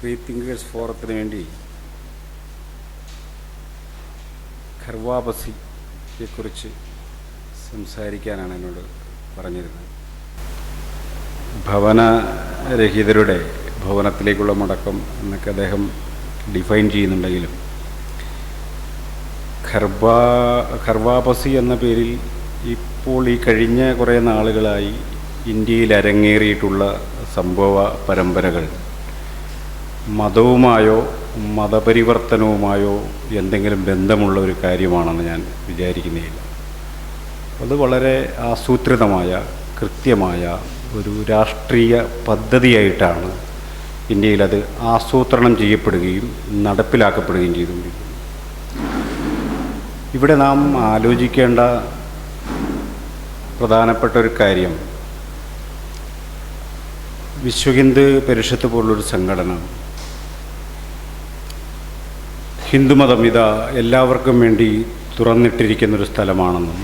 Free thinkers ഫോറത്തിന് വേണ്ടി ഖർവാബസിയെക്കുറിച്ച് സംസാരിക്കാനാണ് എന്നോട് പറഞ്ഞിരുന്നത്. ഭവനരഹിതരുടെ ഭവനത്തിലേക്കുള്ള മടക്കം എന്നൊക്കെ അദ്ദേഹം ഡിഫൈൻ ചെയ്യുന്നുണ്ടെങ്കിലും ഖർവാബസി എന്ന പേരിൽ ഇപ്പോൾ ഈ കഴിഞ്ഞ കുറേ നാളുകളായി ഇന്ത്യയിൽ അരങ്ങേറിയിട്ടുള്ള സംഭവ പരമ്പരകൾ മതവുമായോ മതപരിവർത്തനവുമായോ എന്തെങ്കിലും ബന്ധമുള്ള ഒരു കാര്യമാണെന്ന് ഞാൻ വിചാരിക്കുന്നില്ല. അത് വളരെ ആസൂത്രിതമായ കൃത്യമായ ഒരു രാഷ്ട്രീയ പദ്ധതിയായിട്ടാണ് ഇന്ത്യയിൽ അത് ആസൂത്രണം ചെയ്യപ്പെടുകയും നടപ്പിലാക്കപ്പെടുകയും ചെയ്തുകൊണ്ടിരിക്കുന്നത്. ഇവിടെ നാം ആലോചിക്കേണ്ട പ്രധാനപ്പെട്ട ഒരു കാര്യം, വിശ്വഹിന്ദു പരിഷത്ത് പോലുള്ളൊരു സംഘടന ഹിന്ദുമതം ഇതാ എല്ലാവർക്കും വേണ്ടി തുറന്നിട്ടിരിക്കുന്നൊരു സ്ഥലമാണെന്നും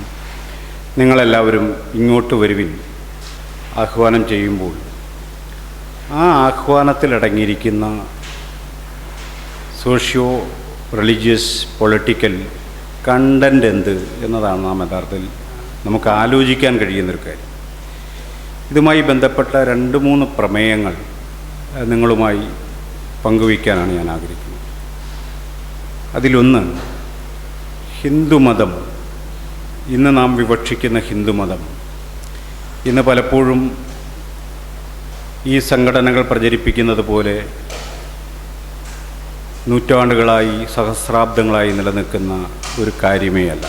നിങ്ങളെല്ലാവരും ഇങ്ങോട്ട് വരുവിൻ ആഹ്വാനം ചെയ്യുമ്പോൾ ആ ആഹ്വാനത്തിലടങ്ങിയിരിക്കുന്ന സോഷ്യോ റിലീജിയസ് പൊളിറ്റിക്കൽ കണ്ടൻ്റ് എന്ത് എന്നതാണ് നാം യഥാർത്ഥത്തിൽ നമുക്ക് ആലോചിക്കാൻ കഴിയുന്നൊരു കാര്യം. ഇതുമായി ബന്ധപ്പെട്ട 2-3 പ്രമേയങ്ങൾ നിങ്ങളുമായി പങ്കുവയ്ക്കാനാണ് ഞാൻ ആഗ്രഹിക്കുന്നത്. അതിലൊന്ന്, ഹിന്ദുമതം, ഇന്ന് നാം വിവക്ഷിക്കുന്ന ഹിന്ദുമതം ഇന്ന് പലപ്പോഴും ഈ സംഘടനകൾ പ്രചരിപ്പിക്കുന്നത് പോലെ നൂറ്റാണ്ടുകളായി സഹസ്രാബ്ദങ്ങളായി നിലനിൽക്കുന്ന ഒരു കാര്യമേ അല്ല.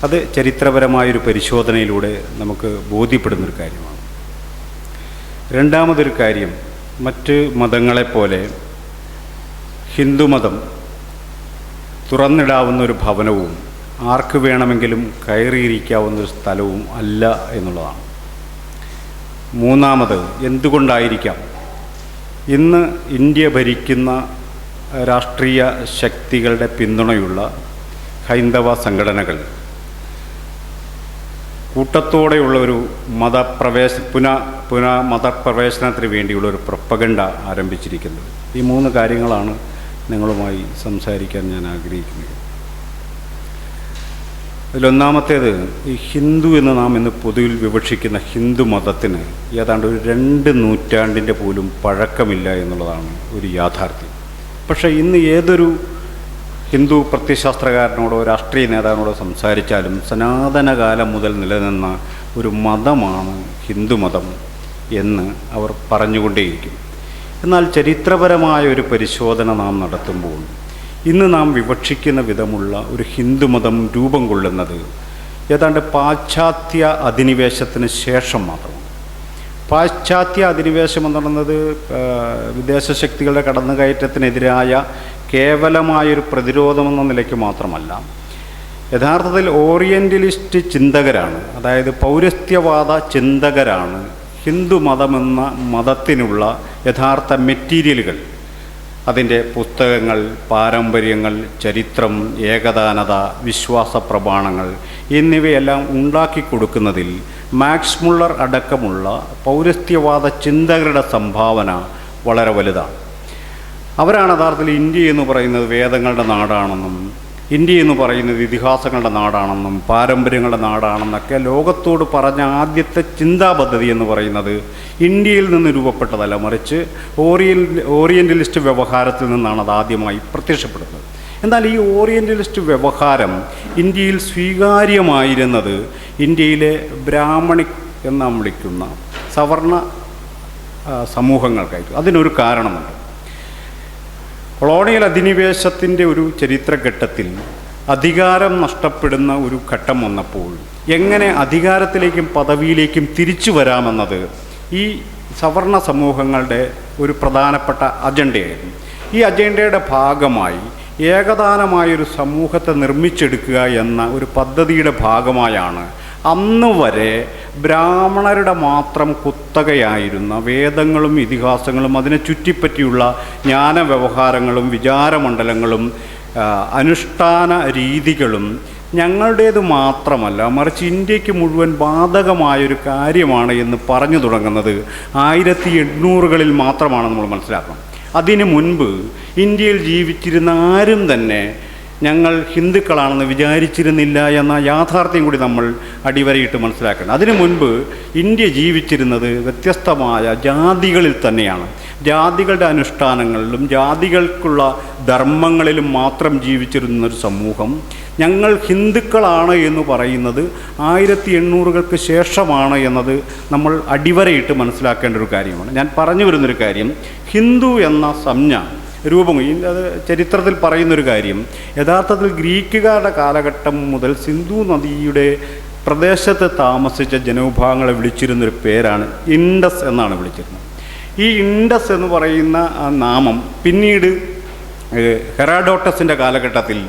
അത് ചരിത്രപരമായൊരു പരിശോധനയിലൂടെ നമുക്ക് ബോധ്യപ്പെടുന്നൊരു കാര്യമാണ്. രണ്ടാമതൊരു കാര്യം, മറ്റ് മതങ്ങളെപ്പോലെ ഹിന്ദുമതം തുറന്നിടാവുന്നൊരു ഭവനവും ആർക്ക് വേണമെങ്കിലും കയറിയിരിക്കാവുന്നൊരു സ്ഥലവും അല്ല എന്നുള്ളതാണ്. മൂന്നാമത്, എന്തുകൊണ്ടായിരിക്കാം ഇന്ന് ഇന്ത്യ ഭരിക്കുന്ന രാഷ്ട്രീയ ശക്തികളുടെ പിന്തുണയുള്ള ഹൈന്ദവ സംഘടനകൾ കൂട്ടത്തോടെയുള്ള ഒരു മതപ്രവേശനത്തിന് വേണ്ടിയുള്ള ഒരു പ്രൊപ്പഗണ്ട ആരംഭിച്ചിരിക്കുന്നത്. ഈ 3 കാര്യങ്ങളാണ് നിങ്ങളുമായി സംസാരിക്കാൻ ഞാൻ ആഗ്രഹിക്കുന്നത്. അതിലൊന്നാമത്തേത്, ഈ ഹിന്ദു എന്ന് നാം ഇന്ന് പൊതുവിൽ വിവക്ഷിക്കുന്ന ഹിന്ദു മതത്തിന് ഏതാണ്ട് ഒരു 2 നൂറ്റാണ്ടിൻ്റെ പോലും പഴക്കമില്ല എന്നുള്ളതാണ് ഒരു യാഥാർത്ഥ്യം. പക്ഷേ ഇന്ന് ഏതൊരു ഹിന്ദു പ്രത്യയശാസ്ത്രകാരനോടോ രാഷ്ട്രീയ നേതാവിനോടോ സംസാരിച്ചാലും സനാതനകാലം മുതൽ നിലനിന്ന ഒരു മതമാണ് ഹിന്ദുമതം എന്ന് അവർ പറഞ്ഞുകൊണ്ടേയിരിക്കും. എന്നാൽ ചരിത്രപരമായ ഒരു പരിശോധന നാം നടത്തുമ്പോൾ ഇന്ന് നാം വിവക്ഷിക്കുന്ന വിധമുള്ള ഒരു ഹിന്ദുമതം രൂപം കൊള്ളുന്നത് ഏതാണ്ട് പാശ്ചാത്യ അധിനിവേശത്തിന് ശേഷം മാത്രമാണ്. പാശ്ചാത്യ അധിനിവേശം എന്ന് പറയുന്നത് വിദേശ ശക്തികളുടെ കടന്നുകയറ്റത്തിനെതിരായ കേവലമായൊരു പ്രതിരോധമെന്ന നിലയ്ക്ക് മാത്രമല്ല, യഥാർത്ഥത്തിൽ ഓറിയൻ്റലിസ്റ്റ് ചിന്തകരാണ്, അതായത് പൗരസ്ത്യവാദ ചിന്തകരാണ് ഹിന്ദുമതമെന്ന മതത്തിനുള്ള യഥാർത്ഥ മെറ്റീരിയലുകൾ, അതിൻ്റെ പുസ്തകങ്ങൾ, പാരമ്പര്യങ്ങൾ, ചരിത്രം, ഏകദാനത, വിശ്വാസ പ്രമാണങ്ങൾ എന്നിവയെല്ലാം ഉണ്ടാക്കിക്കൊടുക്കുന്നതിൽ മാക്സ് മുള്ളർ അടക്കമുള്ള പൗരസ്ത്യവാദ ചിന്തകരുടെ സംഭാവന വളരെ വലുതാണ്. അവരാണ് യഥാർത്ഥത്തിൽ ഇന്ത്യ എന്ന് പറയുന്നത് വേദങ്ങളുടെ നാടാണെന്നും ഇന്ത്യ എന്ന് പറയുന്നത് ഇതിഹാസങ്ങളുടെ നാടാണെന്നും പാരമ്പര്യങ്ങളുടെ നാടാണെന്നൊക്കെ ലോകത്തോട് പറഞ്ഞ ആദ്യത്തെ ചിന്താപദ്ധതി എന്ന് പറയുന്നത് ഇന്ത്യയിൽ നിന്ന് രൂപപ്പെട്ടതല്ല, മറിച്ച് ഓറിയൻ്റലിസ്റ്റ് വ്യവഹാരത്തിൽ നിന്നാണ് അത് ആദ്യമായി പ്രത്യക്ഷപ്പെടുന്നത്. എന്നാൽ ഈ ഓറിയൻ്റലിസ്റ്റ് വ്യവഹാരം ഇന്ത്യയിൽ സ്വീകാര്യമായിരുന്നത് ഇന്ത്യയിലെ ബ്രാഹ്മണിക് എന്ന് നാം വിളിക്കുന്ന സവർണ സമൂഹങ്ങൾക്കായിട്ട്. അതിനൊരു കാരണമുണ്ട്. കൊളോണിയൽ അധിനിവേശത്തിൻ്റെ ഒരു ചരിത്രഘട്ടത്തിൽ അധികാരം നഷ്ടപ്പെടുന്ന ഒരു ഘട്ടം വന്നപ്പോൾ എങ്ങനെ അധികാരത്തിലേക്കും പദവിയിലേക്കും തിരിച്ചു വരാമെന്നത് ഈ സവർണ സമൂഹങ്ങളുടെ ഒരു പ്രധാനപ്പെട്ട അജണ്ടയായിരുന്നു. ഈ അജണ്ടയുടെ ഭാഗമായി ഏകദാനമായൊരു സമൂഹത്തെ നിർമ്മിച്ചെടുക്കുക എന്ന ഒരു പദ്ധതിയുടെ ഭാഗമായാണ് അന്ന് വരെ ബ്രാഹ്മണരുടെ മാത്രം കുത്തകയായിരുന്ന വേദങ്ങളും ഇതിഹാസങ്ങളും അതിനെ ചുറ്റിപ്പറ്റിയുള്ള ജ്ഞാനവ്യവഹാരങ്ങളും വിചാരമണ്ഡലങ്ങളും അനുഷ്ഠാന രീതികളും ഞങ്ങളുടേത് മാത്രമല്ല, മറിച്ച് ഇന്ത്യക്ക് മുഴുവൻ ബാധകമായൊരു കാര്യമാണ് എന്ന് പറഞ്ഞു തുടങ്ങുന്നത് 1800-കളിൽ മാത്രമാണ് നമ്മൾ മനസ്സിലാക്കണം. അതിനു മുൻപ് ഇന്ത്യയിൽ ജീവിച്ചിരുന്ന ആരും തന്നെ ഞങ്ങൾ ഹിന്ദുക്കളാണെന്ന് വിചാരിച്ചിരുന്നില്ല എന്ന യാഥാർത്ഥ്യം കൂടി നമ്മൾ അടിവരയിട്ട് മനസ്സിലാക്കണം. അതിനു മുൻപ് ഇന്ത്യ ജീവിച്ചിരുന്നത് വ്യത്യസ്തമായ ജാതികളിൽ തന്നെയാണ്. ജാതികളുടെ അനുഷ്ഠാനങ്ങളിലും ജാതികൾക്കുള്ള ധർമ്മങ്ങളിലും മാത്രം ജീവിച്ചിരുന്നൊരു സമൂഹം. ഞങ്ങൾ ഹിന്ദുക്കളാണ് എന്ന് പറയുന്നത് 1800-കൾക്ക് ശേഷമാണ് എന്നത് നമ്മൾ അടിവരയിട്ട് മനസ്സിലാക്കേണ്ട ഒരു കാര്യമാണ്. ഞാൻ പറഞ്ഞു വരുന്നൊരു കാര്യം, ഹിന്ദു എന്ന സംജ്ഞ രൂപം അത് ചരിത്രത്തിൽ പറയുന്നൊരു കാര്യം, യഥാർത്ഥത്തിൽ ഗ്രീക്കുകാരുടെ കാലഘട്ടം മുതൽ സിന്ധു നദിയുടെ പ്രദേശത്ത് താമസിച്ച ജനവിഭാഗങ്ങളെ വിളിച്ചിരുന്നൊരു പേരാണ് ഇൻഡസ് എന്നാണ് വിളിച്ചിരുന്നത്. ഈ ഇൻഡസ് എന്ന് പറയുന്ന ആ നാമം പിന്നീട് ഹെറാഡോട്ടസിൻ്റെ കാലഘട്ടത്തിൽ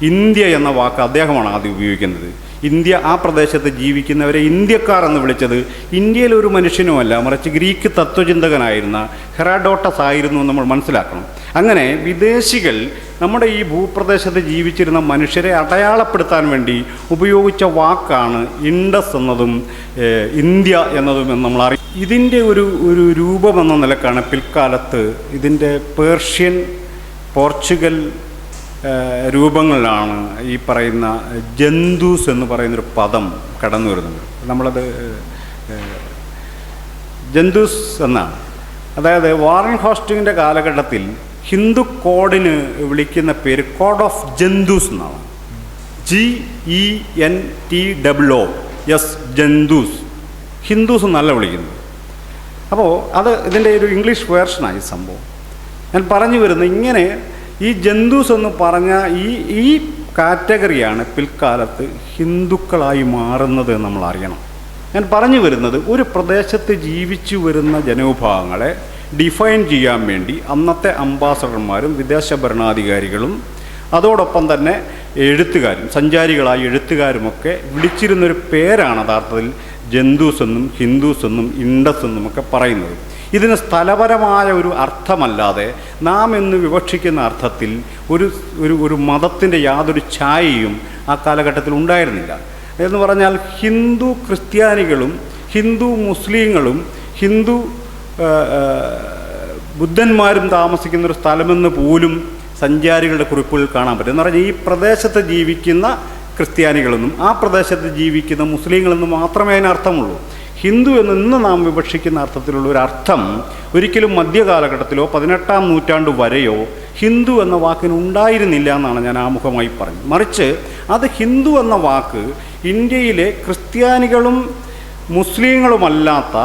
ഇന്ത്യ എന്ന വാക്ക് അദ്ദേഹമാണ് ആദ്യം ഉപയോഗിക്കുന്നത്. ഇന്ത്യ, ആ പ്രദേശത്ത് ജീവിക്കുന്നവരെ ഇന്ത്യക്കാർ എന്ന് വിളിച്ചത് ഇന്ത്യയിലെ ഒരു മനുഷ്യനുമല്ല, മറിച്ച് ഗ്രീക്ക് തത്വചിന്തകനായിരുന്ന ഹെറാഡോട്ടസ് ആയിരുന്നു നമ്മൾ മനസ്സിലാക്കണം. അങ്ങനെ വിദേശികൾ നമ്മുടെ ഈ ഭൂപ്രദേശത്ത് ജീവിച്ചിരുന്ന മനുഷ്യരെ അടയാളപ്പെടുത്താൻ വേണ്ടി ഉപയോഗിച്ച വാക്കാണ് ഇൻഡസ് എന്നതും ഇന്ത്യ എന്നതും എന്ന് നമ്മൾ അറിയാം. ഇതിൻ്റെ ഒരു രൂപമെന്ന നിലക്കാണ് പിൽക്കാലത്ത് ഇതിൻ്റെ പേർഷ്യൻ, പോർച്ചുഗൽ രൂപങ്ങളിലാണ് ഈ പറയുന്ന ജന്തൂസ് എന്ന് പറയുന്നൊരു പദം കടന്നു വരുന്നത്. നമ്മളത് ജന്തൂസ് എന്നാണ്. അതായത് വാറൻ ഹോസ്റ്റിങ്ങിൻ്റെ കാലഘട്ടത്തിൽ ഹിന്ദു കോഡിന് വിളിക്കുന്ന പേര് കോഡ് ഓഫ് ജന്തൂസ് എന്നാണ്. GENTOO ജന്തൂസ്, ഹിന്ദുസ് എന്നല്ല വിളിക്കുന്നത്. അപ്പോൾ അത് ഇതിൻ്റെ ഒരു ഇംഗ്ലീഷ് വേർഷനായി സംഭവം. ഞാൻ പറഞ്ഞു വരുന്നത് ഇങ്ങനെ ഈ ജന്തൂസ് എന്ന് പറഞ്ഞ ഈ കാറ്റഗറിയാണ് പിൽക്കാലത്ത് ഹിന്ദുക്കളായി മാറുന്നത് നമ്മൾ അറിയണം. ഞാൻ പറഞ്ഞു വരുന്നത് ഒരു പ്രദേശത്ത് ജീവിച്ചു വരുന്ന ജനവിഭാഗങ്ങളെ ഡിഫൈൻ ചെയ്യാൻ വേണ്ടി അന്നത്തെ അംബാസഡർമാരും വിദേശ ഭരണാധികാരികളും അതോടൊപ്പം തന്നെ എഴുത്തുകാരും, സഞ്ചാരികളായ എഴുത്തുകാരുമൊക്കെ വിളിച്ചിരുന്നൊരു പേരാണ് യഥാർത്ഥത്തിൽ ജന്തൂസ് എന്നും ഹിന്ദുസ് എന്നും ഇൻഡസ് എന്നും ഒക്കെ പറയുന്നത്. ഇതിന് സ്ഥലപരമായ ഒരു അർത്ഥമല്ലാതെ നാം എന്ന് വിവക്ഷിക്കുന്ന അർത്ഥത്തിൽ ഒരു മതത്തിൻ്റെ യാതൊരു ഛായയും ആ കാലഘട്ടത്തിൽ ഉണ്ടായിരുന്നില്ല. എന്ന് പറഞ്ഞാൽ ഹിന്ദു ക്രിസ്ത്യാനികളും ഹിന്ദു മുസ്ലിങ്ങളും ഹിന്ദു ബുദ്ധന്മാരും താമസിക്കുന്നൊരു സ്ഥലമെന്ന് പോലും സഞ്ചാരികളുടെ കുറിപ്പുകളിൽ കാണാൻ പറ്റും. എന്ന് പറഞ്ഞാൽ ഈ പ്രദേശത്ത് ജീവിക്കുന്ന ക്രിസ്ത്യാനികളെന്നും ആ പ്രദേശത്ത് ജീവിക്കുന്ന മുസ്ലിങ്ങളെന്നും മാത്രമേ അതിനർത്ഥമുള്ളൂ. ഹിന്ദു എന്ന് ഇന്ന് നാം വിവക്ഷിക്കുന്ന അർത്ഥത്തിലുള്ള ഒരു അർത്ഥം ഒരിക്കലും മധ്യകാലഘട്ടത്തിലോ 18-ാം നൂറ്റാണ്ട് വരെയോ ഹിന്ദു എന്ന വാക്കിന് ഉണ്ടായിരുന്നില്ല എന്നാണ് ഞാൻ ആമുഖമായി പറഞ്ഞത്. മറിച്ച് അത് ഹിന്ദു എന്ന വാക്ക് ഇന്ത്യയിലെ ക്രിസ്ത്യാനികളും മുസ്ലിങ്ങളുമല്ലാത്ത,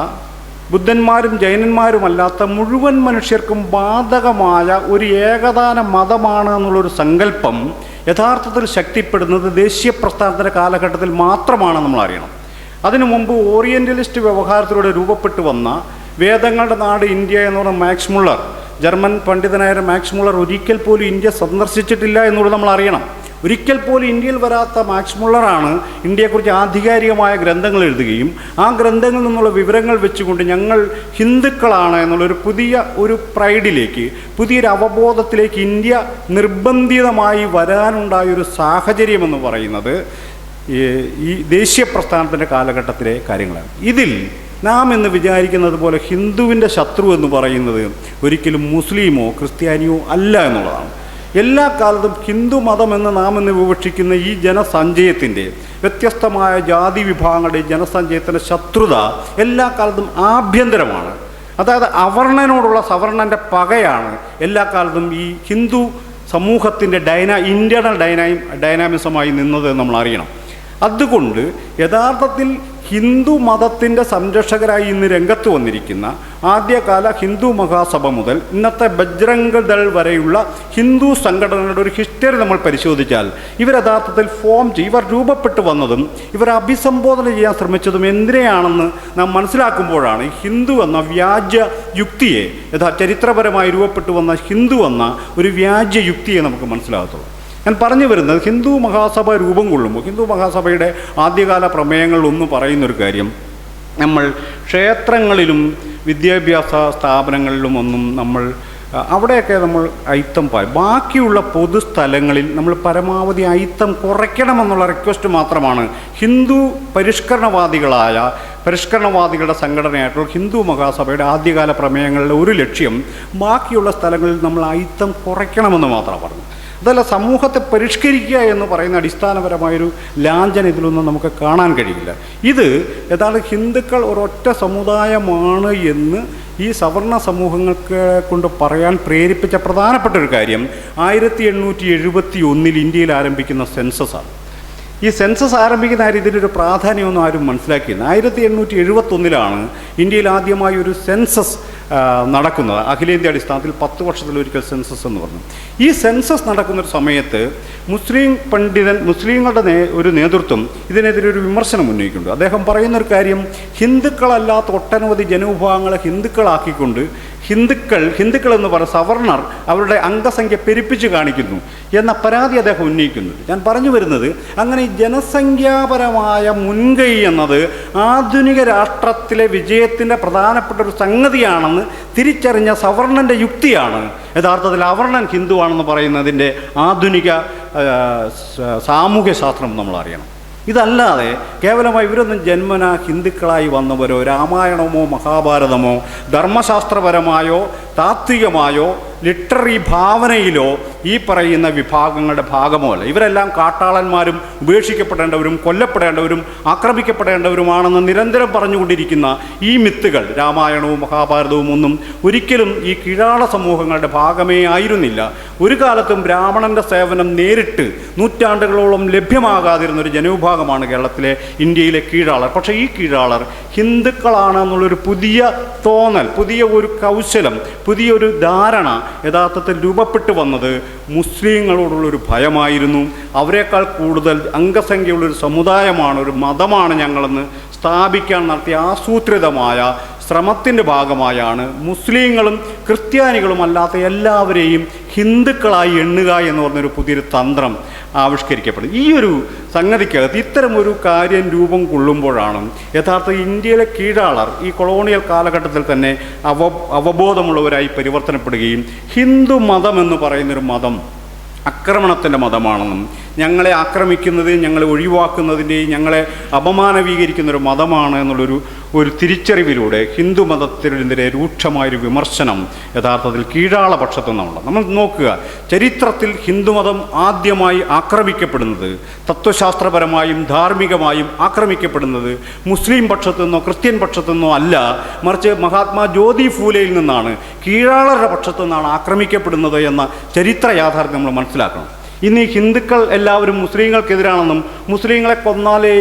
ബുദ്ധന്മാരും ജൈനന്മാരുമല്ലാത്ത മുഴുവൻ മനുഷ്യർക്കും ബാധകമായ ഒരു ഏകദാന മതമാണ് എന്നുള്ളൊരു സങ്കല്പം യഥാർത്ഥത്തിൽ ശക്തിപ്പെടുന്നത് ദേശീയ പ്രസ്ഥാനത്തിൻ്റെ കാലഘട്ടത്തിൽ മാത്രമാണ് നമ്മൾ അറിയണം. അതിനു മുമ്പ് ഓറിയൻ്റലിസ്റ്റ് വ്യവഹാരത്തിലൂടെ രൂപപ്പെട്ടു വന്ന വേദങ്ങളുടെ നാട് ഇന്ത്യ എന്ന് പറഞ്ഞ മാക്സ് മുള്ളർ, ജർമ്മൻ പണ്ഡിതനായ മാക്സ് മുള്ളർ ഒരിക്കൽ പോലും ഇന്ത്യ സന്ദർശിച്ചിട്ടില്ല എന്നുള്ളത് നമ്മൾ അറിയണം. ഒരിക്കൽ പോലും ഇന്ത്യയിൽ വരാത്ത മാക്സ് മുള്ളറാണ് ഇന്ത്യയെക്കുറിച്ച് ആധികാരികമായ ഗ്രന്ഥങ്ങൾ എഴുതുകയും ആ ഗ്രന്ഥങ്ങളിൽ നിന്നുള്ള വിവരങ്ങൾ വെച്ചുകൊണ്ട് ഞങ്ങൾ ഹിന്ദുക്കളാണ് എന്നുള്ളൊരു ഒരു പ്രൈഡിലേക്ക്, പുതിയൊരു അവബോധത്തിലേക്ക് ഇന്ത്യ നിർബന്ധിതമായി വരാനുണ്ടായൊരു സാഹചര്യമെന്ന് പറയുന്നത് ഈ ദേശീയ പ്രസ്ഥാനത്തിൻ്റെ കാലഘട്ടത്തിലെ കാര്യങ്ങളാണ്. ഇതിൽ നാം എന്ന് വിചാരിക്കുന്നത് പോലെ ഹിന്ദുവിൻ്റെ ശത്രു എന്ന് പറയുന്നത് ഒരിക്കലും മുസ്ലിമോ ക്രിസ്ത്യാനിയോ അല്ല എന്നുള്ളതാണ്. എല്ലാ കാലത്തും ഹിന്ദു മതം എന്ന് നാം എന്ന് വിവക്ഷിക്കുന്ന ഈ ജനസഞ്ചയത്തിൻ്റെ, വ്യത്യസ്തമായ ജാതി വിഭാഗങ്ങളുടെ ജനസഞ്ചയത്തിൻ്റെ ശത്രുത എല്ലാ കാലത്തും ആഭ്യന്തരമാണ്. അതായത് അവർണനോടുള്ള സവർണൻ്റെ പകയാണ് എല്ലാ കാലത്തും ഈ ഹിന്ദു സമൂഹത്തിൻ്റെ ഇൻറ്റേർണൽ ഡൈനാമിസമായി നിന്നത് നമ്മൾ അറിയണം. അതുകൊണ്ട് യഥാർത്ഥത്തിൽ ഹിന്ദു മതത്തിൻ്റെ സംരക്ഷകരായി ഇന്ന് രംഗത്ത് വന്നിരിക്കുന്ന ആദ്യകാല ഹിന്ദു മഹാസഭ മുതൽ ഇന്നത്തെ ബജ്രംഗ് ദൾ വരെയുള്ള ഹിന്ദു സംഘടനകളുടെ ഒരു ഹിസ്റ്ററി നമ്മൾ പരിശോധിച്ചാൽ ഇവർ യഥാർത്ഥത്തിൽ ഇവർ രൂപപ്പെട്ടു വന്നതും ഇവർ അഭിസംബോധന ചെയ്യാൻ ശ്രമിച്ചതും എന്തിനെയാണെന്ന് നാം മനസ്സിലാക്കുമ്പോഴാണ് ഹിന്ദു എന്ന വ്യാജ യുക്തിയെ, ചരിത്രപരമായി രൂപപ്പെട്ടു വന്ന ഹിന്ദു എന്ന ഒരു വ്യാജ യുക്തിയെ നമുക്ക് മനസ്സിലാകത്തുള്ളൂ. ഞാൻ പറഞ്ഞു വരുന്നത് ഹിന്ദു മഹാസഭ രൂപം കൊള്ളുമ്പോൾ ഹിന്ദു മഹാസഭയുടെ ആദ്യകാല പ്രമേയങ്ങളിലൊന്ന് പറയുന്നൊരു കാര്യം, നമ്മൾ ക്ഷേത്രങ്ങളിലും വിദ്യാഭ്യാസ സ്ഥാപനങ്ങളിലും ഒന്നും അവിടെയൊക്കെ നമ്മൾ അയിത്തം ബാക്കിയുള്ള പൊതുസ്ഥലങ്ങളിൽ നമ്മൾ പരമാവധി അയിത്തം കുറയ്ക്കണമെന്നുള്ള റിക്വസ്റ്റ് മാത്രമാണ് ഹിന്ദു പരിഷ്കരണവാദികളായ പരിഷ്കരണവാദികളുടെ സംഘടനയായിട്ടുള്ള ഹിന്ദു മഹാസഭയുടെ ആദ്യകാല പ്രമേയങ്ങളുടെ ഒരു ലക്ഷ്യം ബാക്കിയുള്ള സ്ഥലങ്ങളിൽ നമ്മൾ അയിത്തം കുറയ്ക്കണമെന്ന് മാത്രമാണ് പറഞ്ഞത്. അതല്ല, സമൂഹത്തെ പരിഷ്കരിക്കുക എന്ന് പറയുന്ന അടിസ്ഥാനപരമായൊരു ലാഞ്ചന ഇതിലൊന്നും നമുക്ക് കാണാൻ കഴിയില്ല. ഇത് യഥാർത്ഥ ഹിന്ദുക്കൾ ഒരൊറ്റ സമുദായമാണ് എന്ന് ഈ സവർണ സമൂഹങ്ങൾക്ക് കൊണ്ട് പറയാൻ പ്രേരിപ്പിച്ച പ്രധാനപ്പെട്ട ഒരു കാര്യം 1871 ഇന്ത്യയിൽ ആരംഭിക്കുന്ന സെൻസസാണ്. ഈ സെൻസസ് ആരംഭിക്കുന്ന കാര്യം ഇതിനൊരു പ്രാധാന്യമൊന്നും ആരും മനസ്സിലാക്കിയില്ല. 1871 ഇന്ത്യയിൽ ആദ്യമായി ഒരു സെൻസസ് നടക്കുന്നത്. അഖിലേന്ത്യാ അടിസ്ഥാനത്തിൽ 10 വർഷത്തിലൊരിക്കൽ സെൻസസ് എന്ന് പറഞ്ഞു. ഈ സെൻസസ് നടക്കുന്നൊരു സമയത്ത് മുസ്ലിങ്ങളുടെ ഒരു നേതൃത്വം ഇതിനെതിരെ ഒരു വിമർശനം ഉന്നയിക്കുന്നുണ്ട്. അദ്ദേഹം പറയുന്നൊരു കാര്യം, ഹിന്ദുക്കളല്ലാത്ത ഒട്ടനവധി ജനവിഭാഗങ്ങളെ ഹിന്ദുക്കളാക്കിക്കൊണ്ട് ഹിന്ദുക്കൾ എന്ന് പറയുന്ന സവർണർ അവരുടെ അംഗസംഖ്യ പെരുപ്പിച്ച് കാണിക്കുന്നു എന്ന പരാതി അദ്ദേഹം ഉന്നയിക്കുന്നുണ്ട്. ഞാൻ പറഞ്ഞു വരുന്നത്, അങ്ങനെ ജനസംഖ്യാപരമായ മുൻകൈ എന്നത് ആധുനിക രാഷ്ട്രത്തിലെ വിജയത്തിൻ്റെ പ്രധാനപ്പെട്ട ഒരു സംഗതിയാണെന്ന് തിരിച്ചറിഞ്ഞ സവർണൻ്റെ യുക്തിയാണ് യഥാർത്ഥത്തിൽ അവർണൻ ഹിന്ദുവാണെന്ന് പറയുന്നതിൻ്റെ ആധുനിക സാമൂഹ്യ ശാസ്ത്രം നമ്മൾ അറിയണം. ഇതല്ലാതെ കേവലമായി ഇവരൊന്നും ജന്മന ഹിന്ദുക്കളായി വന്നവരോ രാമായണമോ മഹാഭാരതമോ ധർമ്മശാസ്ത്രപരമായോ താത്വികമായോ ലിറ്റററി ഭാവനയിലോ ഈ പറയുന്ന വിഭാഗങ്ങളുടെ ഭാഗമോ അല്ല. ഇവരെല്ലാം കാട്ടാളന്മാരും ഉപേക്ഷിക്കപ്പെടേണ്ടവരും കൊല്ലപ്പെടേണ്ടവരും ആക്രമിക്കപ്പെടേണ്ടവരുമാണെന്ന് നിരന്തരം പറഞ്ഞുകൊണ്ടിരിക്കുന്ന ഈ മിത്തുകൾ, രാമായണവും മഹാഭാരതവും ഒന്നും ഒരിക്കലും ഈ കീഴാള സമൂഹങ്ങളുടെ ഭാഗമേ ആയിരുന്നില്ല. ഒരു കാലത്തും ബ്രാഹ്മണൻ്റെ സേവനം നേരിട്ട് നൂറ്റാണ്ടുകളോളം ലഭ്യമാകാതിരുന്നൊരു ജനവിഭാഗമാണ് കേരളത്തിലെ ഇന്ത്യയിലെ കീഴാളർ. പക്ഷേ ഈ കീഴാളർ ഹിന്ദുക്കളാണ് എന്നുള്ളൊരു പുതിയ തോന്നൽ, പുതിയ ഒരു കൗശലം, പുതിയൊരു ധാരണ യഥാർത്ഥത്തിൽ രൂപപ്പെട്ടു വന്നത് മുസ്ലിങ്ങളോടുള്ളൊരു ഭയമായിരുന്നു. അവരെക്കാൾ കൂടുതൽ അംഗസംഖ്യയുള്ളൊരു സമുദായമാണ്, ഒരു മതമാണ് ഞങ്ങളെന്ന് സ്ഥാപിക്കാൻ നടത്തിയ ആസൂത്രിതമായ ശ്രമത്തിൻ്റെ ഭാഗമായാണ് മുസ്ലിങ്ങളും ക്രിസ്ത്യാനികളും അല്ലാത്ത എല്ലാവരെയും ഹിന്ദുക്കളായി എണ്ണുക എന്ന് പറഞ്ഞൊരു പുതിയൊരു തന്ത്രം ആവിഷ്കരിക്കപ്പെടും. ഈ ഒരു സംഗതിക്കകത്ത് ഇത്തരമൊരു കാര്യം രൂപം കൊള്ളുമ്പോഴാണ് യഥാർത്ഥ ഇന്ത്യയിലെ കീഴാളർ ഈ കൊളോണിയൽ കാലഘട്ടത്തിൽ തന്നെ അവബോധമുള്ളവരായി പരിവർത്തനപ്പെടുകയും ഹിന്ദു മതം എന്ന് പറയുന്നൊരു മതം ആക്രമണത്തിൻ്റെ മതമാണെന്നും ഞങ്ങളെ ആക്രമിക്കുന്നതിനും ഞങ്ങളെ ഒഴിവാക്കുന്നതിൻ്റെയും ഞങ്ങളെ അപമാനവീകരിക്കുന്നൊരു മതമാണ് എന്നുള്ളൊരു തിരിച്ചറിവിലൂടെ ഹിന്ദു മതത്തിനെതിരെ രൂക്ഷമായൊരു വിമർശനം യഥാർത്ഥത്തിൽ കീഴാള പക്ഷത്തു നിന്നുള്ള. നമ്മൾ നോക്കുക, ചരിത്രത്തിൽ ഹിന്ദുമതം ആദ്യമായി ആക്രമിക്കപ്പെടുന്നത്, തത്വശാസ്ത്രപരമായും ധാർമ്മികമായും ആക്രമിക്കപ്പെടുന്നത് മുസ്ലിം പക്ഷത്തു നിന്നോ ക്രിസ്ത്യൻ പക്ഷത്തു നിന്നോ അല്ല, മറിച്ച് മഹാത്മാ ജ്യോതി ഫൂലെയിൽ നിന്നാണ്, കീഴാളരുടെ പക്ഷത്തു നിന്നാണ് ആക്രമിക്കപ്പെടുന്നത് എന്ന ചരിത്ര യാഥാർത്ഥ്യം നമ്മൾ മനസ്സിലാക്കണം. ഇന്ന് ഈ ഹിന്ദുക്കൾ എല്ലാവരും മുസ്ലിങ്ങൾക്കെതിരാണെന്നും മുസ്ലിങ്ങളെ കൊന്നാലേ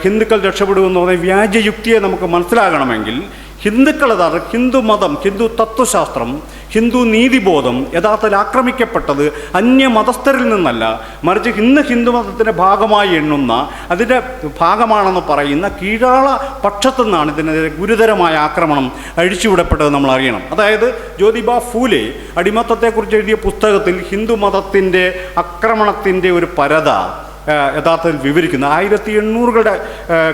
ഹിന്ദുക്കൾ രക്ഷപ്പെടുമെന്ന് പറഞ്ഞ വ്യാജയുക്തിയെ നമുക്ക് മനസ്സിലാകണമെങ്കിൽ ഹിന്ദുക്കൾ ഹിന്ദു മതം, ഹിന്ദു തത്വശാസ്ത്രം, ഹിന്ദു നീതിബോധം യഥാർത്ഥത്തിൽ ആക്രമിക്കപ്പെട്ടത് അന്യമതസ്ഥരിൽ നിന്നല്ല, മറിച്ച് ഇന്ന് ഹിന്ദുമതത്തിൻ്റെ ഭാഗമായി എണ്ണുന്ന അതിൻ്റെ ഭാഗമാണെന്ന് പറയുന്ന കീഴാള പക്ഷത്തു നിന്നാണ് ഇതിനെതിരെ ഗുരുതരമായ ആക്രമണം അഴിച്ചുവിടപ്പെട്ടത് നമ്മൾ അറിയണം. അതായത് ജ്യോതിബ ഫൂലെ അടിമത്തത്തെക്കുറിച്ച് എഴുതിയ പുസ്തകത്തിൽ ഹിന്ദുമതത്തിൻ്റെ ആക്രമണത്തിൻ്റെ ഒരു പരത യഥാർത്ഥത്തിൽ വിവരിക്കുന്ന 1800കളുടെ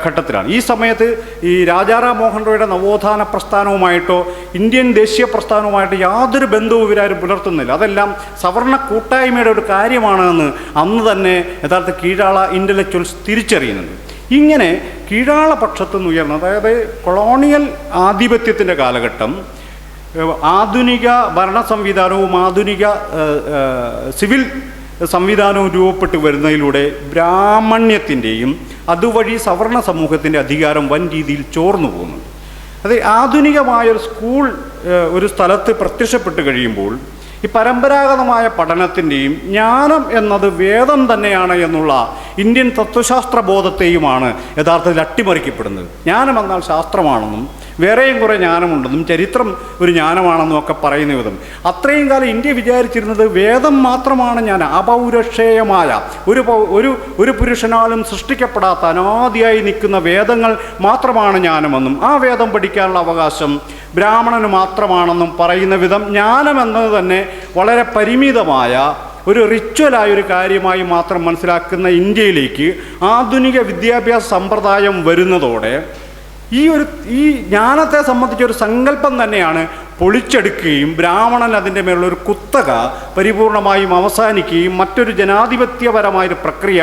ഘട്ടത്തിലാണ്. ഈ സമയത്ത് ഈ രാജാറാം മോഹൻ റോയുടെ നവോത്ഥാന പ്രസ്ഥാനവുമായിട്ടോ ഇന്ത്യൻ ദേശീയ പ്രസ്ഥാനവുമായിട്ട് യാതൊരു ബന്ധവും ഇവരാരും പുലർത്തുന്നില്ല. അതെല്ലാം സവർണ കൂട്ടായ്മയുടെ ഒരു കാര്യമാണെന്ന് അന്ന് തന്നെ യഥാർത്ഥ കീഴാള ഇൻ്റലക്ച്വൽസ് തിരിച്ചറിയുന്നുണ്ട്. ഇങ്ങനെ കീഴാള പക്ഷത്തുനിന്ന് ഉയർന്ന, അതായത് കൊളോണിയൽ ആധിപത്യത്തിൻ്റെ കാലഘട്ടം, ആധുനിക ഭരണ സംവിധാനവും ആധുനിക സിവിൽ സംവിധാനവും രൂപപ്പെട്ടു വരുന്നതിലൂടെ ബ്രാഹ്മണ്യത്തിൻ്റെയും അതുവഴി സവർണ സമൂഹത്തിൻ്റെ അധികാരം വൻ രീതിയിൽ ചോർന്നു പോകുന്നുണ്ട്. അത് ആധുനികമായൊരു സ്കൂൾ ഒരു സ്ഥലത്ത് പ്രത്യക്ഷപ്പെട്ട് കഴിയുമ്പോൾ ഈ പരമ്പരാഗതമായ പഠനത്തിൻ്റെയും ജ്ഞാനം എന്നത് വേദം തന്നെയാണ് എന്നുള്ള ഇന്ത്യൻ തത്വശാസ്ത്ര ബോധത്തെയുമാണ് യഥാർത്ഥത്തിൽ അട്ടിമറിക്കപ്പെടുന്നത്. ജ്ഞാനം എന്നാൽ ശാസ്ത്രമാണെന്നും വേറെയും കുറേ ജ്ഞാനമുണ്ടെന്നും ചരിത്രം ഒരു ജ്ഞാനമാണെന്നും ഒക്കെ പറയുന്ന വിധം അത്രയും കാലം ഇന്ത്യ വിചാരിച്ചിരുന്നത് വേദം മാത്രമാണ് ജ്ഞാനം, അപൗരുഷേയമായ ഒരു പുരുഷനാലും സൃഷ്ടിക്കപ്പെടാത്ത അനാദിയായി നിൽക്കുന്ന വേദങ്ങൾ മാത്രമാണ് ജ്ഞാനമെന്നും ആ വേദം പഠിക്കാനുള്ള അവകാശം ബ്രാഹ്മണന് മാത്രമാണെന്നും പറയുന്ന വിധം ജ്ഞാനം എന്നത് തന്നെ വളരെ പരിമിതമായ ഒരു റിച്വലായൊരു കാര്യമായി മാത്രം മനസ്സിലാക്കുന്ന ഇന്ത്യയിലേക്ക് ആധുനിക വിദ്യാഭ്യാസ സമ്പ്രദായം വരുന്നതോടെ ഈ ജ്ഞാനത്തെ സംബന്ധിച്ചൊരു സങ്കല്പം തന്നെയാണ് പൊളിച്ചെടുക്കുകയും ബ്രാഹ്മണൻ അതിൻ്റെ മേലുള്ളൊരു കുത്തക പരിപൂർണമായും അവസാനിക്കുകയും മറ്റൊരു ജനാധിപത്യപരമായൊരു പ്രക്രിയ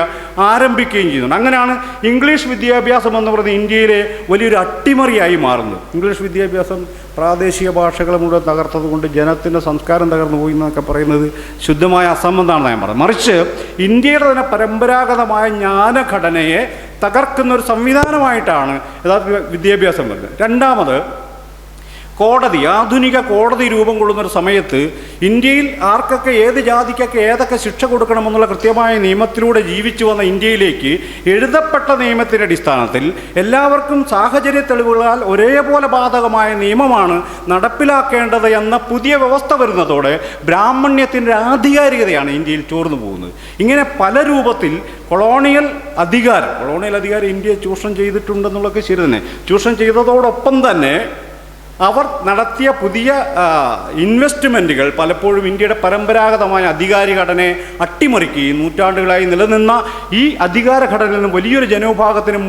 ആരംഭിക്കുകയും ചെയ്യുന്നുണ്ട്. അങ്ങനെയാണ് ഇംഗ്ലീഷ് വിദ്യാഭ്യാസം എന്ന് പറയുന്നത് ഇന്ത്യയിലെ വലിയൊരു അട്ടിമറിയായി മാറുന്നത്. ഇംഗ്ലീഷ് വിദ്യാഭ്യാസം പ്രാദേശിക ഭാഷകൾ മുഴുവൻ തകർത്തത് കൊണ്ട് ജനത്തിൻ്റെ സംസ്കാരം തകർന്നു പോയി എന്നൊക്കെ പറയുന്നത് ശുദ്ധമായ അസംബന്ധമാണെന്ന് ഞാൻ പറയുന്നത്. മറിച്ച് ഇന്ത്യയുടെ തന്നെ പരമ്പരാഗതമായ ജ്ഞാനഘടനയെ തകർക്കുന്ന ഒരു സംവിധാനമായിട്ടാണ് യഥാർത്ഥ വിദ്യാഭ്യാസം വരുന്നത്. രണ്ടാമത്, കോടതി, ആധുനിക കോടതി രൂപം കൊള്ളുന്നൊരു സമയത്ത് ഇന്ത്യയിൽ ആർക്കൊക്കെ ഏത് ജാതിക്കൊക്കെ ഏതൊക്കെ ശിക്ഷ കൊടുക്കണമെന്നുള്ള കൃത്യമായ നിയമത്തിലൂടെ ജീവിച്ചു വന്ന ഇന്ത്യയിലേക്ക് എഴുതപ്പെട്ട നിയമത്തിൻ്റെ അടിസ്ഥാനത്തിൽ എല്ലാവർക്കും സാഹചര്യ തെളിവുകളാൽ ഒരേപോലെ ബാധകമായ നിയമമാണ് നടപ്പിലാക്കേണ്ടത് എന്ന പുതിയ വ്യവസ്ഥ വരുന്നതോടെ ബ്രാഹ്മണ്യത്തിൻ്റെ ആധികാരികതയാണ് ഇന്ത്യയിൽ ചോർന്നു പോകുന്നത്. ഇങ്ങനെ പല രൂപത്തിൽ കൊളോണിയൽ അധികാരം ഇന്ത്യയെ ചൂഷണം ചെയ്തിട്ടുണ്ടെന്നുള്ളതൊക്കെ ശരി തന്നെ. ചൂഷണം ചെയ്തതോടൊപ്പം തന്നെ അവർ നടത്തിയ പുതിയ ഇൻവെസ്റ്റ്മെൻറ്റുകൾ പലപ്പോഴും ഇന്ത്യയുടെ പരമ്പരാഗതമായ അധികാരഘടനയെ അട്ടിമറിക്കുകയും നൂറ്റാണ്ടുകളായി നിലനിന്ന ഈ അധികാരഘടനയിൽ നിന്ന് വലിയൊരു ജനവിഭാഗത്തിന്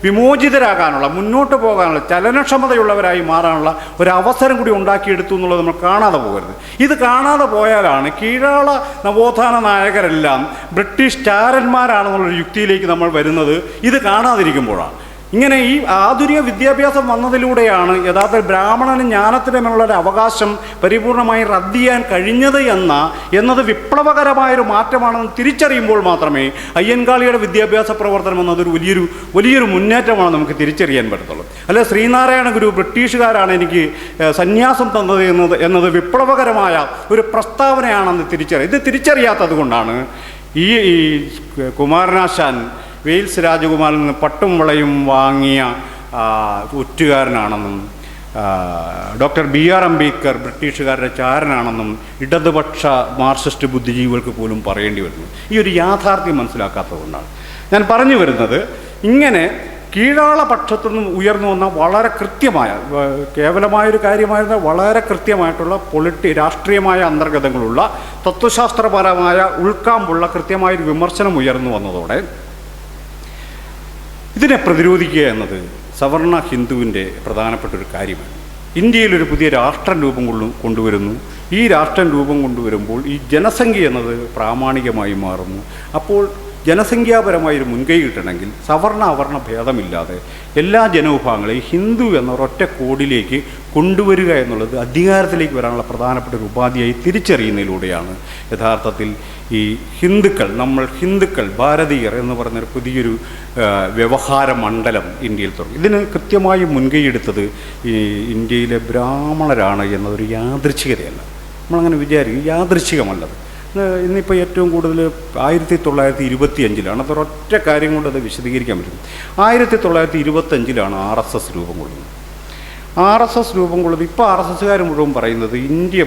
വിമോചിതരാകാനുള്ള, മുന്നോട്ട് പോകാനുള്ള, ചലനക്ഷമതയുള്ളവരായി മാറാനുള്ള ഒരു അവസരം കൂടി ഉണ്ടാക്കിയെടുത്തു എന്നുള്ളത് നമ്മൾ കാണാതെ പോകരുത്. ഇത് കാണാതെ പോയാലാണ് കീഴാള നവോത്ഥാന നായകരെല്ലാം ബ്രിട്ടീഷ് ചാരന്മാരാണെന്നുള്ളൊരു യുക്തിയിലേക്ക് നമ്മൾ വരുന്നത്. ഇത് കാണാതിരിക്കുമ്പോഴാണ്. ഇങ്ങനെ ഈ ആധുനിക വിദ്യാഭ്യാസം വന്നതിലൂടെയാണ് യഥാർത്ഥ ബ്രാഹ്മണന് ജ്ഞാനത്തിന് മേലുള്ളൊരു അവകാശം പരിപൂർണമായി റദ്ദ് ചെയ്യാൻ കഴിഞ്ഞത് എന്നത് വിപ്ലവകരമായൊരു മാറ്റമാണെന്ന് തിരിച്ചറിയുമ്പോൾ മാത്രമേ അയ്യൻകാളിയുടെ വിദ്യാഭ്യാസ പ്രവർത്തനം എന്നതൊരു വലിയൊരു മുന്നേറ്റമാണ് നമുക്ക് തിരിച്ചറിയാൻ പറ്റത്തുള്ളൂ. അല്ലെ, ശ്രീനാരായണ ഗുരു ബ്രിട്ടീഷുകാരാണ് എനിക്ക് സന്യാസം തന്നത് എന്നത് വിപ്ലവകരമായ ഒരു പ്രസ്താവനയാണെന്ന് ഇത് തിരിച്ചറിയാത്തത് കൊണ്ടാണ് ഈ കുമാരനാശാൻ വെയിൽസ് രാജകുമാരിൽ നിന്ന് പട്ടും വളയും വാങ്ങിയ ഒറ്റുകാരനാണെന്നും ഡോക്ടർ BR അംബേദ്കർ ബ്രിട്ടീഷുകാരുടെ ചാരനാണെന്നും ഇടതുപക്ഷ മാർക്സിസ്റ്റ് ബുദ്ധിജീവികൾക്ക് പോലും പറയേണ്ടി വരുന്നു. ഈ ഒരു യാഥാർത്ഥ്യം മനസ്സിലാക്കാത്തതുകൊണ്ടാണ് ഞാൻ പറഞ്ഞു വരുന്നത്. ഇങ്ങനെ കീഴാള പക്ഷത്തു നിന്നും ഉയർന്നു വന്ന വളരെ കൃത്യമായ, കേവലമായൊരു കാര്യമായിരുന്ന വളരെ കൃത്യമായിട്ടുള്ള രാഷ്ട്രീയമായ അന്തർഗതങ്ങളുള്ള തത്വശാസ്ത്രപരമായ ഉൾക്കാമ്പുള്ള കൃത്യമായൊരു വിമർശനം ഉയർന്നു വന്നതോടെ ഇതിനെ പ്രതിരോധിക്കുക എന്നത് സവർണ ഹിന്ദുവിൻ്റെ പ്രധാനപ്പെട്ട ഒരു കാര്യമാണ്. ഇന്ത്യയിലൊരു പുതിയ രാഷ്ട്രം കൊണ്ടുവരുന്നു. ഈ രാഷ്ട്രം രൂപം കൊണ്ടുവരുമ്പോൾ ഈ ജനസംഖ്യ എന്നത് പ്രാമാണികമായി മാറുന്നു. അപ്പോൾ ജനസംഖ്യാപരമായൊരു മുൻകൈ കിട്ടണമെങ്കിൽ സവർണ അവർണ ഭേദമില്ലാതെ എല്ലാ ജനവിഭാഗങ്ങളെയും ഹിന്ദു എന്ന ഒരൊറ്റ കോഡിലേക്ക് കൊണ്ടുവരിക എന്നുള്ളത് അധികാരത്തിലേക്ക് വരാനുള്ള പ്രധാനപ്പെട്ട ഒരു ഉപാധിയായി തിരിച്ചറിയുന്നതിലൂടെയാണ് യഥാർത്ഥത്തിൽ ഈ ഹിന്ദുക്കൾ ഭാരതീയർ എന്ന് പറഞ്ഞൊരു പുതിയൊരു വ്യവഹാര മണ്ഡലം ഇന്ത്യയിൽ തുടങ്ങി. ഇതിന് കൃത്യമായി മുൻകൈയെടുത്തത് ഈ ഇന്ത്യയിലെ ബ്രാഹ്മണരാണ് എന്നതൊരു യാദൃച്ഛികതയല്ല. നമ്മളങ്ങനെ വിചാരിക്കും, യാദൃച്ഛികമല്ലത്. ഇന്നിപ്പോൾ ഏറ്റവും കൂടുതൽ 1925 അതൊരൊറ്റ കാര്യം കൊണ്ട് അത് വിശദീകരിക്കാൻ പറ്റും. 1925 RSS രൂപം കൊള്ളുന്നത്. RSS രൂപം കൊള്ളുന്നത് ഇപ്പോൾ RSSകാർ മുഴുവൻ പറയുന്നത്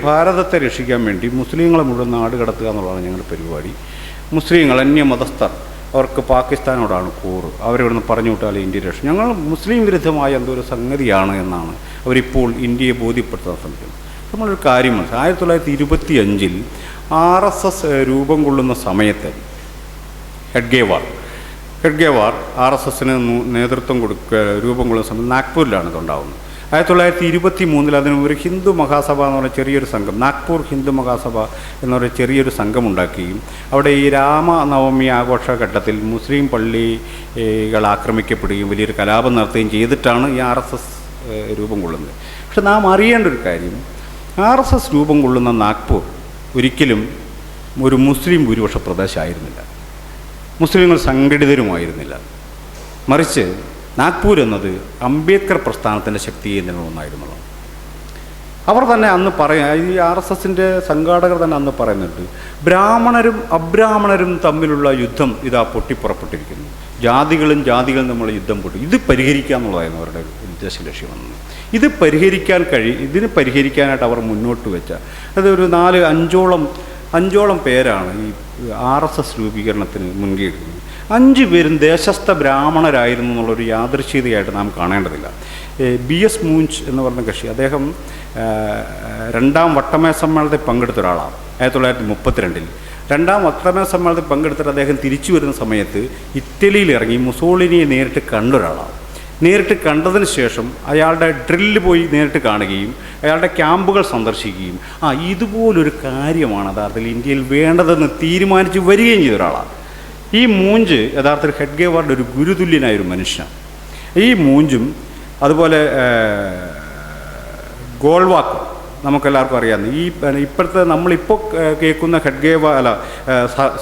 ഭാരതത്തെ രക്ഷിക്കാൻ വേണ്ടി മുസ്ലിങ്ങളെ മുഴുവൻ നാട് കടത്തുക എന്നുള്ളതാണ് ഞങ്ങളുടെ പരിപാടി. മുസ്ലിങ്ങൾ, അന്യമതസ്ഥർ, അവർക്ക് പാകിസ്ഥാനോടാണ് കൂറ്, അവരിവിടുന്ന് പറഞ്ഞു വിട്ടാലേ ഇന്ത്യ രക്ഷ. ഞങ്ങൾ മുസ്ലിം വിരുദ്ധമായ എന്തോ ഒരു സംഗതിയാണ് എന്നാണ് അവരിപ്പോൾ ഇന്ത്യയെ ബോധ്യപ്പെടുത്താൻ ശ്രമിക്കുന്നത്. നമ്മളൊരു കാര്യം മനസ്സിലായി, 1925 RSS രൂപം കൊള്ളുന്ന സമയത്ത് ഹെഡ്ഗേവാർ RSSന് നേതൃത്വം രൂപം കൊള്ളുന്ന സമയത്ത് നാഗ്പൂരിലാണ് ഇതുണ്ടാകുന്നത്. 1923 അതിന് ഒരു ഹിന്ദു മഹാസഭ എന്ന് പറഞ്ഞ ചെറിയൊരു സംഘം, നാഗ്പൂർ ഹിന്ദു മഹാസഭ എന്നൊരു ചെറിയൊരു സംഘം ഉണ്ടാക്കുകയും അവിടെ ഈ രാമനവമി ആഘോഷഘട്ടത്തിൽ മുസ്ലിം പള്ളികൾ ആക്രമിക്കപ്പെടുകയും വലിയൊരു കലാപം നടത്തുകയും ചെയ്തിട്ടാണ് ഈ RSS രൂപം കൊള്ളുന്നത്. പക്ഷെ നാം അറിയേണ്ട ഒരു കാര്യം, RSS രൂപം കൊള്ളുന്ന നാഗ്പൂർ ഒരിക്കലും ഒരു മുസ്ലിം ഭൂരിപക്ഷ പ്രദേശമായിരുന്നില്ല. മുസ്ലിങ്ങൾ സംഘടിതരുമായിരുന്നില്ല. മറിച്ച് നാഗ്പൂർ എന്നത് അംബേദ്കർ പ്രസ്ഥാനത്തിൻ്റെ ശക്തി എന്നൊന്നായിരുന്നുള്ളൂ. അവർ തന്നെ അന്ന് ഈ RSSൻ്റെ സംഘാടകർ തന്നെ അന്ന് പറയുന്നുണ്ട്, ബ്രാഹ്മണരും അബ്രാഹ്മണരും തമ്മിലുള്ള യുദ്ധം ഇതാ പൊട്ടിപ്പുറപ്പെട്ടിരിക്കുന്നു, ജാതികളും തമ്മിലുള്ള യുദ്ധം പൊട്ടി. ഇത് പരിഹരിക്കുക എന്നുള്ളതായിരുന്നു അവരുടെ ഉദ്ദേശ ലക്ഷ്യമെന്ന്. ഇതിന് പരിഹരിക്കാനായിട്ട് അവർ മുന്നോട്ട് വെച്ച അതൊരു 4-5ഓളം പേരാണ് ഈ RSS രൂപീകരണത്തിന് മുൻകൈ എടുക്കുന്നത്. 5 പേരും ദേശസ്ഥ ബ്രാഹ്മണരായിരുന്നു എന്നുള്ളൊരു യാദൃശ്ചികതയായിട്ട് നാം കാണേണ്ടതില്ല. BS മൂഞ്ച് എന്ന് പറഞ്ഞ കക്ഷി, അദ്ദേഹം 2ാം വട്ടമേശ സമ്മേളനത്തിൽ പങ്കെടുത്ത ഒരാളാണ്. 1932 2ാം വട്ടമേശ സമ്മേളനത്തിൽ പങ്കെടുത്തിട്ട് അദ്ദേഹം തിരിച്ചു വരുന്ന സമയത്ത് ഇറ്റലിയിൽ ഇറങ്ങി മുസോളിനിയെ നേരിട്ട് കണ്ടൊരാളാണ്. നേരിട്ട് കണ്ടതിന് ശേഷം അയാളുടെ ഡ്രില്ല് പോയി നേരിട്ട് കാണുകയും അയാളുടെ ക്യാമ്പുകൾ സന്ദർശിക്കുകയും ഇതുപോലൊരു കാര്യമാണ് യഥാർത്ഥത്തിൽ ഇന്ത്യയിൽ വേണ്ടതെന്ന് തീരുമാനിച്ച് വരികയും ചെയ്ത ഒരാളാണ്. ഈ മൂഞ്ച് യഥാർത്ഥത്തിൽ ഹെഡ്ഗേവാറിൻ്റെ ഒരു ഗുരുതുല്യനായൊരു മനുഷ്യനാണ്. ഈ മൂഞ്ചും അതുപോലെ ഗോൾവാക്കർ നമുക്കെല്ലാവർക്കും അറിയാവുന്ന ഇപ്പോഴത്തെ നമ്മളിപ്പോൾ കേൾക്കുന്ന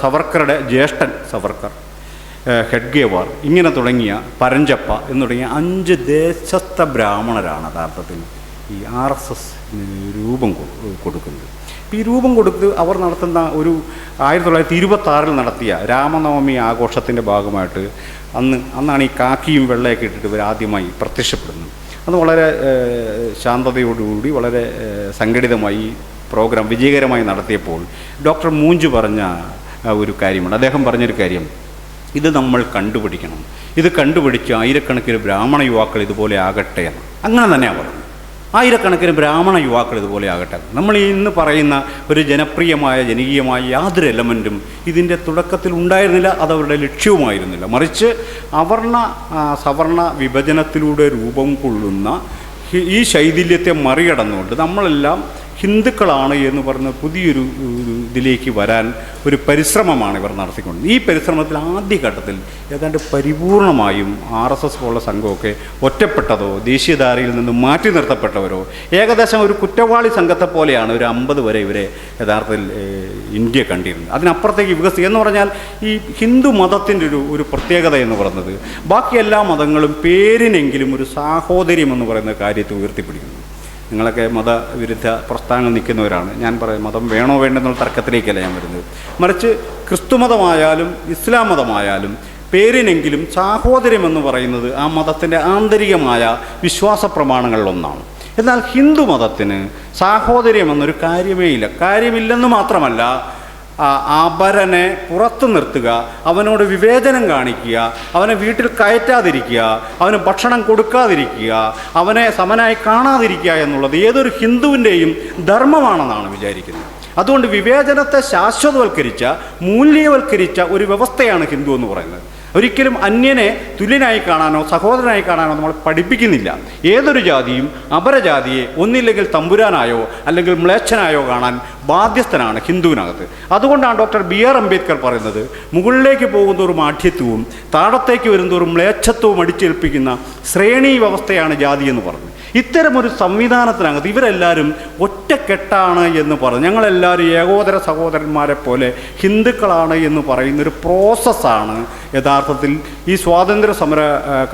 സവർക്കറുടെ ജ്യേഷ്ഠൻ സവർക്കർ, ഹെഡ്ഗേവാർ, ഇങ്ങനെ തുടങ്ങിയ പരഞ്ചപ്പ എന്ന് തുടങ്ങിയ 5 ദേശസ്ഥ ബ്രാഹ്മണരാണ് യഥാർത്ഥത്തിൽ ഈ RSS രൂപം കൊടുക്കുന്നത്. ഈ രൂപം കൊടുത്ത് അവർ നടത്തുന്ന ഒരു 1926 നടത്തിയ രാമനവമി ആഘോഷത്തിൻ്റെ ഭാഗമായിട്ട് അന്നാണ് ഈ കാക്കിയും വെള്ളയൊക്കെ ഇട്ടിട്ട് ഇവർ ആദ്യമായി പ്രത്യക്ഷപ്പെടുന്നത്. അത് വളരെ ശാന്തതയോടുകൂടി വളരെ സംഘടിതമായി പ്രോഗ്രാം വിജയകരമായി നടത്തിയപ്പോൾ ഡോക്ടർ മൂഞ്ച് പറഞ്ഞ ഒരു കാര്യമുണ്ട്. അദ്ദേഹം പറഞ്ഞൊരു കാര്യം, ഇത് നമ്മൾ കണ്ടുപിടിക്കണം, ഇത് കണ്ടുപിടിച്ച് ആയിരക്കണക്കിന് ബ്രാഹ്മണ യുവാക്കൾ ഇതുപോലെ ആകട്ടെ എന്ന്. അങ്ങനെ തന്നെയാണ് പറഞ്ഞത്. ആയിരക്കണക്കിന് ബ്രാഹ്മണ യുവാക്കൾ ഇതുപോലെ ആകട്ടെ. നമ്മൾ ഇന്ന് പറയുന്ന ഒരു ജനപ്രിയമായ ജനകീയമായ യാതൊരു എലമെൻറ്റും ഇതിൻ്റെ തുടക്കത്തിൽ ഉണ്ടായിരുന്നില്ല. അതവരുടെ ലക്ഷ്യവുമായിരുന്നില്ല. മറിച്ച് സവർണ വിഭജനത്തിലൂടെ രൂപം കൊള്ളുന്ന ഈ ശൈഥില്യത്തെ മറികടന്നുകൊണ്ട് നമ്മളെല്ലാം ഹിന്ദുക്കളാണ് എന്ന് പറഞ്ഞ പുതിയൊരു ഇതിലേക്ക് വരാൻ ഒരു പരിശ്രമമാണ് ഇവർ നടത്തിക്കൊണ്ടത്. ഈ പരിശ്രമത്തിൽ ആദ്യഘട്ടത്തിൽ ഏതാണ്ട് പരിപൂർണമായും RSS പോലുള്ള സംഘമൊക്കെ ഒറ്റപ്പെട്ടതോ ദേശീയധാരയിൽ നിന്ന് മാറ്റി നിർത്തപ്പെട്ടവരോ ഏകദേശം ഒരു കുറ്റവാളി സംഘത്തെ പോലെയാണ് ഒരു 50 വരെ ഇവരെ യഥാർത്ഥത്തിൽ ഇന്ത്യ കണ്ടിരുന്നത്. അതിനപ്പുറത്തേക്ക് വികസിക്കുക എന്ന് പറഞ്ഞാൽ ഈ ഹിന്ദു മതത്തിൻ്റെ ഒരു പ്രത്യേകത എന്ന് പറയുന്നത് ബാക്കി എല്ലാ മതങ്ങളും പേരിനെങ്കിലും ഒരു സാഹോദര്യം എന്ന് പറയുന്ന കാര്യത്തെ ഉയർത്തിപ്പിടിക്കുന്നു. നിങ്ങളൊക്കെ മതവിരുദ്ധ പ്രസ്ഥാനങ്ങൾ നിൽക്കുന്നവരാണ്. ഞാൻ പറയും മതം വേണോ വേണ്ടെന്നുള്ള തർക്കത്തിലേക്കല്ല ഞാൻ വരുന്നത്. മറിച്ച് ക്രിസ്തുമതമായാലും ഇസ്ലാം മതമായാലും പേരിനെങ്കിലും സാഹോദര്യമെന്ന് പറയുന്നത് ആ മതത്തിൻ്റെ ആന്തരികമായ വിശ്വാസ പ്രമാണങ്ങളിലൊന്നാണ്. എന്നാൽ ഹിന്ദു മതത്തിന് സാഹോദര്യമെന്നൊരു കാര്യമില്ലെന്ന് മാത്രമല്ല, അപരനെ പുറത്തു നിർത്തുക, അവനോട് വിവേചനം കാണിക്കുക, അവനെ വീട്ടിൽ കയറ്റാതിരിക്കുക, അവന് ഭക്ഷണം കൊടുക്കാതിരിക്കുക, അവനെ സമനായി കാണാതിരിക്കുക എന്നുള്ളത് ഏതൊരു ഹിന്ദുവിൻ്റെയും ധർമ്മമാണെന്നാണ് വിചാരിക്കുന്നത്. അതുകൊണ്ട് വിവേചനത്തെ ശാശ്വതവൽക്കരിച്ച മൂല്യവൽക്കരിച്ച ഒരു വ്യവസ്ഥയാണ് ഹിന്ദു എന്ന് പറയുന്നത്. ഒരിക്കലും അന്യനെ തുല്യനായി കാണാനോ സഹോദരനായി കാണാനോ നമ്മൾ പഠിപ്പിക്കുന്നില്ല. ഏതൊരു ജാതിയും അപരജാതിയെ ഒന്നില്ലെങ്കിൽ തമ്പുരാനായോ അല്ലെങ്കിൽ മ്ലേച്ഛനായോ കാണാൻ ബാധ്യസ്ഥനാണ് ഹിന്ദുവിനകത്ത്. അതുകൊണ്ടാണ് ഡോക്ടർ BR അംബേദ്കർ പറയുന്നത്, മുകളിലേക്ക് പോകുന്നതോറും ആഢ്യത്വവും താഴത്തേക്ക് വരുന്നതോറും മ്ലേച്ഛത്വവും അടിച്ചേൽപ്പിക്കുന്ന ശ്രേണി വ്യവസ്ഥയാണ് ജാതി എന്ന് പറഞ്ഞു. ഇത്തരമൊരു സംവിധാനത്തിനകത്ത് ഇവരെല്ലാവരും ഒറ്റക്കെട്ടാണ് എന്ന് പറഞ്ഞു. ഞങ്ങളെല്ലാവരും ഏകോദര സഹോദരന്മാരെ പോലെ ഹിന്ദുക്കളാണ് എന്ന് പറയുന്നൊരു പ്രോസസ്സാണ് യഥാർത്ഥത്തിൽ ഈ സ്വാതന്ത്ര്യ സമര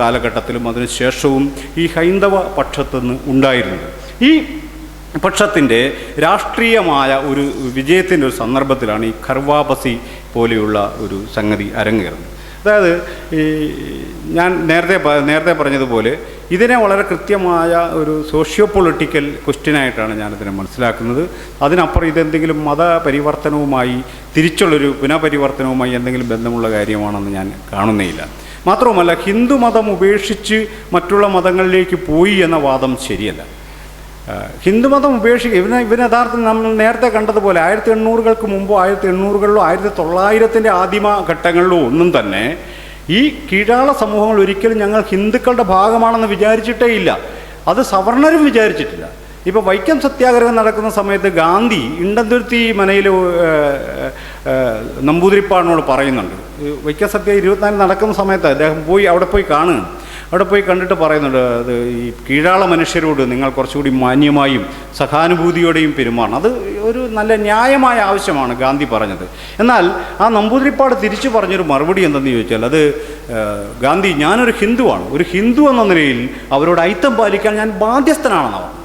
കാലഘട്ടത്തിലും അതിനുശേഷവും ഈ ഹൈന്ദവ പക്ഷത്തുനിന്ന് ഉണ്ടായിരുന്നത്. ഈ പക്ഷത്തിൻ്റെ രാഷ്ട്രീയമായ ഒരു വിജയത്തിൻ്റെ ഒരു സന്ദർഭത്തിലാണ് ഈ ഖർവാബസി പോലെയുള്ള ഒരു സംഗതി അരങ്ങേറുന്നത്. അതായത് ഞാൻ നേരത്തെ പറഞ്ഞതുപോലെ ഇതിനെ വളരെ കൃത്യമായ ഒരു സോഷ്യോ പൊളിറ്റിക്കൽ ക്വസ്റ്റ്യനായിട്ടാണ് ഞാനിതിനെ മനസ്സിലാക്കുന്നത്. അതിനപ്പുറം ഇതെന്തെങ്കിലും മതപരിവർത്തനവുമായി തിരിച്ചുള്ളൊരു പുനഃപരിവർത്തനവുമായി എന്തെങ്കിലും ബന്ധമുള്ള കാര്യമാണെന്ന് ഞാൻ കാണുന്നേയില്ല. മാത്രവുമല്ല, ഹിന്ദു മതം ഉപേക്ഷിച്ച് മറ്റുള്ള മതങ്ങളിലേക്ക് പോയി എന്ന വാദം ശരിയല്ല. ഹിന്ദുമതം ഇവന് യഥാർത്ഥം നമ്മൾ നേരത്തെ കണ്ടതുപോലെ 1800-കൾക്ക് മുമ്പോ 1800-കളിലോ 1900-ൻ്റെ ആദിമ ഘട്ടങ്ങളിലോ ഒന്നും തന്നെ ഈ കീഴാള സമൂഹങ്ങൾ ഒരിക്കലും ഞങ്ങൾ ഹിന്ദുക്കളുടെ ഭാഗമാണെന്ന് വിചാരിച്ചിട്ടേ ഇല്ല. അത് സവർണരും വിചാരിച്ചിട്ടില്ല. ഇപ്പോൾ വൈക്കം സത്യാഗ്രഹം നടക്കുന്ന സമയത്ത് ഗാന്ധി ഇണ്ടന്തുരുത്തി മനയിൽ നമ്പൂതിരിപ്പാടിനോട് പറയുന്നുണ്ട്. വൈക്കം സത്യ 24 നടക്കുന്ന സമയത്ത് അദ്ദേഹം അവിടെ പോയി കാണുകയാണ്. അവിടെ പോയി കണ്ടിട്ട് പറയുന്നുണ്ട്, അത് ഈ കീഴാള മനുഷ്യരോട് നിങ്ങൾ കുറച്ചുകൂടി മാന്യമായും സഹാനുഭൂതിയോടെയും പെരുമാറണം. അത് ഒരു നല്ല ന്യായമായ ആവശ്യമാണ് ഗാന്ധി പറഞ്ഞത്. എന്നാൽ ആ നമ്പൂതിരിപ്പാട് തിരിച്ചു പറഞ്ഞൊരു മറുപടി എന്തെന്ന് ചോദിച്ചാൽ, അത് ഗാന്ധി, ഞാനൊരു ഹിന്ദുവാണ്, ഒരു ഹിന്ദു എന്ന നിലയിൽ അവരോട് ഐത്തം പാലിക്കാൻ ഞാൻ ബാധ്യസ്ഥനാണെന്നാണ് പറഞ്ഞത്.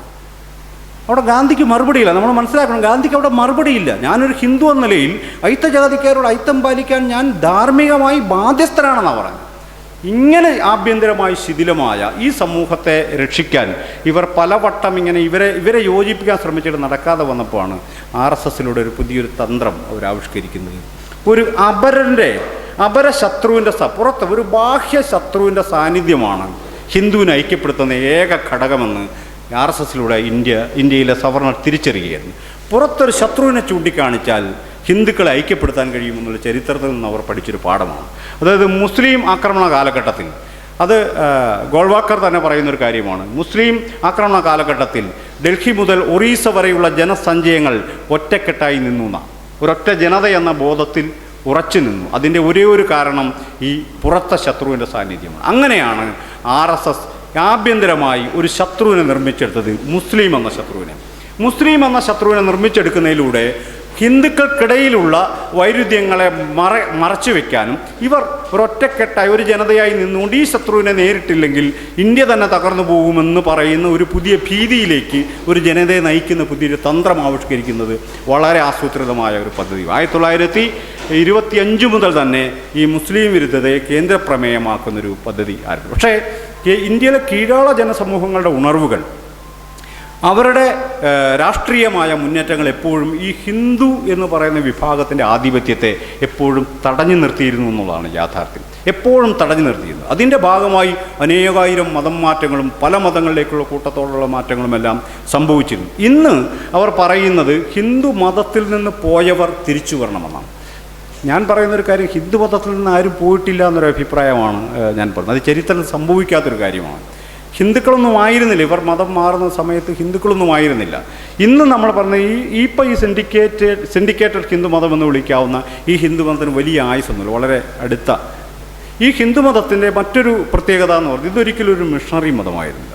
അവിടെ ഗാന്ധിക്ക് മറുപടിയില്ല. നമ്മൾ മനസ്സിലാക്കണം, ഗാന്ധിക്ക് അവിടെ മറുപടിയില്ല. ഞാനൊരു ഹിന്ദു എന്ന നിലയിൽ ഐത്തജാതിക്കാരോട് ഐത്തം പാലിക്കാൻ ഞാൻ ധാർമ്മികമായി ബാധ്യസ്ഥനാണെന്നാണ് പറഞ്ഞത്. ഇങ്ങനെ ആഭ്യന്തരമായി ശിഥിലമായ ഈ സമൂഹത്തെ രക്ഷിക്കാൻ ഇവർ പലവട്ടം ഇവരെ യോജിപ്പിക്കാൻ ശ്രമിച്ചിട്ട് നടക്കാതെ വന്നപ്പോഴാണ് RSSലൂടെ ഒരു പുതിയൊരു തന്ത്രം അവർ ആവിഷ്കരിക്കുന്നത്. ഒരു അപരശത്രുവിൻ്റെ പുറത്ത് ഒരു ബാഹ്യ ശത്രുവിൻ്റെ സാന്നിധ്യമാണ് ഹിന്ദുവിനെ ഐക്യപ്പെടുത്തുന്ന ഏക ഘടകമെന്ന് RSSലൂടെ ഇന്ത്യയിലെ സവർണർ തിരിച്ചറിയുകയായിരുന്നു. പുറത്തൊരു ശത്രുവിനെ ചൂണ്ടിക്കാണിച്ചാൽ ഹിന്ദുക്കളെ ഐക്യപ്പെടുത്താൻ കഴിയുമെന്നുള്ള ചരിത്രത്തിൽ നിന്ന് അവർ പഠിച്ചൊരു പാഠമാണ്. അതായത് മുസ്ലിം ആക്രമണ കാലഘട്ടത്തിൽ അത് ഗോൾവാക്കർ തന്നെ പറയുന്നൊരു കാര്യമാണ്. മുസ്ലിം ആക്രമണ കാലഘട്ടത്തിൽ ഡൽഹി മുതൽ ഒറീസ വരെയുള്ള ജനസഞ്ചയങ്ങൾ ഒറ്റക്കെട്ടായി നിന്നു, ഒരൊറ്റ ജനതയെന്ന ബോധത്തിൽ ഉറച്ചു നിന്നു. അതിൻ്റെ ഒരേ ഒരു കാരണം ഈ പുറത്തെ ശത്രുവിൻ്റെ സാന്നിധ്യമാണ്. അങ്ങനെയാണ് RSS ആഭ്യന്തരമായി ഒരു ശത്രുവിനെ നിർമ്മിച്ചെടുത്തത്, മുസ്ലിം എന്ന ശത്രുവിനെ നിർമ്മിച്ചെടുക്കുന്നതിലൂടെ ഹിന്ദുക്കൾക്കിടയിലുള്ള വൈരുദ്ധ്യങ്ങളെ മറച്ചു വയ്ക്കാനും ഇവർ ഒരൊറ്റക്കെട്ടായി ഒരു ജനതയായി നിന്നുകൊണ്ട് ഈ ശത്രുവിനെ നേരിട്ടില്ലെങ്കിൽ ഇന്ത്യ തന്നെ തകർന്നു പോകുമെന്ന് പറയുന്ന ഒരു പുതിയ ഭീതിയിലേക്ക് ഒരു ജനതയെ നയിക്കുന്ന പുതിയൊരു തന്ത്രം ആവിഷ്കരിക്കുന്നത് വളരെ ആസൂത്രിതമായ ഒരു പദ്ധതി. 1925 മുതൽ തന്നെ ഈ മുസ്ലിം വിരുദ്ധതയെ കേന്ദ്രപ്രമേയമാക്കുന്നൊരു പദ്ധതി ആയിരുന്നു. പക്ഷേ ഇന്ത്യയിലെ കീഴാള ജനസമൂഹങ്ങളുടെ ഉണർവുകൾ, അവരുടെ രാഷ്ട്രീയമായ മുന്നേറ്റങ്ങൾ എപ്പോഴും ഈ ഹിന്ദു എന്ന് പറയുന്ന വിഭാഗത്തിൻ്റെ ആധിപത്യത്തെ എപ്പോഴും തടഞ്ഞു നിർത്തിയിരുന്നു എന്നുള്ളതാണ് യാഥാർത്ഥ്യം. എപ്പോഴും തടഞ്ഞു നിർത്തിയിരുന്നു. അതിൻ്റെ ഭാഗമായി അനേകായിരം മതം മാറ്റങ്ങളും പല മതങ്ങളിലേക്കുള്ള കൂട്ടത്തോടുള്ള മാറ്റങ്ങളുമെല്ലാം സംഭവിച്ചിരുന്നു. ഇന്ന് അവർ പറയുന്നത് ഹിന്ദു മതത്തിൽ നിന്ന് പോയവർ തിരിച്ചു വരണമെന്നാണ്. ഞാൻ പറയുന്നൊരു കാര്യം, ഹിന്ദു മതത്തിൽ നിന്ന് ആരും പോയിട്ടില്ല എന്നൊരു അഭിപ്രായമാണ് ഞാൻ പറയുന്നത്. അത് ചരിത്രത്തിൽ സംഭവിക്കാത്തൊരു കാര്യമാണ്. ഹിന്ദുക്കളൊന്നും ആയിരുന്നില്ല, ഇവർ മതം മാറുന്ന സമയത്ത് ഹിന്ദുക്കളൊന്നും ആയിരുന്നില്ല. ഇന്ന് നമ്മൾ പറഞ്ഞ ഇപ്പോൾ ഈ സിൻഡിക്കേറ്റഡ് ഹിന്ദു മതം എന്ന് വിളിക്കാവുന്ന ഈ ഹിന്ദു മതത്തിന് വലിയ ആയുസൊന്നുമില്ല, വളരെ അടുത്ത. ഈ ഹിന്ദു മതത്തിൻ്റെ മറ്റൊരു പ്രത്യേകത എന്ന് പറഞ്ഞാൽ ഇതൊരിക്കലും ഒരു മിഷണറി മതമായിരുന്നില്ല.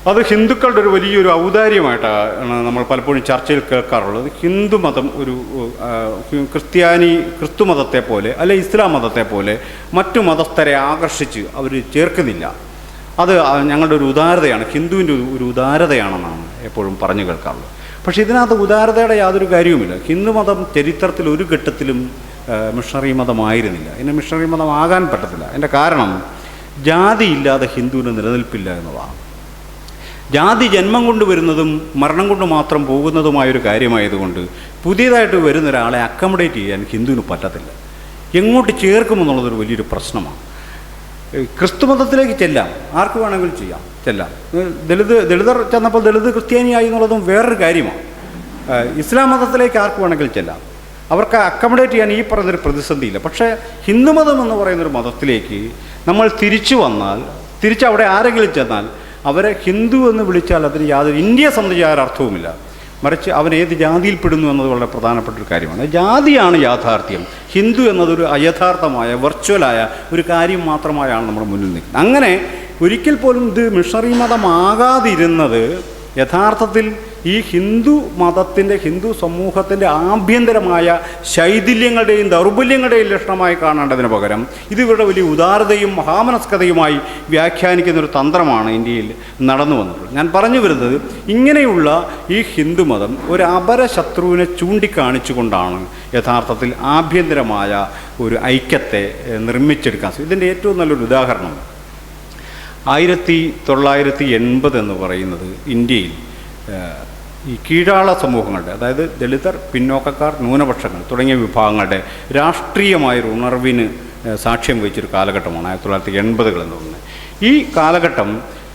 അത് ഹിന്ദുക്കളുടെ ഒരു വലിയൊരു ഔദാര്യമായിട്ടാണ് നമ്മൾ പലപ്പോഴും ചർച്ചയിൽ കേൾക്കാറുള്ളത്. ഹിന്ദു മതം ഒരു ക്രിസ്തു മതത്തെ പോലെ അല്ലെ ഇസ്ലാം മതത്തെ പോലെ മറ്റു മതസ്ഥരെ ആകർഷിച്ച് അവർ ചേർക്കുന്നില്ല. അത് ഞങ്ങളുടെ ഒരു ഉദാരതയാണ്, ഹിന്ദുവിൻ്റെ ഒരു ഉദാരതയാണെന്നാണ് എപ്പോഴും പറഞ്ഞു കേൾക്കാറുള്ളത്. പക്ഷേ ഇതിനകത്ത് ഉദാരതയുടെ യാതൊരു കാര്യവുമില്ല. ഹിന്ദു മതം ചരിത്രത്തിൽ ഒരു ഘട്ടത്തിലും മിഷണറി മതമായിരുന്നില്ല. ഇനി മിഷണറി മതം ആകാൻ പറ്റത്തില്ല. അതിൻ്റെ കാരണം ജാതി ഇല്ലാതെ ഹിന്ദുവിന് നിലനിൽപ്പില്ല എന്നുള്ളതാണ്. ജാതി ജന്മം കൊണ്ട് വരുന്നതും മരണം കൊണ്ട് മാത്രം പോകുന്നതുമായൊരു കാര്യമായതുകൊണ്ട് പുതിയതായിട്ട് വരുന്ന ഒരാളെ അക്കമഡേറ്റ് ചെയ്യാൻ ഹിന്ദുവിന് പറ്റത്തില്ല. എങ്ങോട്ട് ചേർക്കുമെന്നുള്ളതൊരു വലിയൊരു പ്രശ്നമാണ്. ക്രിസ്തുമതത്തിലേക്ക് ചെല്ലാം, ആർക്ക് വേണമെങ്കിലും ചെല്ലാം. ദളിതർ ചെന്നപ്പോൾ ദളിത് ക്രിസ്ത്യാനിയായി എന്നുള്ളതും വേറൊരു കാര്യമാണ്. ഇസ്ലാം മതത്തിലേക്ക് ആർക്ക് വേണമെങ്കിലും ചെല്ലാം. അവർക്ക് അക്കമഡേറ്റ് ചെയ്യാൻ ഈ പറയുന്നൊരു പ്രതിസന്ധിയില്ല. പക്ഷേ ഹിന്ദുമതം എന്ന് പറയുന്നൊരു മതത്തിലേക്ക് നമ്മൾ തിരിച്ച് അവിടെ ആരെങ്കിലും ചെന്നാൽ അവരെ ഹിന്ദു എന്ന് വിളിച്ചാൽ അതിന് ഇന്ത്യയെ സംബന്ധിച്ച് യാതൊരു അർത്ഥവുമില്ല. മറിച്ച് അവൻ ഏത് ജാതിയിൽപ്പെടുന്നു എന്നത് വളരെ പ്രധാനപ്പെട്ടൊരു കാര്യമാണ്. ജാതിയാണ് യാഥാർത്ഥ്യം. ഹിന്ദു എന്നതൊരു അയഥാർത്ഥമായ വെർച്വലായ ഒരു കാര്യം മാത്രമായാണ് നമ്മുടെ മുന്നിൽ നിൽക്കുന്നത്. അങ്ങനെ ഒരിക്കൽ പോലും ഇത് മിഷണറി മതമാകാതിരുന്നത് യഥാർത്ഥത്തിൽ ഈ ഹിന്ദു മതത്തിൻ്റെ ഹിന്ദു സമൂഹത്തിൻ്റെ ആഭ്യന്തരമായ ശൈഥില്യങ്ങളുടെയും ദൗർബല്യങ്ങളുടെയും ലക്ഷണമായി കാണേണ്ടതിന് പകരം ഇത് ഇവരുടെ വലിയ ഉദാരതയും മഹാമനസ്കതയുമായി വ്യാഖ്യാനിക്കുന്നൊരു തന്ത്രമാണ് ഇന്ത്യയിൽ നടന്നു വന്നിട്ടുള്ളത്. ഞാൻ പറഞ്ഞു വരുന്നത്, ഇങ്ങനെയുള്ള ഈ ഹിന്ദുമതം ഒരു അപരശത്രുവിനെ ചൂണ്ടിക്കാണിച്ചുകൊണ്ടാണ് യഥാർത്ഥത്തിൽ ആഭ്യന്തരമായ ഒരു ഐക്യത്തെ നിർമ്മിച്ചെടുക്കാൻ സാധിക്കും. ഇതിൻ്റെ ഏറ്റവും നല്ലൊരു ഉദാഹരണം 1980 എന്ന് പറയുന്നത് ഇന്ത്യയിൽ ഈ കീഴാള സമൂഹങ്ങളുടെ, അതായത് ദളിതർ, പിന്നോക്കക്കാർ, ന്യൂനപക്ഷങ്ങൾ തുടങ്ങിയ വിഭാഗങ്ങളുടെ രാഷ്ട്രീയമായൊരു ഉണർവിന് സാക്ഷ്യം വഹിച്ചൊരു കാലഘട്ടമാണ് 1980 എന്ന് പറയുന്നത്. ഈ കാലഘട്ടം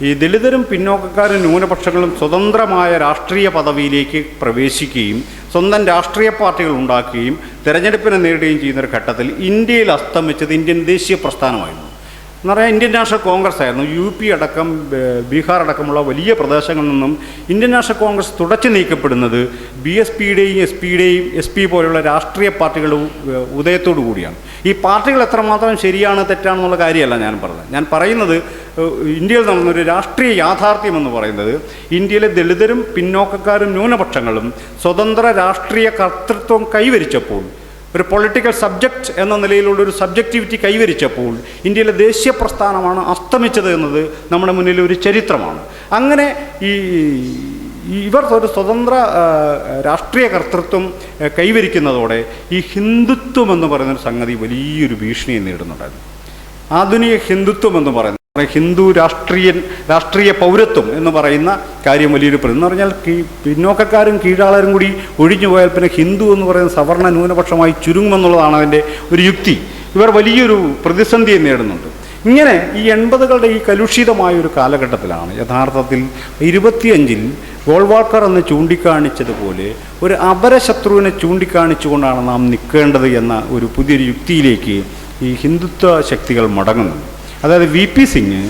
ഈ ദളിതരും പിന്നോക്കക്കാരും ന്യൂനപക്ഷങ്ങളും സ്വതന്ത്രമായ രാഷ്ട്രീയ പദവിയിലേക്ക് പ്രവേശിക്കുകയും സ്വന്തം രാഷ്ട്രീയ പാർട്ടികൾ ഉണ്ടാക്കുകയും തെരഞ്ഞെടുപ്പിനെ നേടുകയും ചെയ്യുന്നൊരു ഘട്ടത്തിൽ ഇന്ത്യയിൽ അസ്തമിച്ചത് ഇന്ത്യൻ ദേശീയ പ്രസ്ഥാനമായിരുന്നു. എന്ന് പറഞ്ഞാൽ ഇന്ത്യൻ നാഷണൽ കോൺഗ്രസ് ആയിരുന്നു. UP അടക്കം ബീഹാർ അടക്കമുള്ള വലിയ പ്രദേശങ്ങളിൽ നിന്നും ഇന്ത്യൻ നാഷണൽ കോൺഗ്രസ് തുടച്ചു നീക്കപ്പെടുന്നത് BSPയുടെയും SP പോലെയുള്ള രാഷ്ട്രീയ പാർട്ടികളുടെ ഉദയത്തോടു കൂടിയാണ്. ഈ പാർട്ടികൾ എത്രമാത്രം ശരിയാണ് തെറ്റാണെന്നുള്ള കാര്യമല്ല ഞാൻ പറയുന്നത് ഇന്ത്യയിൽ നടന്നൊരു രാഷ്ട്രീയ യാഥാർത്ഥ്യം എന്ന് പറയുന്നത് ഇന്ത്യയിലെ ദളിതരും പിന്നോക്കക്കാരും ന്യൂനപക്ഷങ്ങളും സ്വതന്ത്ര രാഷ്ട്രീയ കർത്തൃത്വം കൈവരിച്ചപ്പോൾ, ഒരു പൊളിറ്റിക്കൽ സബ്ജക്റ്റ് എന്ന നിലയിലുള്ളൊരു സബ്ജക്റ്റിവിറ്റി കൈവരിച്ചപ്പോൾ ഇന്ത്യയിലെ ദേശീയ പ്രസ്ഥാനമാണ് അസ്തമിച്ചത് എന്നത് നമ്മുടെ മുന്നിൽ ഒരു ചരിത്രമാണ്. അങ്ങനെ ഇവർ ഒരു സ്വതന്ത്ര രാഷ്ട്രീയ കർത്തൃത്വം കൈവരിക്കുന്നതോടെ ഈ ഹിന്ദുത്വം എന്ന് പറയുന്നൊരു സംഗതി വലിയൊരു ഭീഷണിയെ നേരിടുന്നുണ്ടായിരുന്നു. ആധുനിക ഹിന്ദുത്വം എന്ന് പറയുന്നത് ഹിന്ദു രാഷ്ട്രീയ പൗരത്വം എന്ന് പറയുന്ന കാര്യം വലിയൊരു എന്ന് പറഞ്ഞാൽ പിന്നോക്കക്കാരും കീഴാളരും കൂടി ഒഴിഞ്ഞു പോയാൽ പിന്നെ ഹിന്ദു എന്ന് പറയുന്ന സവർണ ന്യൂനപക്ഷമായി ചുരുങ്ങുമെന്നുള്ളതാണ് അതിൻ്റെ ഒരു യുക്തി. ഇവർ വലിയൊരു പ്രതിസന്ധിയെ നേടുന്നുണ്ട്. ഇങ്ങനെ ഈ 80കളുടെ ഈ കലുഷിതമായൊരു കാലഘട്ടത്തിലാണ് യഥാർത്ഥത്തിൽ 25-ൽ ഗോൾവാൾക്കർ എന്ന് ചൂണ്ടിക്കാണിച്ചതുപോലെ ഒരു അപരശത്രുവിനെ ചൂണ്ടിക്കാണിച്ചുകൊണ്ടാണ് നാം നിൽക്കേണ്ടത് എന്ന ഒരു പുതിയൊരു യുക്തിയിലേക്ക് ഈ ഹിന്ദുത്വ ശക്തികൾ മടങ്ങുന്നു. അതായത് VP Singh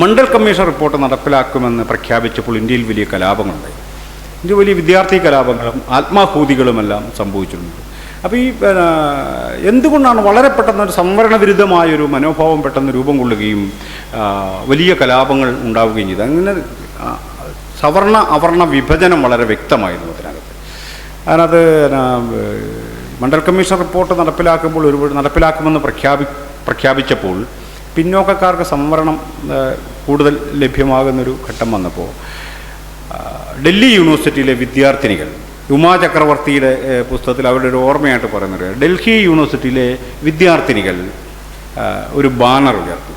Mandal commission report നടപ്പിലാക്കുമെന്ന് പ്രഖ്യാപിച്ചപ്പോൾ ഇന്ത്യയിൽ വലിയ കലാപങ്ങളുണ്ടായി. ഇന്ത്യ വലിയ വിദ്യാർത്ഥി കലാപങ്ങളും ആത്മാഹൂതികളുമെല്ലാം സംഭവിച്ചിട്ടുണ്ട്. അപ്പോൾ ഈ എന്തുകൊണ്ടാണ് വളരെ പെട്ടെന്ന് ഒരു സംവരണ വിരുദ്ധമായൊരു മനോഭാവം പെട്ടെന്ന് രൂപം കൊള്ളുകയും വലിയ കലാപങ്ങൾ ഉണ്ടാവുകയും ചെയ്തു? അങ്ങനെ സവർണ അവർണ വിഭജനം വളരെ വ്യക്തമായിരുന്നു അതിനകത്ത്. അതിനകത്ത് മണ്ഡൽ കമ്മീഷൻ റിപ്പോർട്ട് നടപ്പിലാക്കുമെന്ന് പ്രഖ്യാപിച്ചപ്പോൾ പിന്നോക്കക്കാർക്ക് സംവരണം കൂടുതൽ ലഭ്യമാകുന്നൊരു ഘട്ടം വന്നപ്പോൾ ഡൽഹി യൂണിവേഴ്സിറ്റിയിലെ വിദ്യാർത്ഥിനികൾ, ഉമാ ചക്രവർത്തിയുടെ പുസ്തകത്തിൽ അവരുടെ ഒരു ഓർമ്മയായിട്ട് പറയുന്നത്, ഡൽഹി യൂണിവേഴ്സിറ്റിയിലെ വിദ്യാർത്ഥിനികൾ ഒരു ബാനർ ഉയർത്തി,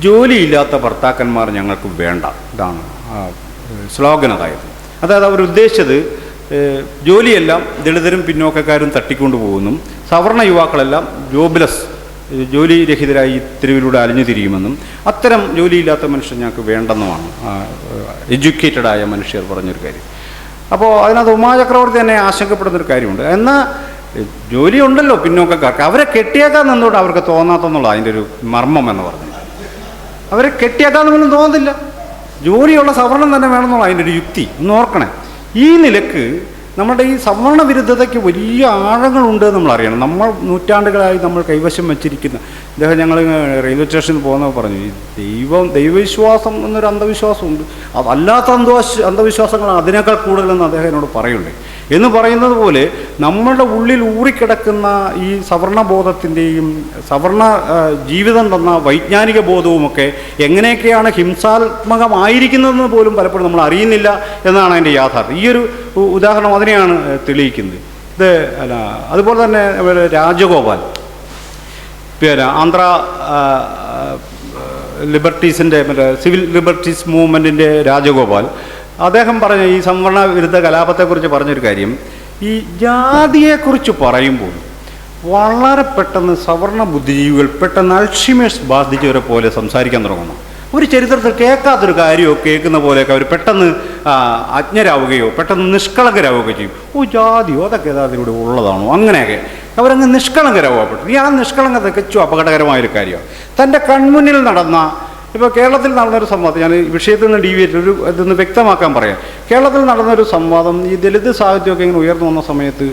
ജോലിയില്ലാത്ത ഭർത്താക്കന്മാർ ഞങ്ങൾക്ക് വേണ്ട. ഇതാണ് സ്ലോഗൻ. അതായത് അവരുദ്ദേശിച്ചത് ജോലിയെല്ലാം ദളിതരും പിന്നോക്കക്കാരും തട്ടിക്കൊണ്ടു പോകുന്നു, സവർണ യുവാക്കളെല്ലാം ജോലിരഹിതരായി തെരുവിലൂടെ അലിഞ്ഞു തിരിയുമെന്നും അത്തരം ജോലിയില്ലാത്ത മനുഷ്യർ ഞങ്ങൾക്ക് വേണ്ടെന്നുമാണ് എഡ്യൂക്കേറ്റഡായ മനുഷ്യർ പറഞ്ഞൊരു കാര്യം. അപ്പോൾ അതിനകത്ത് ഉമാ ചക്രവർത്തി തന്നെ ആശങ്കപ്പെടുന്നൊരു കാര്യമുണ്ട്. എന്നാൽ ജോലി ഉണ്ടല്ലോ പിന്നോക്കക്കാർക്ക്, അവരെ കെട്ടിയേക്കാൻ നിന്നോട്ട് അവർക്ക് തോന്നാത്തെന്നുള്ള അതിൻ്റെ ഒരു മർമ്മം എന്ന് പറഞ്ഞത്. അവരെ കെട്ടിയേക്കാന്ന് പോലും തോന്നുന്നില്ല, ജോലിയുള്ള സവർണം തന്നെ വേണമെന്നുള്ള അതിൻ്റെ ഒരു യുക്തി ഒന്ന് ഓർക്കണേ. ഈ നിലക്ക് നമ്മുടെ ഈ സവർണ വിരുദ്ധതയ്ക്ക് വലിയ ആഴങ്ങളുണ്ട് നമ്മൾ അറിയണം. നമ്മൾ നൂറ്റാണ്ടുകളായി നമ്മൾ കൈവശം വച്ചിരിക്കുന്ന അദ്ദേഹം, ഞങ്ങൾ റെയിൽവേ സ്റ്റേഷനിൽ പോകുന്നപ്പോൾ പറഞ്ഞു, ഈ ദൈവവിശ്വാസം എന്നൊരു അന്ധവിശ്വാസമുണ്ട്, അതല്ലാത്ത അന്ധവിശ്വാസങ്ങളാണ് അതിനേക്കാൾ കൂടുതലെന്ന് അദ്ദേഹം എന്നോട് പറയുന്നുണ്ട്. എന്ന് പറയുന്നത് പോലെ നമ്മുടെ ഉള്ളിൽ ഊറിക്കിടക്കുന്ന ഈ സവർണബോധത്തിൻ്റെയും സവർണ ജീവിതം തന്ന വൈജ്ഞാനിക ബോധവുമൊക്കെ എങ്ങനെയൊക്കെയാണ് ഹിംസാത്മകമായിരിക്കുന്നതെന്ന് പോലും പലപ്പോഴും നമ്മൾ അറിയുന്നില്ല എന്നാണ് അതിൻ്റെ യാഥാർത്ഥ്യം. ഈ ഒരു ഉദാഹരണം അതിനെയാണ് തെളിയിക്കുന്നത്. ഇത് അതുപോലെ തന്നെ രാജഗോപാൽ, പിന്നെ ആന്ധ്ര ലിബർട്ടീസിൻ്റെ സിവിൽ ലിബർട്ടീസ് മൂവ്മെൻറ്റിൻ്റെ രാജഗോപാൽ, അദ്ദേഹം പറഞ്ഞ ഈ സംവരണ വിരുദ്ധ കലാപത്തെക്കുറിച്ച് പറഞ്ഞൊരു കാര്യം, ഈ ജാതിയെക്കുറിച്ച് പറയുമ്പോൾ വളരെ പെട്ടെന്ന് സവർണ ബുദ്ധിജീവികൾ പെട്ടെന്ന് അൾഷിമേഴ്സ് ബാധിച്ചവരെ പോലെ സംസാരിക്കാൻ തുടങ്ങുന്നു. ഒരു ചരിത്രത്തിൽ കേൾക്കാത്തൊരു കാര്യമോ കേൾക്കുന്ന പോലെയൊക്കെ അവർ പെട്ടെന്ന് അജ്ഞരാവുകയോ പെട്ടെന്ന് നിഷ്കളങ്കരാവുകയോ ചെയ്യും. ജാതിയോ അതൊക്കെ അതിലൂടെ ഉള്ളതാണോ, അങ്ങനെയൊക്കെ അവരങ്ങ് നിഷ്കളങ്കരാവപ്പെട്ടു. ഈ ആ നിഷ്കളങ്കത തികച്ചും അപകടകരമായൊരു കാര്യമാണ്. തൻ്റെ കൺമുന്നിൽ നടന്ന, ഇപ്പോൾ കേരളത്തിൽ നടന്നൊരു സംവാദം, ഞാൻ വിഷയത്തിൽ നിന്ന് ഡീവിയേറ്റ് ഇതൊന്ന് വ്യക്തമാക്കാൻ പറയാം. കേരളത്തിൽ നടന്നൊരു സംവാദം, ഈ ദലിത് സാഹിത്യമൊക്കെ ഇങ്ങനെ ഉയർന്നു വന്ന സമയത്ത്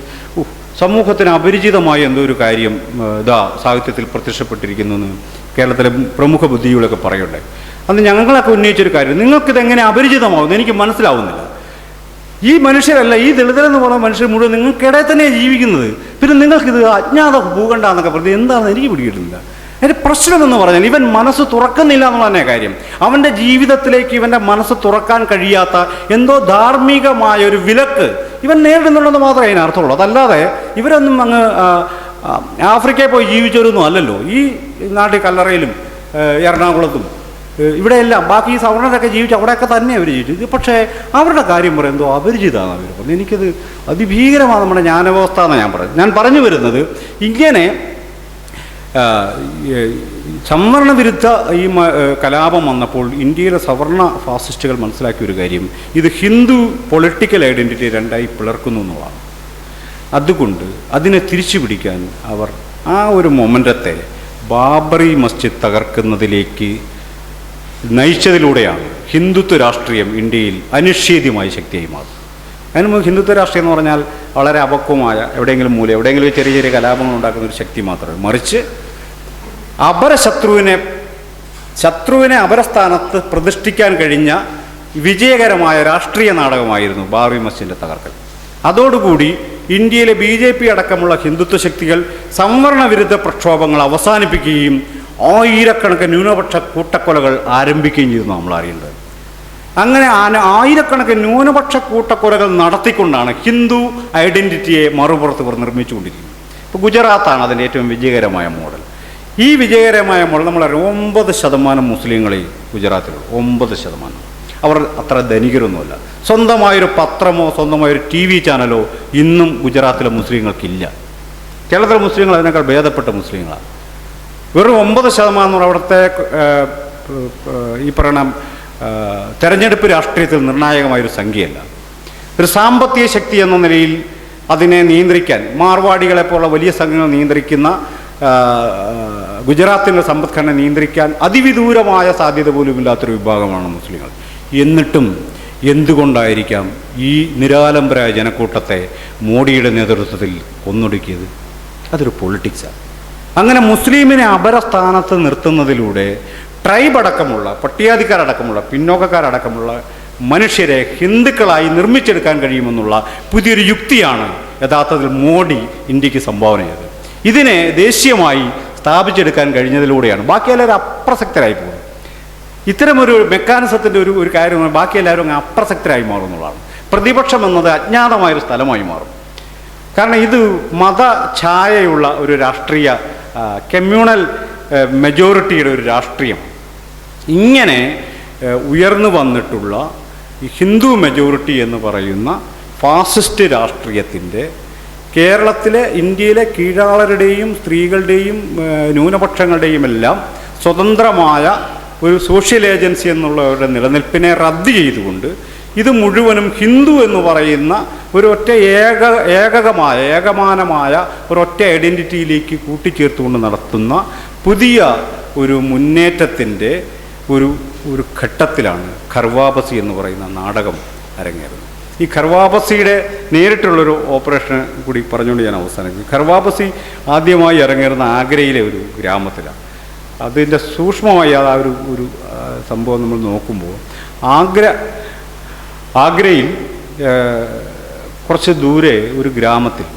സമൂഹത്തിന് അപരിചിതമായ എന്തോ ഒരു കാര്യം സാഹിത്യത്തിൽ പ്രത്യക്ഷപ്പെട്ടിരിക്കുന്നു എന്ന് കേരളത്തിലെ പ്രമുഖ ബുദ്ധികളൊക്കെ പറയുന്നുണ്ട്. അന്ന് ഞങ്ങളൊക്കെ ഉന്നയിച്ചൊരു കാര്യം, നിങ്ങൾക്കിതെങ്ങനെ അപരിചിതമാകുന്നു എനിക്ക് മനസ്സിലാവുന്നില്ല. ഈ മനുഷ്യരല്ല, ഈ ദളിതരെന്ന് പറയുന്ന മനുഷ്യർ മുഴുവൻ നിങ്ങൾക്കിടയിൽ തന്നെയാണ് ജീവിക്കുന്നത്, പിന്നെ നിങ്ങൾക്കിത് അജ്ഞാത ഭൂഖണ്ഡ എന്നൊക്കെ പറഞ്ഞത് എന്താണെന്ന് എനിക്ക് പിടികിട്ടില്ല. അതിൻ്റെ പ്രശ്നമെന്ന് പറഞ്ഞാൽ ഇവൻ മനസ്സ് തുറക്കുന്നില്ല എന്നുള്ള തന്നെ കാര്യം. അവൻ്റെ ജീവിതത്തിലേക്ക് ഇവൻ്റെ മനസ്സ് തുറക്കാൻ കഴിയാത്ത എന്തോ ധാർമ്മികമായ ഒരു വിലക്ക് ഇവൻ നേരിടുന്നുണ്ടെന്ന് മാത്രമേ അതിനർത്ഥമുള്ളൂ. അതല്ലാതെ ഇവരൊന്നും അങ്ങ് ആഫ്രിക്കയിൽ പോയി ജീവിച്ചവരൊന്നും അല്ലല്ലോ. ഈ നാട്ടിൽ കല്ലറയിലും എറണാകുളത്തും ഇവിടെയെല്ലാം ബാക്കി ഈ സവർണരൊക്കെ ജീവിച്ച് അവിടെയൊക്കെ തന്നെ അവർ ജീവിച്ചു. പക്ഷേ അവരുടെ കാര്യം പറയും എന്തോ അപരിചിതമാണ് അവർ പറഞ്ഞത്. എനിക്കത് അതിഭീകരമാണ് നമ്മുടെ ജ്ഞാനവ്യവസ്ഥ എന്നാണ് ഞാൻ പറഞ്ഞു വരുന്നത്. ഇങ്ങനെ സംവരണ വിരുദ്ധ ഈ കലാപം വന്നപ്പോൾ ഇന്ത്യയിലെ സവർണ ഫാസിസ്റ്റുകൾ മനസ്സിലാക്കിയ ഒരു കാര്യം, ഇത് ഹിന്ദു പൊളിറ്റിക്കൽ ഐഡൻറ്റിറ്റി രണ്ടായി പിളർക്കുന്നു എന്നുള്ളതാണ്. അതുകൊണ്ട് അതിനെ തിരിച്ചു പിടിക്കാൻ അവർ ആ ഒരു മൊമെൻ്റത്തെ ബാബറി മസ്ജിദ് തകർക്കുന്നതിലേക്ക് നയിച്ചതിലൂടെയാണ് ഹിന്ദുത്വ രാഷ്ട്രീയം ഇന്ത്യയിൽ അനിഷേധ്യമായ ശക്തിയായി മാറും. അതിന് മുമ്പ് ഹിന്ദുത്വ രാഷ്ട്രീയം എന്ന് പറഞ്ഞാൽ വളരെ അപക്വമായ എവിടെയെങ്കിലും എവിടെയെങ്കിലും ചെറിയ ചെറിയ കലാപങ്ങൾ ഉണ്ടാക്കുന്ന ഒരു ശക്തി മാത്രമേ, മറിച്ച് ശത്രുവിനെ അപരസ്ഥാനത്ത് പ്രതിഷ്ഠിക്കാൻ കഴിഞ്ഞ വിജയകരമായ രാഷ്ട്രീയ നാടകമായിരുന്നു ബാബറി മസ്ജിദിൻ്റെ തകർക്കൽ. അതോടുകൂടി ഇന്ത്യയിലെ BJP അടക്കമുള്ള ഹിന്ദുത്വ ശക്തികൾ സംവരണ വിരുദ്ധ പ്രക്ഷോഭങ്ങൾ അവസാനിപ്പിക്കുകയും ആയിരക്കണക്കിന് ന്യൂനപക്ഷ കൂട്ടക്കൊലകൾ ആരംഭിക്കുകയും ചെയ്തു നമ്മൾ അറിയേണ്ടത്. അങ്ങനെ ആയിരക്കണക്കിന് ന്യൂനപക്ഷ കൂട്ടക്കൊലകൾ നടത്തിക്കൊണ്ടാണ് ഹിന്ദു ഐഡൻറ്റിറ്റിയെ മറുപുറത്ത് നിർമ്മിച്ചുകൊണ്ടിരിക്കുന്നത്. ഇപ്പോൾ ഗുജറാത്താണ് അതിൻ്റെ ഏറ്റവും വിജയകരമായ മോഡൽ. ഈ വിജയകരമായ മോഡൽ നമ്മൾ 9% മുസ്ലിങ്ങളെ ഗുജറാത്തിലുള്ളൂ. 9%. അവർ അത്ര ധനികരൊന്നുമല്ല. സ്വന്തമായൊരു പത്രമോ സ്വന്തമായൊരു TV ചാനലോ ഇന്നും ഗുജറാത്തിലെ മുസ്ലിങ്ങൾക്കില്ല. കേരളത്തിലെ മുസ്ലിങ്ങൾ അതിനേക്കാൾ ഭേദപ്പെട്ട മുസ്ലിങ്ങളാണ്. വെറും 9% അവിടുത്തെ ഈ പറയുന്ന തെരഞ്ഞെടുപ്പ് രാഷ്ട്രീയത്തിൽ നിർണായകമായൊരു സംഖ്യയല്ല. ഒരു സാമ്പത്തിക ശക്തി എന്ന നിലയിൽ അതിനെ നിയന്ത്രിക്കാൻ മാർവാടികളെപ്പോലുള്ള വലിയ സംഘങ്ങൾ നിയന്ത്രിക്കുന്ന ഗുജറാത്തിൻ്റെ സമ്പദ്ഘടന നിയന്ത്രിക്കാൻ അതിവിദൂരമായ സാധ്യത പോലുമില്ലാത്തൊരു വിഭാഗമാണ് മുസ്ലിങ്ങൾ. എന്നിട്ടും എന്തുകൊണ്ടായിരിക്കാം ഈ നിരാലംബരായ ജനക്കൂട്ടത്തെ മോഡിയുടെ നേതൃത്വത്തിൽ കൊന്നൊടുക്കിയത്? അതൊരു പൊളിറ്റിക്സാണ്. അങ്ങനെ മുസ്ലിമിനെ അപരസ്ഥാനത്ത് നിർത്തുന്നതിലൂടെ ട്രൈബ് അടക്കമുള്ള, പട്ടികജാതിക്കാരടക്കമുള്ള, പിന്നോക്കക്കാരടക്കമുള്ള മനുഷ്യരെ ഹിന്ദുക്കളായി നിർമ്മിച്ചെടുക്കാൻ കഴിയുമെന്നുള്ള പുതിയൊരു യുക്തിയാണ് യഥാർത്ഥത്തിൽ മോഡി ഇന്ത്യക്ക് സംഭാവന ചെയ്തത്. ഇതിനെ ദേശീയമായി സ്ഥാപിച്ചെടുക്കാൻ കഴിഞ്ഞതിലൂടെയാണ് ബാക്കി എല്ലാവരും അപ്രസക്തരായി പോകുന്നത്. ഇത്തരമൊരു മെക്കാനിസത്തിൻ്റെ ഒരു കാര്യമാണ് ബാക്കി എല്ലാവരും അങ്ങ് അപ്രസക്തരായി മാറുന്നതാണ്. പ്രതിപക്ഷം എന്നത് അജ്ഞാതമായൊരു സ്ഥലമായി മാറും. കാരണം ഇത് മതഛായയുള്ള ഒരു രാഷ്ട്രീയ, കമ്മ്യൂണൽ മെജോറിറ്റിയുടെ ഒരു രാഷ്ട്രീയം. ഇങ്ങനെ ഉയർന്നു വന്നിട്ടുള്ള ഹിന്ദു മെജോറിറ്റി എന്ന് പറയുന്ന ഫാസിസ്റ്റ് രാഷ്ട്രീയത്തിൻ്റെ കേരളത്തിലെ, ഇന്ത്യയിലെ കീഴാളരുടെയും സ്ത്രീകളുടെയും ന്യൂനപക്ഷങ്ങളുടെയും എല്ലാം സ്വതന്ത്രമായ ഒരു സോഷ്യൽ ഏജൻസി എന്നുള്ളവരുടെ നിലനിൽപ്പിനെ റദ്ദ് ചെയ്തുകൊണ്ട് ഇത് മുഴുവനും ഹിന്ദു എന്ന് പറയുന്ന ഒരൊറ്റ ഏകമാനമായ ഒരൊറ്റ ഐഡൻറ്റിറ്റിയിലേക്ക് കൂട്ടിച്ചേർത്തുകൊണ്ട് നടത്തുന്ന പുതിയ ഒരു മുന്നേറ്റത്തിൻ്റെ ഒരു ഘട്ടത്തിലാണ് ഖർവാബസി എന്ന് പറയുന്ന നാടകം അരങ്ങേറുന്നത്. ഈ ഖർവാബസിയുടെ നേരിട്ടുള്ളൊരു ഓപ്പറേഷൻ കൂടി പറഞ്ഞുകൊണ്ട് ഞാൻ അവസാനിക്കും. ഖർവാബസി ആദ്യമായി അരങ്ങേറുന്ന ആഗ്രയിലെ ഒരു ഗ്രാമത്തിലാണ്. അതിൻ്റെ സൂക്ഷ്മമായി ആ ഒരു സംഭവം നമ്മൾ നോക്കുമ്പോൾ ആഗ്രയിൽ കുറച്ച് ദൂരെ ഒരു ഗ്രാമത്തിൽ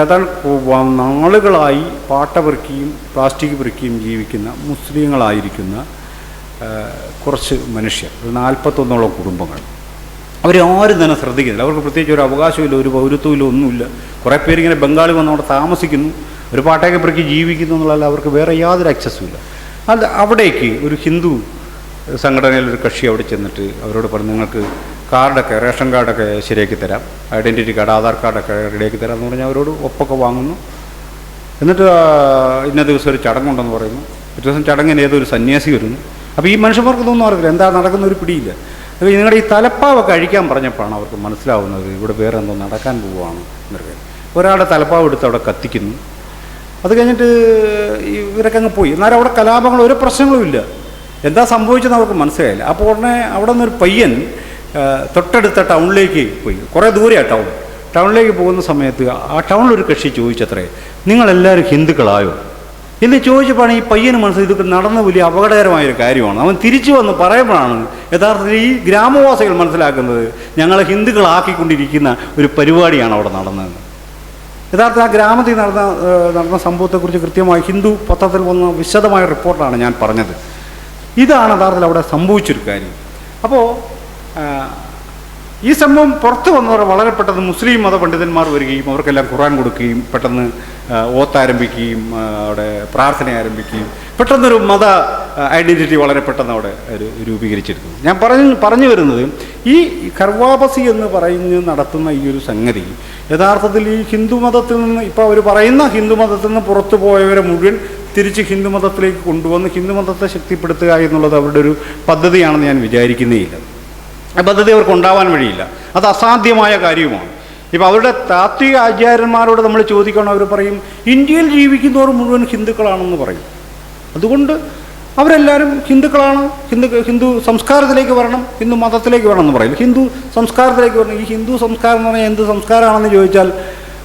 ഏതാണ്ട് നാളുകളായി പാട്ട പെറുക്കിയും പ്ലാസ്റ്റിക് പെറുക്കിയും ജീവിക്കുന്ന മുസ്ലിങ്ങളായിരിക്കുന്ന കുറച്ച് മനുഷ്യർ, 41ഓളം കുടുംബങ്ങൾ. അവരാരും തന്നെ ശ്രദ്ധിക്കുന്നില്ല. അവർക്ക് പ്രത്യേകിച്ച് ഒരു അവകാശമില്ല, ഒരു പൗരത്വമില്ല, ഒന്നുമില്ല. കുറേ പേരിങ്ങനെ ബംഗാളി വന്ന് അവിടെ താമസിക്കുന്നു, ഒരു പാട്ടയൊക്കെ പെറുക്കി ജീവിക്കുന്നു എന്നുള്ളതല്ല, അവർക്ക് വേറെ യാതൊരു ആക്സസും ഇല്ല. അവിടേക്ക് ഒരു ഹിന്ദു സംഘടനയിലൊരു കക്ഷി അവിടെ ചെന്നിട്ട് അവരോട് പറഞ്ഞു, നിങ്ങൾക്ക് കാർഡൊക്കെ, റേഷൻ കാർഡൊക്കെ ശരിയാക്കി തരാം, ഐഡൻറ്റിറ്റി കാർഡ്, ആധാർ കാർഡൊക്കെ റെഡിയാക്കി തരാം എന്ന് പറഞ്ഞാൽ അവരോട് ഒപ്പൊക്കെ വാങ്ങുന്നു. എന്നിട്ട് ഇന്ന ദിവസം ഒരു ചടങ്ങുണ്ടെന്ന് പറയുന്നു. പിറ്റേ ദിവസം ചടങ്ങിന് ഏതൊരു സന്യാസി വരുന്നു. അപ്പോൾ ഈ മനുഷ്യന്മാർക്ക് ഇതൊന്നും അറിയില്ല, എന്താ നടക്കുന്ന ഒരു പിടിയില്ല. അപ്പോൾ നിങ്ങളുടെ ഈ തലപ്പാവൊക്കെ അഴിക്കാൻ പറഞ്ഞപ്പോഴാണ് അവർക്ക് മനസ്സിലാവുന്നത് ഇവിടെ വേറെ എന്തോ നടക്കാൻ പോവുകയാണ് എന്നൊക്കെ. ഒരാളുടെ തലപ്പാവ് എടുത്ത് അവിടെ കത്തിക്കുന്നു. അത് കഴിഞ്ഞിട്ട് ഇവരൊക്കെ അങ്ങ് പോയി. എന്നാലും അവിടെ കലാപങ്ങൾ ഒരു പ്രശ്നങ്ങളുമില്ല. എന്താ സംഭവിച്ചതെന്ന് അവർക്ക് മനസ്സിലായില്ല. അപ്പോൾ ഉടനെ അവിടെ നിന്നൊരു പയ്യൻ തൊട്ടടുത്ത ടൗണിലേക്ക് പോയി. കുറേ ദൂരെയാണ് ടൗണിലേക്ക് പോകുന്ന സമയത്ത് ആ ടൗണിലൊരു കക്ഷി ചോദിച്ചത്രേ, നിങ്ങളെല്ലാവരും ഹിന്ദുക്കളായോ എന്ന് ചോദിച്ചപ്പോഴാണ് ഈ പയ്യന് മനസ്സിൽ ഇതൊക്കെ നടന്ന വലിയ അപകടകരമായൊരു കാര്യമാണ്. അവൻ തിരിച്ചു വന്ന് പറയുമ്പോഴാണ് യഥാർത്ഥത്തിൽ ഈ ഗ്രാമവാസികൾ മനസ്സിലാക്കുന്നത് ഞങ്ങളെ ഹിന്ദുക്കളാക്കിക്കൊണ്ടിരിക്കുന്ന ഒരു പരിപാടിയാണ് അവിടെ നടന്നതെന്ന്. യഥാർത്ഥത്തിൽ ആ ഗ്രാമത്തിൽ നടന്ന സംഭവത്തെക്കുറിച്ച് കൃത്യമായി ഹിന്ദു പത്രത്തിൽ വന്ന വിശദമായ റിപ്പോർട്ടാണ് ഞാൻ പറഞ്ഞത്. ഇതാണ് യഥാർത്ഥത്തിൽ അവിടെ സംഭവിച്ചൊരു കാര്യം. അപ്പോൾ ഈ സംഭവം പുറത്തു വന്നവർ വളരെ പെട്ടെന്ന് മുസ്ലിം മതപണ്ഡിതന്മാർ വരികയും അവർക്കെല്ലാം ഖുർആൻ കൊടുക്കുകയും പെട്ടെന്ന് ഓത്താരംഭിക്കുകയും അവിടെ പ്രാർത്ഥന ആരംഭിക്കുകയും പെട്ടെന്നൊരു മത ഐഡൻറ്റിറ്റി വളരെ പെട്ടെന്ന് അവിടെ രൂപീകരിച്ചെടുക്കുന്നു. ഞാൻ പറഞ്ഞു വരുന്നത് ഈ ഖർവാബസി എന്ന് പറഞ്ഞ് നടത്തുന്ന ഈ ഒരു സംഗതി യഥാർത്ഥത്തിൽ ഈ ഹിന്ദുമതത്തിൽ നിന്ന്, ഇപ്പോൾ അവർ പറയുന്ന ഹിന്ദുമതത്തിൽ നിന്ന് പുറത്തു പോയവരെ മുഴുവൻ തിരിച്ച് ഹിന്ദുമതത്തിലേക്ക് കൊണ്ടുവന്ന് ഹിന്ദുമതത്തെ ശക്തിപ്പെടുത്തുക എന്നുള്ളത് അവരുടെ ഒരു പദ്ധതിയാണെന്ന് ഞാൻ വിചാരിക്കുന്നേയില്ല. ആ പദ്ധതി അവർക്ക് ഉണ്ടാവാൻ വഴിയില്ല. അത് അസാധ്യമായ കാര്യവുമാണ്. ഇപ്പോൾ അവരുടെ താത്വിക ആചാര്യന്മാരോട് നമ്മൾ ചോദിക്കണം, അവർ പറയും ഇന്ത്യയിൽ ജീവിക്കുന്നവർ മുഴുവൻ ഹിന്ദുക്കളാണെന്ന് പറയും. അതുകൊണ്ട് അവരെല്ലാവരും ഹിന്ദുക്കളാണ്, ഹിന്ദു സംസ്കാരത്തിലേക്ക് വരണം, ഹിന്ദു മതത്തിലേക്ക് വരണം എന്ന് പറയും. ഹിന്ദു സംസ്കാരത്തിലേക്ക് വരണം. ഈ ഹിന്ദു സംസ്കാരം എന്ന് പറഞ്ഞാൽ എന്ത് സംസ്കാരമാണെന്ന് ചോദിച്ചാൽ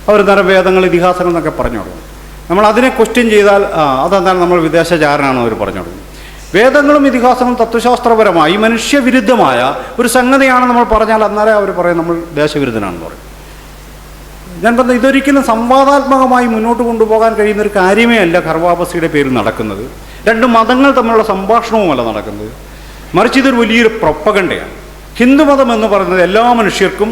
അവർ നേരെ വേദങ്ങൾ, ഇതിഹാസങ്ങൾ എന്നൊക്കെ പറഞ്ഞു തുടങ്ങും. നമ്മൾ അതിനെ ക്വസ്റ്റ്യൻ ചെയ്താൽ അതെന്താണ് നമ്മൾ വിദേശചാരനാണെന്ന് അവർ പറഞ്ഞു തുടങ്ങും. വേദങ്ങളും ഇതിഹാസങ്ങളും തത്വശാസ്ത്രപരമായി മനുഷ്യവിരുദ്ധമായ ഒരു സംഗതിയാണ് നമ്മൾ പറഞ്ഞാൽ അന്നേരം അവർ പറയും നമ്മൾ ദേശവിരുദ്ധനാണെന്ന് പറയും. ഞാൻ പറഞ്ഞത് ഇതൊരിക്കലും സംവാദാത്മകമായി മുന്നോട്ട് കൊണ്ടുപോകാൻ കഴിയുന്ന ഒരു കാര്യമേ അല്ല ഖർവാബസിയുടെ പേരിൽ നടക്കുന്നത്. രണ്ട് മതങ്ങൾ തമ്മിലുള്ള സംഭാഷണവുമല്ല നടക്കുന്നത്, മറിച്ച് ഇതൊരു വലിയൊരു പ്രൊപ്പഗണ്ടയാണ്. ഹിന്ദുമതം എന്ന് പറയുന്നത് എല്ലാ മനുഷ്യർക്കും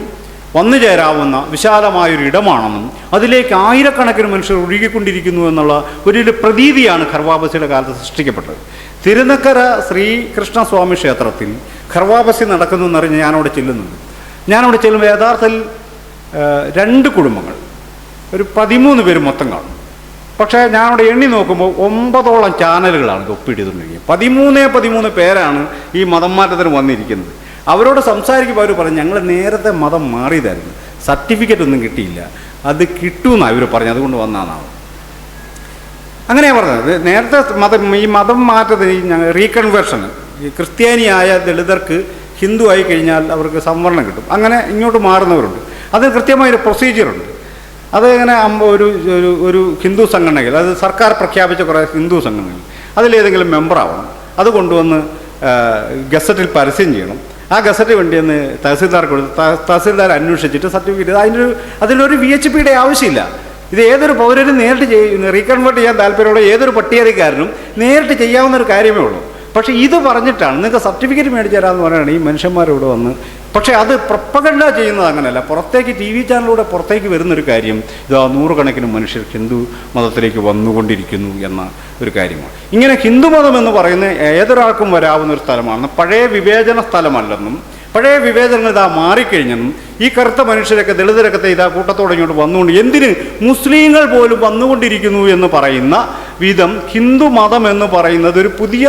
വന്നു ചേരാവുന്ന വിശാലമായൊരു ഇടമാണെന്നും അതിലേക്ക് ആയിരക്കണക്കിന് മനുഷ്യർ ഒഴുകിക്കൊണ്ടിരിക്കുന്നു എന്നുള്ള ഒരു പ്രതീതിയാണ് ഖർവാബസിയുടെ കാലത്ത് സൃഷ്ടിക്കപ്പെട്ടത്. തിരുനക്കര ശ്രീകൃഷ്ണസ്വാമി ക്ഷേത്രത്തിൽ ഖർവാബസി നടക്കുന്നു എന്നറിഞ്ഞ് ഞാനവിടെ ചെല്ലുന്നുണ്ട്. ഞാനവിടെ ചെല്ലുമ്പോൾ യഥാർത്ഥത്തിൽ 2 കുടുംബങ്ങൾ, ഒരു 13 പേര് മൊത്തം കാണും. പക്ഷേ ഞാനവിടെ എണ്ണി നോക്കുമ്പോൾ 9ഓളം ചാനലുകളാണ് ഇത് ഒപ്പിടിയിരുന്നിരിക്കുന്നത്. 13 പേരാണ് ഈ മതം മാറ്റത്തിന് വന്നിരിക്കുന്നത്. അവരോട് സംസാരിക്കുമ്പോൾ അവർ പറഞ്ഞു ഞങ്ങൾ നേരത്തെ മതം മാറിയതായിരുന്നു, സർട്ടിഫിക്കറ്റ് ഒന്നും കിട്ടിയില്ല, അത് കിട്ടുമെന്നാണ് ഇവർ പറഞ്ഞു, അതുകൊണ്ട് വന്നാന്നാണ്. അങ്ങനെയാണ് പറഞ്ഞത്. നേരത്തെ ഈ മതം മാറ്റത്തിന് റീകൺവേർഷൻ, ഈ ക്രിസ്ത്യാനിയായ ദളിതർക്ക് ഹിന്ദു ആയി കഴിഞ്ഞാൽ അവർക്ക് സംവരണം കിട്ടും. അങ്ങനെ ഇങ്ങോട്ട് മാറുന്നവരുണ്ട്. അതിന് കൃത്യമായൊരു പ്രൊസീജിയറുണ്ട്. അത് ഇങ്ങനെ ഒരു ഹിന്ദു സംഘടനയിൽ, അത് സർക്കാർ പ്രഖ്യാപിച്ച കുറേ ഹിന്ദു സംഘടനകൾ, അതിലേതെങ്കിലും മെമ്പറാവണം. അത് കൊണ്ടുവന്ന് ഗസറ്റിൽ പരസ്യം ചെയ്യണം. ആ ഗസറ്റ് വേണ്ടിയെന്ന് തഹസിൽദാർക്ക് കൊടുത്ത് തഹസിൽദാർ അന്വേഷിച്ചിട്ട് സർട്ടിഫിക്കറ്റ്, അതിനൊരു VHPയുടെ ആവശ്യമില്ല. ഇത് ഏതൊരു പൗരനും നേരിട്ട് റീകൺവേർട്ട് ചെയ്യാൻ താല്പര്യമുള്ള ഏതൊരു പട്ടികജാതിക്കാരനും നേരിട്ട് ചെയ്യാവുന്ന ഒരു കാര്യമേ ഉള്ളൂ. പക്ഷേ ഇത് പറഞ്ഞിട്ടാണ് നിങ്ങൾക്ക് സർട്ടിഫിക്കറ്റ് മേടിച്ചു തരാമെന്ന് പറയുകയാണ് ഈ മനുഷ്യന്മാരിവിടെ വന്ന്. പക്ഷേ അത് പ്രൊപ്പഗണ്ട ചെയ്യുന്നത് അങ്ങനെയല്ല. പുറത്തേക്ക് TV ചാനലിലൂടെ പുറത്തേക്ക് വരുന്നൊരു കാര്യം ഇതാ നൂറുകണക്കിന് മനുഷ്യർ ഹിന്ദു മതത്തിലേക്ക് വന്നുകൊണ്ടിരിക്കുന്നു എന്ന ഒരു കാര്യമാണ്. ഇങ്ങനെ ഹിന്ദുമതം എന്ന് പറയുന്ന ഏതൊരാൾക്കും വരാവുന്ന ഒരു സ്ഥലമാണ്. പഴയ വിവേചന സ്ഥലമല്ലെന്നും പഴയ വിവേചനങ്ങൾ ഇതാ മാറിക്കഴിഞ്ഞെന്നും ഈ കറുത്ത മനുഷ്യരൊക്കെ ദളിതരൊക്കെ ഇതാ കൂട്ടത്തോടെ ഇങ്ങോട്ട് വന്നുകൊണ്ട് എന്തിന് മുസ്ലിങ്ങൾ പോലും വന്നുകൊണ്ടിരിക്കുന്നു എന്ന് പറയുന്ന വിധം ഹിന്ദു മതം എന്ന് പറയുന്നത് ഒരു പുതിയ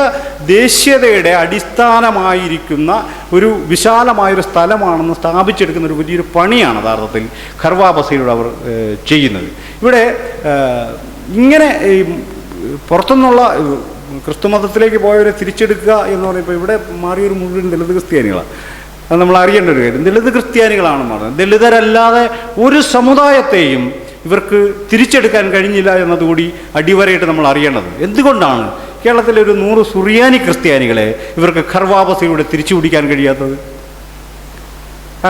ദേശീയതയുടെ അടിസ്ഥാനമായിരിക്കുന്ന ഒരു വിശാലമായൊരു സ്ഥലമാണെന്ന് സ്ഥാപിച്ചെടുക്കുന്ന ഒരു വലിയൊരു പണിയാണ് യഥാർത്ഥത്തിൽ ഖർവാ ബസീറിലൂടെ അവർ ചെയ്യുന്നത്. ഇവിടെ ഇങ്ങനെ പുറത്തുനിന്നുള്ള ക്രിസ്തുമതത്തിലേക്ക് പോയവരെ തിരിച്ചെടുക്കുക എന്ന് പറയുമ്പോൾ ഇവിടെ മാറിയൊരു മുഴുവൻ ദളിത് ക്രിസ്ത്യാനികളാണ്. അത് നമ്മൾ അറിയേണ്ട ഒരു കാര്യം. ദളിത് ക്രിസ്ത്യാനികളാണ് പറഞ്ഞത്. ദളിതരല്ലാതെ ഒരു സമുദായത്തെയും ഇവർക്ക് തിരിച്ചെടുക്കാൻ കഴിഞ്ഞില്ല എന്നതുകൂടി അടിവരയിട്ട് നമ്മൾ അറിയേണ്ടത്. എന്തുകൊണ്ടാണ് കേരളത്തിലെ ഒരു 100 സുറിയാനി ക്രിസ്ത്യാനികളെ ഇവർക്ക് ഖർവാ ബസീറിലൂടെ തിരിച്ചു പിടിക്കാൻ കഴിയാത്തത്?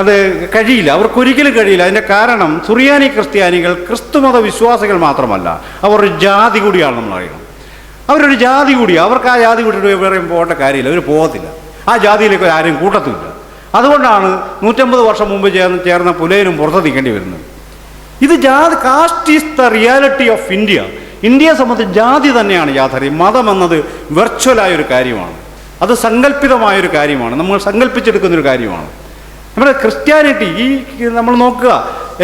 അത് കഴിയില്ല, അവർക്കൊരിക്കലും കഴിയില്ല. അതിൻ്റെ കാരണം സുറിയാനി ക്രിസ്ത്യാനികൾ ക്രിസ്തുമത വിശ്വാസികൾ മാത്രമല്ല, അവർ ഒരു ജാതി കൂടിയാണ് നമ്മൾ അറിയണം. അവരൊരു ജാതി കൂടിയാണ്. അവർക്ക് ആ ജാതി കൂട്ടിട്ട് വേറെ പോകേണ്ട കാര്യമില്ല, അവർ പോകത്തില്ല. ആ ജാതിയിലേക്ക് ആരും കൂട്ടത്തില്ല. അതുകൊണ്ടാണ് 150 വർഷം മുമ്പ് ചേർന്ന പുലയനും പുറത്ത് നിൽക്കേണ്ടി വരുന്നത്. ഇത് caste is the reality of India. ഇന്ത്യയെ സംബന്ധിച്ച് ജാതി തന്നെയാണ് യാഥാർത്ഥ്യം. മതം എന്നത് വെർച്വലായൊരു കാര്യമാണ്, അത് സങ്കല്പിതമായൊരു കാര്യമാണ്, നമ്മൾ സങ്കല്പിച്ചെടുക്കുന്നൊരു കാര്യമാണ്. നമ്മുടെ ക്രിസ്ത്യാനിറ്റി നമ്മൾ നോക്കുക,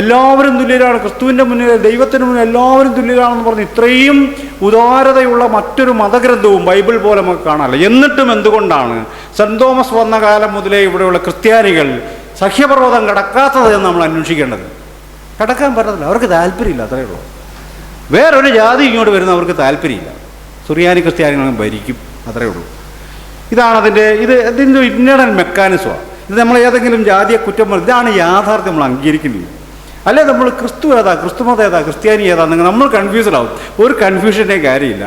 എല്ലാവരും തുല്യരാണ്, ക്രിസ്തുവിൻ്റെ മുന്നിൽ ദൈവത്തിന് മുന്നിൽ എല്ലാവരും തുല്യരാണെന്ന് പറഞ്ഞ് ഇത്രയും ഉദാരതയുള്ള മറ്റൊരു മതഗ്രന്ഥവും ബൈബിൾ പോലെ നമുക്ക് കാണാമല്ലോ. എന്നിട്ടും എന്തുകൊണ്ടാണ് സെൻറ് തോമസ് വന്ന കാലം മുതലേ ഇവിടെയുള്ള ക്രിസ്ത്യാനികൾ സഹ്യപർവ്വതം കടക്കാത്തത് എന്ന് നമ്മൾ അന്വേഷിക്കേണ്ടത്? കടക്കാൻ പറ്റത്തില്ല, അവർക്ക് താല്പര്യമില്ല, അത്രയേ ഉള്ളൂ. വേറൊരു ജാതി ഇങ്ങോട്ട് വരുന്നവർക്ക് താല്പര്യമില്ല. സുറിയാനി ക്രിസ്ത്യാനികളും ഭരിക്കും, അത്രയേ ഉള്ളൂ. ഇതാണ് ഇതിൻ്റെ ഇന്നഡൻ മെക്കാനിസമാണ്. ഇത് നമ്മൾ ഏതെങ്കിലും ജാതിയെ കുറ്റം പറയും, ഇതാണ് യാഥാർത്ഥ്യം നമ്മൾ അംഗീകരിക്കേണ്ടത്. അല്ലെ നമ്മൾ ക്രിസ്തു ഏതാ, ക്രിസ്തുമതം ഏതാ, ക്രിസ്ത്യാനി ഏതാ, നമ്മൾ കൺഫ്യൂസ്ഡ് ആവും. ഒരു കൺഫ്യൂഷൻ്റെ കാര്യമില്ല.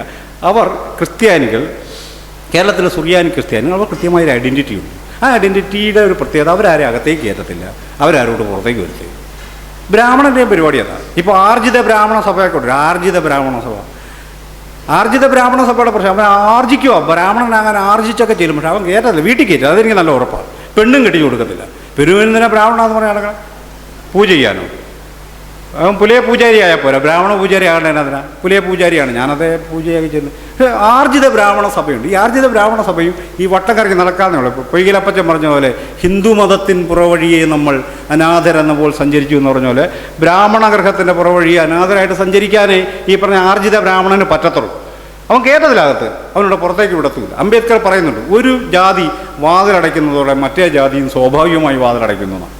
ക്രിസ്ത്യാനികൾ, കേരളത്തിലെ സുറിയാനി ക്രിസ്ത്യാനികൾ, അവർ കൃത്യമായൊരു ഐഡൻറ്റിറ്റി ഉണ്ട്. ആ ഐഡൻറ്റിറ്റിയുടെ ഒരു പ്രത്യേകത, അവരാരും അകത്തേക്ക് കയറ്റത്തില്ല, അവരാരോട് പുറത്തേക്ക് വരുത്തില്ല. ബ്രാഹ്മണൻ്റെ പരിപാടി അതാണ്. ഇപ്പോൾ ആർജിത ബ്രാഹ്മണ സഭയൊക്കെ ഉണ്ട്. ആർജിത ബ്രാഹ്മണ സഭയുടെ പ്രശ്നം, അവൻ ആർജിക്കുക, ബ്രാഹ്മണനാകാൻ ആർജിച്ചൊക്കെ ചെയ്യും. പക്ഷെ അവൻ കയറ്റത്തില്ല, വീട്ടിൽ കയറ്റുക, അതെനിക്ക് നല്ല ഉറപ്പാണ്. പെണ്ണും കെട്ടിച്ചു കൊടുക്കത്തില്ല. പെരുവെന്തിനാ ബ്രാഹ്മണ എന്ന് പറഞ്ഞാൽ നടക്കണം? പൂജ ചെയ്യാനോ? അവൻ പുലയ പൂജാരി ആയാൽ പോരാ, ബ്രാഹ്മണ പൂജാരി ആകേണ്ടതിന് അതിനാ പുലയ പൂജാരിയാണ്. ഞാനതേ പൂജയാക്കി ചെയ്യുന്നത്. ആർജിത ബ്രാഹ്മണ സഭയുണ്ട്. ഈ ആർജിത ബ്രാഹ്മണ സഭയും ഈ വട്ടക്കറക്കി നടക്കാന്നേ ഉള്ളൂ. പൊയ്കലപ്പച്ചൻ പറഞ്ഞ പോലെ ഹിന്ദു മതത്തിൻ പുറവഴിയെ നമ്മൾ അനാഥരെന്ന പോലെ സഞ്ചരിച്ചു എന്ന് പറഞ്ഞ പോലെ ബ്രാഹ്മണ ഗൃഹത്തിൻ്റെ പുറവഴിയെ അനാഥരായിട്ട് സഞ്ചരിക്കാനേ ഈ പറഞ്ഞ ആർജിത ബ്രാഹ്മണന് പറ്റത്തുള്ളൂ. അവൻ കേട്ടതിലകത്ത്, അവനോട് പുറത്തേക്ക് വിടത്തില്ല. അംബേദ്കർ പറയുന്നുണ്ട്, ഒരു ജാതി വാതിലടയ്ക്കുന്നതോടെ മറ്റേ ജാതിയും സ്വാഭാവികമായി വാതിലടയ്ക്കുന്നതാണ്.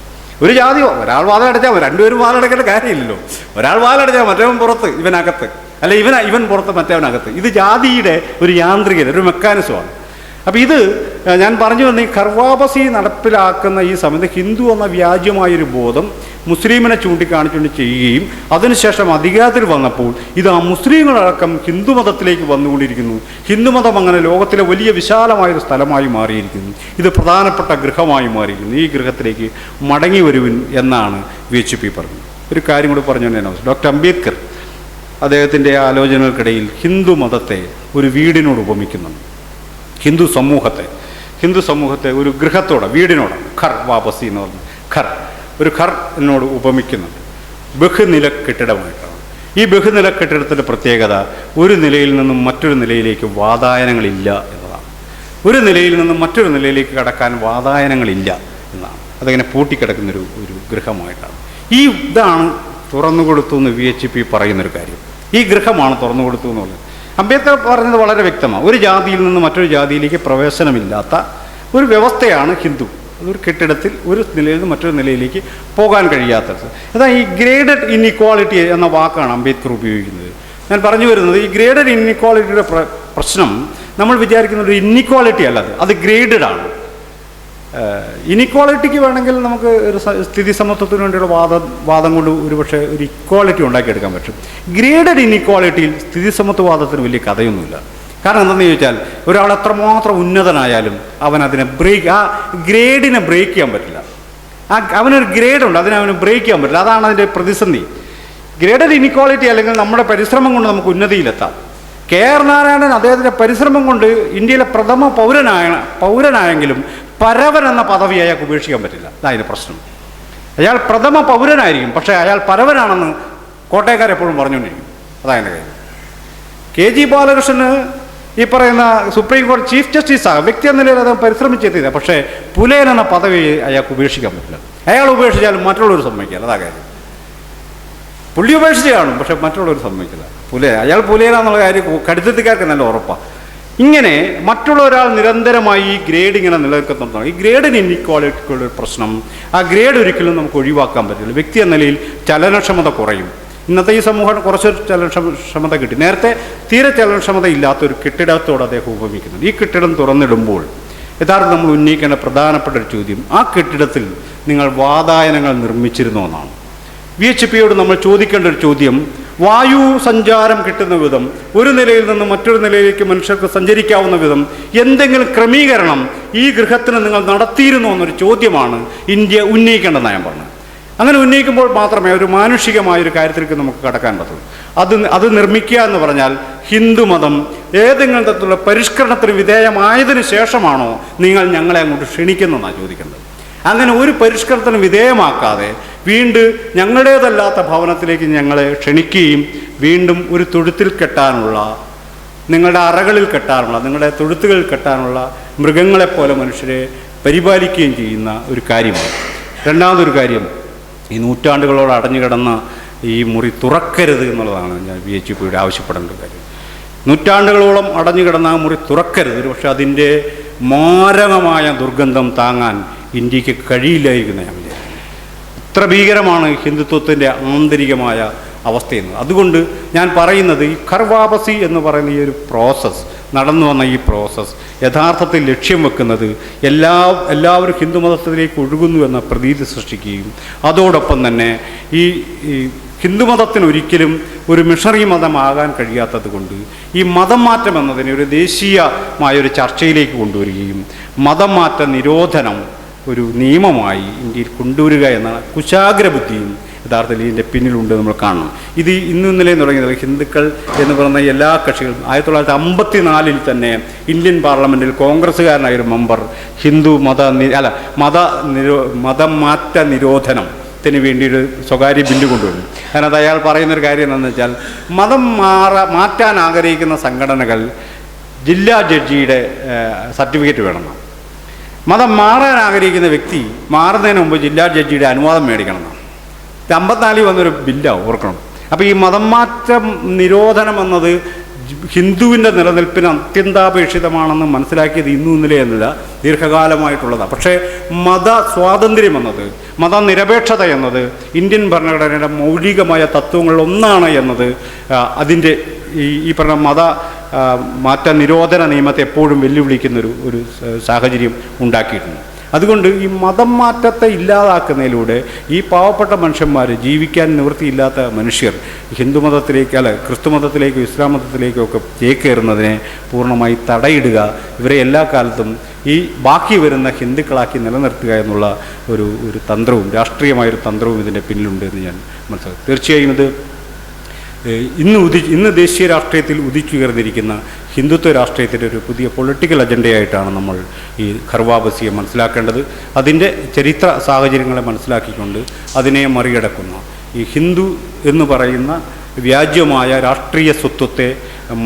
ഒരു ജാതിയോ ഒരാൾ വാതിലടച്ചാൽ രണ്ടുപേരും വാതിലടക്കേണ്ട കാര്യമില്ലല്ലോ. ഒരാൾ വാതിലടച്ചാൽ മറ്റവൻ പുറത്ത്, ഇവനകത്ത്, അല്ല ഇവൻ പുറത്ത്, മറ്റവനകത്ത്. ഇത് ജാതിയുടെ ഒരു യാന്ത്രികത, ഒരു മെക്കാനിസമാണ്. അപ്പോൾ ഇത് ഞാൻ പറഞ്ഞു വന്ന ഈ ഖർവാ ബസീർ നടപ്പിലാക്കുന്ന ഈ സമയത്ത് ഹിന്ദു എന്ന വ്യാജ്യമായൊരു ബോധം മുസ്ലിമിനെ ചൂണ്ടിക്കാണിച്ചുകൊണ്ട് ചെയ്യുകയും അതിനുശേഷം അധികാരത്തിൽ വന്നപ്പോൾ ഇത് ആ മുസ്ലിങ്ങളടക്കം ഹിന്ദുമതത്തിലേക്ക് വന്നുകൊണ്ടിരിക്കുന്നു. ഹിന്ദുമതം അങ്ങനെ ലോകത്തിലെ വലിയ വിശാലമായൊരു സ്ഥലമായി മാറിയിരിക്കുന്നു. ഇത് പ്രധാനപ്പെട്ട ഗൃഹമായി മാറിയിരിക്കുന്നു. ഈ ഗൃഹത്തിലേക്ക് മടങ്ങി വരുവിൻ എന്നാണ് VHP പറഞ്ഞത്. ഒരു കാര്യം കൂടി പറഞ്ഞു തന്നെ, ഡോക്ടർ അംബേദ്കർ അദ്ദേഹത്തിൻ്റെ ആലോചനകൾക്കിടയിൽ ഹിന്ദുമതത്തെ ഒരു വീടിനോട് ഉപമിക്കുന്നുണ്ട്. ഹിന്ദു സമൂഹത്തെ ഒരു ഗൃഹത്തോടെ, വീടിനോട്, ഖർ വാപസി എന്ന് പറഞ്ഞു, ഒരു ഖർ എന്നോട് ഉപമിക്കുന്നുണ്ട്. ബഹുനില കെട്ടിടമായിട്ടാണ്. ഈ ബഹുനില കെട്ടിടത്തിൻ്റെ പ്രത്യേകത ഒരു നിലയിൽ നിന്നും മറ്റൊരു നിലയിലേക്ക് വാതായനങ്ങളില്ല എന്നതാണ്. ഒരു നിലയിൽ നിന്നും മറ്റൊരു നിലയിലേക്ക് കടക്കാൻ വാതായനങ്ങളില്ല എന്നാണ്. അതങ്ങനെ പൂട്ടിക്കിടക്കുന്നൊരു ഗൃഹമായിട്ടാണ്. ഇതാണ് തുറന്നു കൊടുത്തു എന്ന് VHP പറയുന്നൊരു കാര്യം. ഈ ഗൃഹമാണ് തുറന്നു കൊടുത്തു എന്ന് പറഞ്ഞത്. അംബേദ്കർ പറഞ്ഞത് വളരെ വ്യക്തമാണ്. ഒരു ജാതിയിൽ നിന്ന് മറ്റൊരു ജാതിയിലേക്ക് പ്രവേശനമില്ലാത്ത ഒരു വ്യവസ്ഥയാണ് ഹിന്ദു. അതൊരു കെട്ടിടത്തിൽ ഒരു നിലയിൽ നിന്ന് മറ്റൊരു നിലയിലേക്ക് പോകാൻ കഴിയാത്തത്. അതാ ഈ ഗ്രേഡഡ് ഇൻഇക്വാളിറ്റി എന്ന വാക്കാണ് അംബേദ്കർ ഉപയോഗിക്കുന്നത്. ഞാൻ പറഞ്ഞു വരുന്നത് ഈ ഗ്രേഡഡ് ഇൻഇക്വാളിറ്റിയുടെ പ്രശ്നം നമ്മൾ വിചാരിക്കുന്ന ഒരു ഇൻഇക്വാളിറ്റി അല്ലത്, അത് ഗ്രേഡഡ് ആണ്. ഇനിക്വാളിറ്റിക്ക് വേണമെങ്കിൽ നമുക്ക് ഒരു സ്ഥിതി സമത്വത്തിന് വേണ്ടിയുള്ള വാദം കൊണ്ട് ഒരുപക്ഷെ ഒരു ഇക്വാളിറ്റി ഉണ്ടാക്കിയെടുക്കാൻ പറ്റും. ഗ്രേഡഡ് ഇനിക്വാളിറ്റിയിൽ സ്ഥിതി സമത്വവാദത്തിന് വലിയ കഥയൊന്നുമില്ല. കാരണം എന്താണെന്ന് ചോദിച്ചാൽ ഒരാൾ എത്രമാത്രം ഉന്നതനായാലും അവനതിനെ ആ ഗ്രേഡിനെ ബ്രേക്ക് ചെയ്യാൻ പറ്റില്ല. അവനൊരു ഗ്രേഡുണ്ട്, അവന് ബ്രേക്ക് ചെയ്യാൻ പറ്റില്ല. അതാണ് അതിൻ്റെ പ്രതിസന്ധി. ഗ്രേഡഡ് ഇനിക്വാളിറ്റി അല്ലെങ്കിൽ നമ്മുടെ പരിശ്രമം കൊണ്ട് നമുക്ക് ഉന്നതിയിലെത്താം. കെ.ആർ. നാരായണൻ അദ്ദേഹത്തിൻ്റെ പരിശ്രമം കൊണ്ട് ഇന്ത്യയിലെ പ്രഥമ പൗരനായെങ്കിലും പരവൻ എന്ന പദവി അയാൾക്ക് ഉപേക്ഷിക്കാൻ പറ്റില്ല. അതായത് പ്രശ്നം. അയാൾ പ്രഥമ പൗരനായിരിക്കും, പക്ഷേ അയാൾ പരവനാണെന്ന് കോട്ടയക്കാരെപ്പോഴും പറഞ്ഞുകൊണ്ടിരിക്കും. അതായത് കാര്യം. കെ.ജി. ബാലകൃഷ്ണന് ഈ പറയുന്ന സുപ്രീം കോടതി ചീഫ് ജസ്റ്റിസാണ്, വ്യക്തി എന്ന നിലയിൽ അദ്ദേഹം പരിശ്രമിച്ചെത്തിയത്. പക്ഷേ പുലയൻ എന്ന പദവി അയാൾക്ക് ഉപേക്ഷിക്കാൻ പറ്റില്ല. അയാൾ ഉപേക്ഷിച്ചാലും മറ്റുള്ളവർ സമ്മതിക്കില്ല. അതാ കാര്യം. പുള്ളി ഉപേക്ഷിച്ച് കാണും, പക്ഷെ മറ്റുള്ളവർ സമ്മതിക്കില്ല. അയാൾ പുലയനാന്നുള്ള കാര്യം കടുത്തത്തിക്കാർക്ക് നല്ല ഉറപ്പാണ്. ഇങ്ങനെ മറ്റുള്ള ഒരാൾ നിരന്തരമായി ഈ ഗ്രേഡ് ഇങ്ങനെ നിലനിൽക്കുന്നുണ്ടാണ്. ഈ ഗ്രേഡിന് ഇൻഇക്വാളിറ്റിക്കുള്ള പ്രശ്നം, ആ ഗ്രേഡ് ഒരിക്കലും നമുക്ക് ഒഴിവാക്കാൻ പറ്റില്ല. വ്യക്തി എന്ന നിലയിൽ ചലനക്ഷമത കുറയും. ഇന്നത്തെ ഈ സമൂഹം കുറച്ചൊരു ചലനക്ഷമത കിട്ടി. നേരത്തെ തീരെ ചലനക്ഷമത ഇല്ലാത്തൊരു കെട്ടിടത്തോട് അദ്ദേഹം ഉപമിക്കുന്നുണ്ട്. ഈ കെട്ടിടം തുറന്നിടുമ്പോൾ യഥാർത്ഥം നമ്മൾ ഉന്നയിക്കേണ്ട പ്രധാനപ്പെട്ട ഒരു ചോദ്യം, ആ കെട്ടിടത്തിൽ നിങ്ങൾ വാതായനങ്ങൾ നിർമ്മിച്ചിരുന്നോ എന്നാണ്. VHPയോട് നമ്മൾ ചോദിക്കേണ്ട ഒരു ചോദ്യം, വായു സഞ്ചാരം കിട്ടുന്ന വിധം, ഒരു നിലയിൽ നിന്ന് മറ്റൊരു നിലയിലേക്ക് മനുഷ്യർക്ക് സഞ്ചരിക്കാവുന്ന വിധം എന്തെങ്കിലും ക്രമീകരണം ഈ ഗൃഹത്തിന് നിങ്ങൾ നടത്തിയിരുന്നോ എന്നൊരു ചോദ്യമാണ് ഇന്ത്യ ഉന്നയിക്കേണ്ടതെന്ന് ഞാൻ പറഞ്ഞത്. അങ്ങനെ ഉന്നയിക്കുമ്പോൾ മാത്രമേ ഒരു മാനുഷികമായൊരു കാര്യത്തിലേക്ക് നമുക്ക് കടക്കാൻ പറ്റുള്ളൂ. അത് നിർമ്മിക്കുക എന്ന് പറഞ്ഞാൽ ഹിന്ദുമതം ഏതെങ്കിലും തരത്തിലുള്ള പരിഷ്കരണത്തിന് വിധേയമായതിനു ശേഷമാണോ നിങ്ങൾ ഞങ്ങളെ അങ്ങോട്ട് ക്ഷണിക്കുന്നതെന്നാണ് ചോദിക്കേണ്ടത്. അങ്ങനെ ഒരു പരിഷ്കരണത്തിന് വിധേയമാക്കാതെ വീണ്ടും ഞങ്ങളുടേതല്ലാത്ത ഭവനത്തിലേക്ക് ഞങ്ങളെ ക്ഷണിക്കുകയും വീണ്ടും ഒരു തൊഴുത്തിൽ കെട്ടാനുള്ള, നിങ്ങളുടെ അറകളിൽ കെട്ടാനുള്ള, നിങ്ങളുടെ തൊഴുത്തുകളിൽ കെട്ടാനുള്ള മൃഗങ്ങളെപ്പോലെ മനുഷ്യരെ പരിപാലിക്കുകയും ചെയ്യുന്ന ഒരു കാര്യമാണ്. രണ്ടാമതൊരു കാര്യം, ഈ നൂറ്റാണ്ടുകളോട് അടഞ്ഞു കിടന്ന ഈ മുറി തുറക്കരുത് എന്നുള്ളതാണ് ഞാൻ VHPയോട് ആവശ്യപ്പെടേണ്ട കാര്യം. നൂറ്റാണ്ടുകളോളം അടഞ്ഞു കിടന്ന ആ മുറി തുറക്കരുത്. പക്ഷെ അതിൻ്റെ മാരകമായ ദുർഗന്ധം താങ്ങാൻ ഇന്ത്യക്ക് കഴിയില്ലായിരിക്കുന്ന ഞാൻ വിചാരിക്കുന്നു. ഇത്ര ഭീകരമാണ് ഹിന്ദുത്വത്തിൻ്റെ ആന്തരികമായ അവസ്ഥയെന്ന്. അതുകൊണ്ട് ഞാൻ പറയുന്നത് ഈ ഘർവാപസി എന്ന് പറയുന്ന ഈ ഒരു പ്രോസസ്സ്, നടന്നു വന്ന ഈ പ്രോസസ്സ് യഥാർത്ഥത്തിൽ ലക്ഷ്യം വെക്കുന്നത് എല്ലാവരും ഹിന്ദുമതത്തിലേക്ക് ഒഴുകുന്നു എന്ന പ്രതീതി സൃഷ്ടിക്കുകയും അതോടൊപ്പം തന്നെ ഈ ഹിന്ദുമതത്തിന് ഒരിക്കലും ഒരു മിഷണറി മതമാകാൻ കഴിയാത്തത് കൊണ്ട് ഈ മതം മാറ്റം എന്നതിനെ ഒരു ദേശീയമായൊരു ചർച്ചയിലേക്ക് കൊണ്ടുവരികയും മതം മാറ്റ നിരോധനം ഒരു നിയമമായി ഇന്ത്യയിൽ കൊണ്ടുവരിക എന്ന കുശാഗ്രബുദ്ധിയും യഥാർത്ഥത്തിൽ ഇതിൻ്റെ പിന്നിലുണ്ട് നമ്മൾ കാണണം. ഇത് ഇന്നലെ തുടങ്ങിയത് ഹിന്ദുക്കൾ എന്ന് പറയുന്ന എല്ലാ കക്ഷികളും 1954 തന്നെ ഇന്ത്യൻ പാർലമെൻറ്റിൽ കോൺഗ്രസ്സുകാരനായൊരു മെമ്പർ ഹിന്ദു മതം മാറ്റ നിരോധനത്തിന് വേണ്ടി ഒരു സ്വകാര്യ ബില്ല് കൊണ്ടുവരുന്നു. കാരണം അത് അയാൾ പറയുന്നൊരു കാര്യം എന്താണെന്ന് വെച്ചാൽ മതം മാറ്റാൻ ആഗ്രഹിക്കുന്ന സംഘടനകൾ ജില്ലാ ജഡ്ജിയുടെ സർട്ടിഫിക്കറ്റ് വേണമെന്നാണ്. മതം മാറാൻ ആഗ്രഹിക്കുന്ന വ്യക്തി മാറുന്നതിന് മുമ്പ് ജില്ലാ ജഡ്ജിയുടെ അനുവാദം മേടിക്കണമെന്നാണ്. 54 വന്നൊരു ബില്ലാണ്, ഓർക്കണം. അപ്പോൾ ഈ മതം മാറ്റം നിരോധനം എന്നത് ഹിന്ദുവിൻ്റെ നിലനിൽപ്പിന് അത്യന്താപേക്ഷിതമാണെന്ന് മനസ്സിലാക്കിയത് ഇന്നും ഇന്നലെ എന്നല്ല, ദീർഘകാലമായിട്ടുള്ളതാണ്. പക്ഷേ മത സ്വാതന്ത്ര്യം എന്നത്, മതനിരപേക്ഷത എന്നത് ഇന്ത്യൻ ഭരണഘടനയുടെ മൗലികമായ തത്വങ്ങളിലൊന്നാണ് എന്നത് അതിൻ്റെ ഈ പറഞ്ഞ മാറ്റ നിരോധന നിയമത്തെ എപ്പോഴും വെല്ലുവിളിക്കുന്നൊരു സാഹചര്യം ഉണ്ടാക്കിയിട്ടുണ്ട്. അതുകൊണ്ട് ഈ മതം മാറ്റത്തെ ഇല്ലാതാക്കുന്നതിലൂടെ ഈ പാവപ്പെട്ട മനുഷ്യന്മാർ, ജീവിക്കാൻ നിവൃത്തിയില്ലാത്ത മനുഷ്യർ ഹിന്ദുമതത്തിലേക്ക് ക്രിസ്തുമതത്തിലേക്കോ ഇസ്ലാം മതത്തിലേക്കോ ഒക്കെ ചേക്കേറുന്നതിനെ പൂർണ്ണമായി തടയിടുക, ഇവരെ എല്ലാ കാലത്തും ഈ ബാക്കി വരുന്ന ഹിന്ദുക്കളാക്കി നിലനിർത്തുക എന്നുള്ള ഒരു തന്ത്രവും, രാഷ്ട്രീയമായൊരു തന്ത്രവും ഇതിൻ്റെ പിന്നിലുണ്ട് എന്ന് ഞാൻ മനസ്സിലാക്കി. തീർച്ചയായും ഇത് ഇന്ന് ദേശീയ രാഷ്ട്രീയത്തിൽ ഉദിച്ചുയർന്നിരിക്കുന്ന ഹിന്ദുത്വ രാഷ്ട്രീയത്തിൻ്റെ ഒരു പുതിയ പൊളിറ്റിക്കൽ അജണ്ടയായിട്ടാണ് നമ്മൾ ഈ ഘർവാപസിയെ മനസ്സിലാക്കേണ്ടത്. അതിൻ്റെ ചരിത്ര സാഹചര്യങ്ങളെ മനസ്സിലാക്കിക്കൊണ്ട് അതിനെ മറികടക്കുന്ന ഈ ഹിന്ദു എന്ന് പറയുന്ന വ്യാജ്യമായ രാഷ്ട്രീയ സ്വത്വത്തെ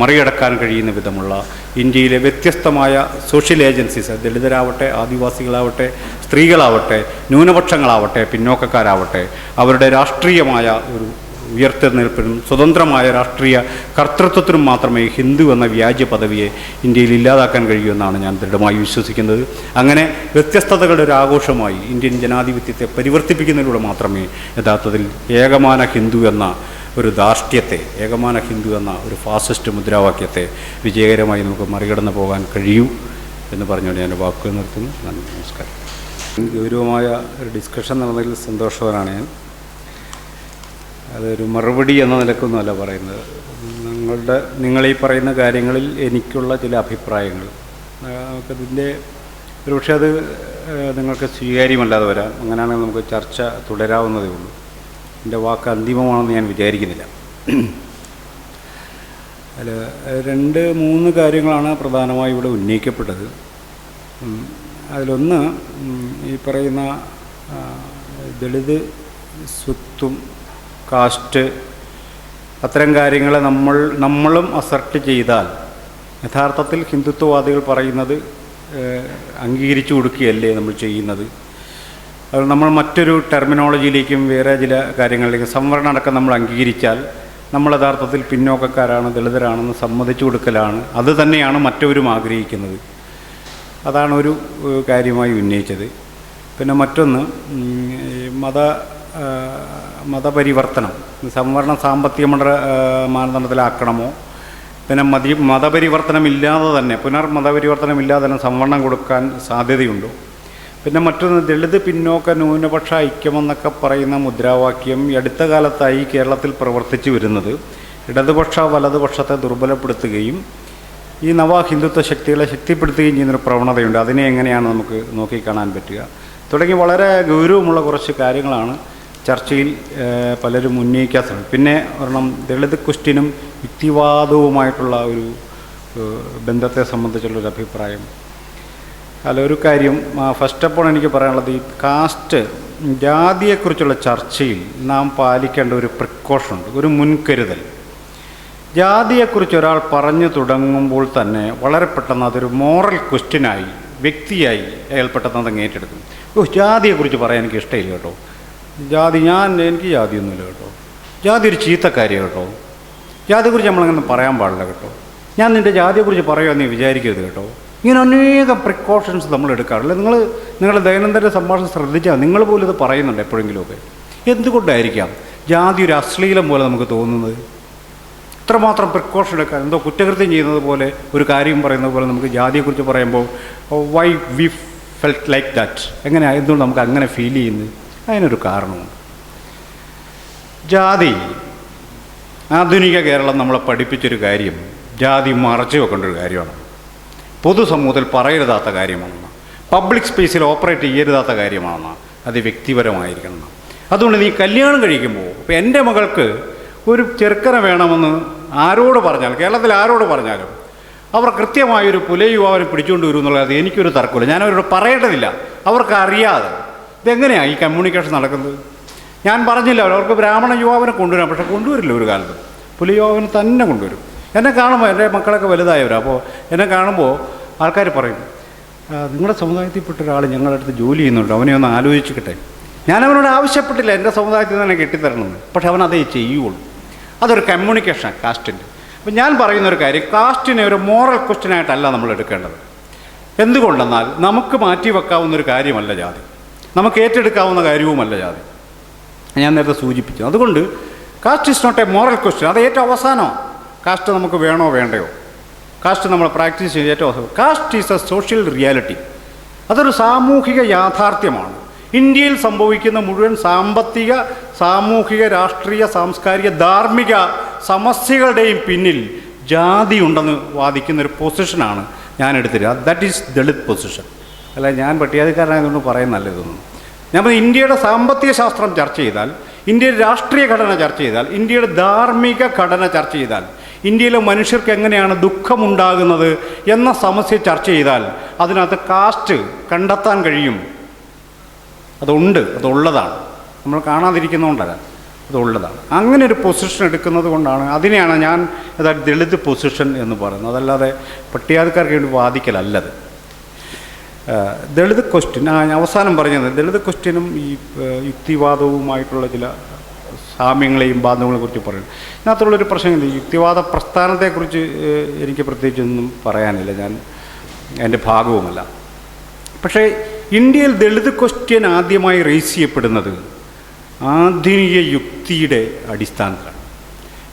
മറികടക്കാൻ കഴിയുന്ന വിധമുള്ള ഇന്ത്യയിലെ വ്യത്യസ്തമായ സോഷ്യൽ ഏജൻസീസ്, ദളിതരാവട്ടെ, ആദിവാസികളാവട്ടെ, സ്ത്രീകളാവട്ടെ, ന്യൂനപക്ഷങ്ങളാവട്ടെ, പിന്നോക്കക്കാരാവട്ടെ, അവരുടെ രാഷ്ട്രീയമായ ഒരു ഉയർത്തെഴുന്നേൽപ്പിനും സ്വതന്ത്രമായ രാഷ്ട്രീയ കർത്തൃത്വത്തിനും മാത്രമേ ഹിന്ദു എന്ന വ്യാജ പദവിയെ ഇന്ത്യയിൽ ഇല്ലാതാക്കാൻ കഴിയുമെന്നാണ് ഞാൻ ദൃഢമായി വിശ്വസിക്കുന്നത്. അങ്ങനെ വ്യത്യസ്തതകളുടെ ഒരു ആഘോഷമായി ഇന്ത്യൻ ജനാധിപത്യത്തെ പരിവർത്തിപ്പിക്കുന്നതിലൂടെ മാത്രമേ യഥാർത്ഥത്തിൽ ഏകമാന ഹിന്ദു എന്ന ഒരു ധാർഷ്ട്യത്തെ, ഏകമാന ഹിന്ദു എന്ന ഒരു ഫാസിസ്റ്റ് മുദ്രാവാക്യത്തെ വിജയകരമായി നമുക്ക് മറികടന്ന് പോകാൻ കഴിയൂ എന്ന് പറഞ്ഞുകൊണ്ട് ഞാൻ വാക്കുകൾ നിർത്തുന്നു. നന്ദി, നമസ്കാരം. ഗൗരവമായ ഒരു ഡിസ്കഷൻ നടന്നതിൽ സന്തോഷവാനാണ് ഞാൻ. അതൊരു മറുപടി എന്ന നിലക്കൊന്നുമല്ല പറയുന്നത്. നിങ്ങളീ പറയുന്ന കാര്യങ്ങളിൽ എനിക്കുള്ള ചില അഭിപ്രായങ്ങൾ നമുക്കതിൻ്റെ ഒരുപക്ഷെ അത് നിങ്ങൾക്ക് സ്വീകാര്യമല്ലാതെ വരാം. അങ്ങനെയാണെങ്കിൽ നമുക്ക് ചർച്ച തുടരാവുന്നതേ ഉള്ളൂ. എൻ്റെ വാക്ക് അന്തിമമാണെന്ന് ഞാൻ വിചാരിക്കുന്നില്ല. അതിൽ 2-3 കാര്യങ്ങളാണ് പ്രധാനമായി ഇവിടെ ഉന്നയിക്കപ്പെട്ടത്. അതിലൊന്ന് ഈ പറയുന്ന ദളിത് സ്വത്തും കാസ്റ്റ് അത്തരം കാര്യങ്ങളെ നമ്മളും അസർട്ട് ചെയ്താൽ യഥാർത്ഥത്തിൽ ഹിന്ദുത്വവാദികൾ പറയുന്നത് അംഗീകരിച്ചു കൊടുക്കുകയല്ലേ നമ്മൾ ചെയ്യുന്നത്. അത് നമ്മൾ മറ്റൊരു ടെർമിനോളജിയിലേക്കും വേറെ ചില കാര്യങ്ങളിലേക്കും സംവരണം അടക്കം നമ്മൾ അംഗീകരിച്ചാൽ നമ്മൾ യഥാർത്ഥത്തിൽ പിന്നോക്കക്കാരാണ്, ദളിതരാണെന്ന് സമ്മതിച്ചു കൊടുക്കലാണ്. അത് തന്നെയാണ് മറ്റവരും ആഗ്രഹിക്കുന്നത്. അതാണ് ഒരു കാര്യമായി ഉന്നയിച്ചത്. പിന്നെ മറ്റൊന്ന് മതപരിവർത്തനം, സംവരണം സാമ്പത്തിക മാനദണ്ഡത്തിലാക്കണമോ, പിന്നെ മതപരിവർത്തനമില്ലാതെ തന്നെ പുനർമതപരിവർത്തനമില്ലാതെ തന്നെ സംവരണം കൊടുക്കാൻ സാധ്യതയുണ്ടോ. പിന്നെ മറ്റൊന്ന് ദളിത് പിന്നോക്ക ന്യൂനപക്ഷ ഐക്യമെന്നൊക്കെ പറയുന്ന മുദ്രാവാക്യം ഈ അടുത്ത കാലത്തായി കേരളത്തിൽ പ്രവർത്തിച്ചു വരുന്നത് ഇടതുപക്ഷ വലതുപക്ഷത്തെ ദുർബലപ്പെടുത്തുകയും ഈ നവ ഹിന്ദുത്വ ശക്തികളെ ശക്തിപ്പെടുത്തുകയും ചെയ്യുന്നൊരു പ്രവണതയുണ്ട്. അതിനെ എങ്ങനെയാണ് നമുക്ക് നോക്കിക്കാണാൻ പറ്റുക തുടങ്ങി വളരെ ഗൗരവമുള്ള കുറച്ച് കാര്യങ്ങളാണ് ചർച്ചയിൽ പലരും ഉന്നയിക്കാൻ ശ്രമിക്കും. പിന്നെ ഒരെണ്ണം ദളിത് ക്വസ്റ്റ്യനും യുക്തിവാദവുമായിട്ടുള്ള ഒരു ബന്ധത്തെ സംബന്ധിച്ചുള്ളൊരു അഭിപ്രായം. ഒരു കാര്യം ഫസ്റ്റ് ഓഫ് ഓൾ എനിക്ക് പറയാനുള്ളത്, ഈ കാസ്റ്റ് ജാതിയെക്കുറിച്ചുള്ള ചർച്ചയിൽ നാം പാലിക്കേണ്ട ഒരു പ്രിക്കോഷനുണ്ട്, ഒരു മുൻകരുതൽ. ജാതിയെക്കുറിച്ച് ഒരാൾ പറഞ്ഞു തുടങ്ങുമ്പോൾ തന്നെ വളരെ പെട്ടെന്ന് അതൊരു മോറൽ ക്വസ്റ്റ്യനായി, വ്യക്തിയായി അയാൾ പെട്ടെന്ന് അതങ്ങ് ഏറ്റെടുക്കും. ജാതിയെക്കുറിച്ച് പറയാൻ എനിക്ക് ഇഷ്ടമില്ല കേട്ടോ, എനിക്ക് ജാതിയൊന്നുമില്ല കേട്ടോ, ജാതി ഒരു ചീത്തക്കാരിയാണ് കേട്ടോ, ജാതിയെക്കുറിച്ച് നമ്മളങ്ങനെ പറയാൻ പാടില്ല കേട്ടോ, ഞാൻ നിൻ്റെ ജാതിയെക്കുറിച്ച് പറയുമെന്ന് വിചാരിക്കരുത് കേട്ടോ. ഇങ്ങനെ അനേകം പ്രിക്കോഷൻസ് നമ്മൾ എടുക്കാറില്ല. നിങ്ങളുടെ ദൈനംദിന സംഭാഷണം ശ്രദ്ധിച്ചാൽ നിങ്ങൾ പോലും ഇത് പറയുന്നുണ്ട് എപ്പോഴെങ്കിലുമൊക്കെ. എന്തുകൊണ്ടായിരിക്കാം ജാതി ഒരു അശ്ലീലം പോലെ നമുക്ക് തോന്നുന്നത്? ഇത്രമാത്രം പ്രിക്കോഷൻ എടുക്കാൻ, എന്തോ കുറ്റകൃത്യം ചെയ്യുന്നത് പോലെ, ഒരു കാര്യം പറയുന്നത് പോലെ നമുക്ക് ജാതിയെക്കുറിച്ച് പറയുമ്പോൾ why we felt like that, എങ്ങനെയാണ്, എന്തുകൊണ്ട് നമുക്ക് അങ്ങനെ ഫീൽ ചെയ്യുന്നത്? അതിനൊരു കാരണമുണ്ട്. ജാതി, ആധുനിക കേരളം നമ്മളെ പഠിപ്പിച്ചൊരു കാര്യം ജാതി മറച്ചു വെക്കേണ്ട ഒരു കാര്യമാണ്. പൊതുസമൂഹത്തിൽ പറയരുതാത്ത കാര്യമാണെന്ന്, പബ്ലിക് സ്പേസിൽ ഓപ്പറേറ്റ് ചെയ്യരുതാത്ത കാര്യമാണെന്ന്, അത് വ്യക്തിപരമായിരിക്കണം. അതുകൊണ്ട് നീ കല്യാണം കഴിക്കുമ്പോൾ ഇപ്പോൾ എൻ്റെ മകൾക്ക് ഒരു ചെറുക്കനെ വേണമെന്ന് ആരോട് പറഞ്ഞാൽ, കേരളത്തിൽ ആരോട് പറഞ്ഞാലും അവർ കൃത്യമായൊരു പുലയുവാവനെ പിടിച്ചുകൊണ്ട് വരും എന്നുള്ളത് എനിക്കൊരു തർക്കമില്ല. ഞാനവരോട് പറയേണ്ടതില്ല, അവർക്ക് അറിയാതെ. ഇതെങ്ങനെയാണ് ഈ കമ്മ്യൂണിക്കേഷൻ നടക്കുന്നത്? ഞാൻ പറഞ്ഞില്ല അവർക്ക് ബ്രാഹ്മണ യുവാവിനെ കൊണ്ടുവരാം, പക്ഷെ കൊണ്ടുവരില്ല ഒരു കാലത്ത്, പുലയുവാവിനെ തന്നെ കൊണ്ടുവരും. എന്നെ കാണുമ്പോൾ, എൻ്റെ മക്കളൊക്കെ വലുതായവരാണ്, അപ്പോൾ എന്നെ കാണുമ്പോൾ ആൾക്കാർ പറയും, നിങ്ങളുടെ സമുദായത്തിൽപ്പെട്ട ഒരാൾ ഞങ്ങളുടെ അടുത്ത് ജോലി ചെയ്യുന്നുണ്ട്, അവനെ ഒന്ന് ആലോചിച്ചിട്ടെ. ഞാനവനോട് ആവശ്യപ്പെട്ടില്ല എൻ്റെ സമുദായത്തിൽ തന്നെ കെട്ടിത്തരണമെന്ന്, പക്ഷെ അവൻ അതേ ചെയ്യുള്ളൂ. അതൊരു കമ്മ്യൂണിക്കേഷനാണ് കാസ്റ്റിൻ്റെ. അപ്പം ഞാൻ പറയുന്നൊരു കാര്യം, കാസ്റ്റിനെ ഒരു മോറൽ ക്വസ്റ്റ്യനായിട്ടല്ല നമ്മൾ എടുക്കേണ്ടത്. എന്തുകൊണ്ടെന്നാൽ നമുക്ക് മാറ്റിവെക്കാവുന്നൊരു കാര്യമല്ല ജാതി, നമുക്ക് ഏറ്റെടുക്കാവുന്ന കാര്യവുമല്ല ജാതി. ഞാൻ നേരത്തെ സൂചിപ്പിച്ചു. അതുകൊണ്ട് caste is not a moral question. അത് ഏറ്റവും അവസാനമാണ്. കാസ്റ്റ് നമുക്ക് വേണോ വേണ്ടയോ, കാസ്റ്റ് നമ്മൾ പ്രാക്ടീസ് ചെയ്ത് ഏറ്റവും അവസാനം. Caste is a social reality. അതൊരു സാമൂഹിക യാഥാർത്ഥ്യമാണ്. ഇന്ത്യയിൽ സംഭവിക്കുന്ന മുഴുവൻ സാമ്പത്തിക, സാമൂഹിക, രാഷ്ട്രീയ, സാംസ്കാരിക, ധാർമ്മിക സമസ്യകളുടെയും പിന്നിൽ ജാതി ഉണ്ടെന്ന് വാദിക്കുന്നൊരു പൊസിഷനാണ് ഞാൻ എടുത്തിരുന്നത്. That is Dalit position. അല്ല, ഞാൻ പട്ടികജാതിക്കാരനായതുകൊണ്ട് പറയുന്നല്ല ഇതൊന്നും. ഞാൻ ഇന്ത്യയുടെ സാമ്പത്തിക ശാസ്ത്രം ചർച്ച ചെയ്താൽ, ഇന്ത്യയുടെ രാഷ്ട്രീയ ഘടന ചർച്ച ചെയ്താൽ, ഇന്ത്യയുടെ ധാർമ്മിക ഘടന ചർച്ച ചെയ്താൽ, ഇന്ത്യയിലെ മനുഷ്യർക്ക് എങ്ങനെയാണ് ദുഃഖമുണ്ടാകുന്നത് എന്ന സമസ്യ ചർച്ച ചെയ്താൽ അതിനകത്ത് കാസ്റ്റ് കണ്ടെത്താൻ കഴിയും. അതുള്ളതാണ്, നമ്മൾ കാണാതിരിക്കുന്നതുകൊണ്ടല്ല, അതുള്ളതാണ്. അങ്ങനെ ഒരു പൊസിഷൻ എടുക്കുന്നത് കൊണ്ടാണ്, അതിനെയാണ് ഞാൻ ദളിത് പൊസിഷൻ എന്ന് പറയുന്നത്. അതല്ലാതെ പട്ടികജാതിക്കാർക്ക് വേണ്ടി വാദിക്കലല്ലത്. ദളിത് ക്വസ്റ്റ്യൻ, അവസാനം പറഞ്ഞത് ദളിത് ക്വസ്റ്റ്യനും ഈ യുക്തിവാദവുമായിട്ടുള്ള ചില സാമ്യങ്ങളെയും ബാന്ധവങ്ങളെ കുറിച്ച് പറയുന്നു. ഇതിനകത്തുള്ളൊരു പ്രശ്നമില്ല. യുക്തിവാദ പ്രസ്ഥാനത്തെക്കുറിച്ച് എനിക്ക് പ്രത്യേകിച്ചൊന്നും പറയാനില്ല, ഞാൻ എൻ്റെ ഭാഗവുമല്ല. പക്ഷേ ഇന്ത്യയിൽ ദളിത് ക്വസ്റ്റ്യൻ ആദ്യമായി റേസ് ചെയ്യപ്പെടുന്നത് ആധുനിക യുക്തിയുടെ അടിസ്ഥാനത്തിലാണ്.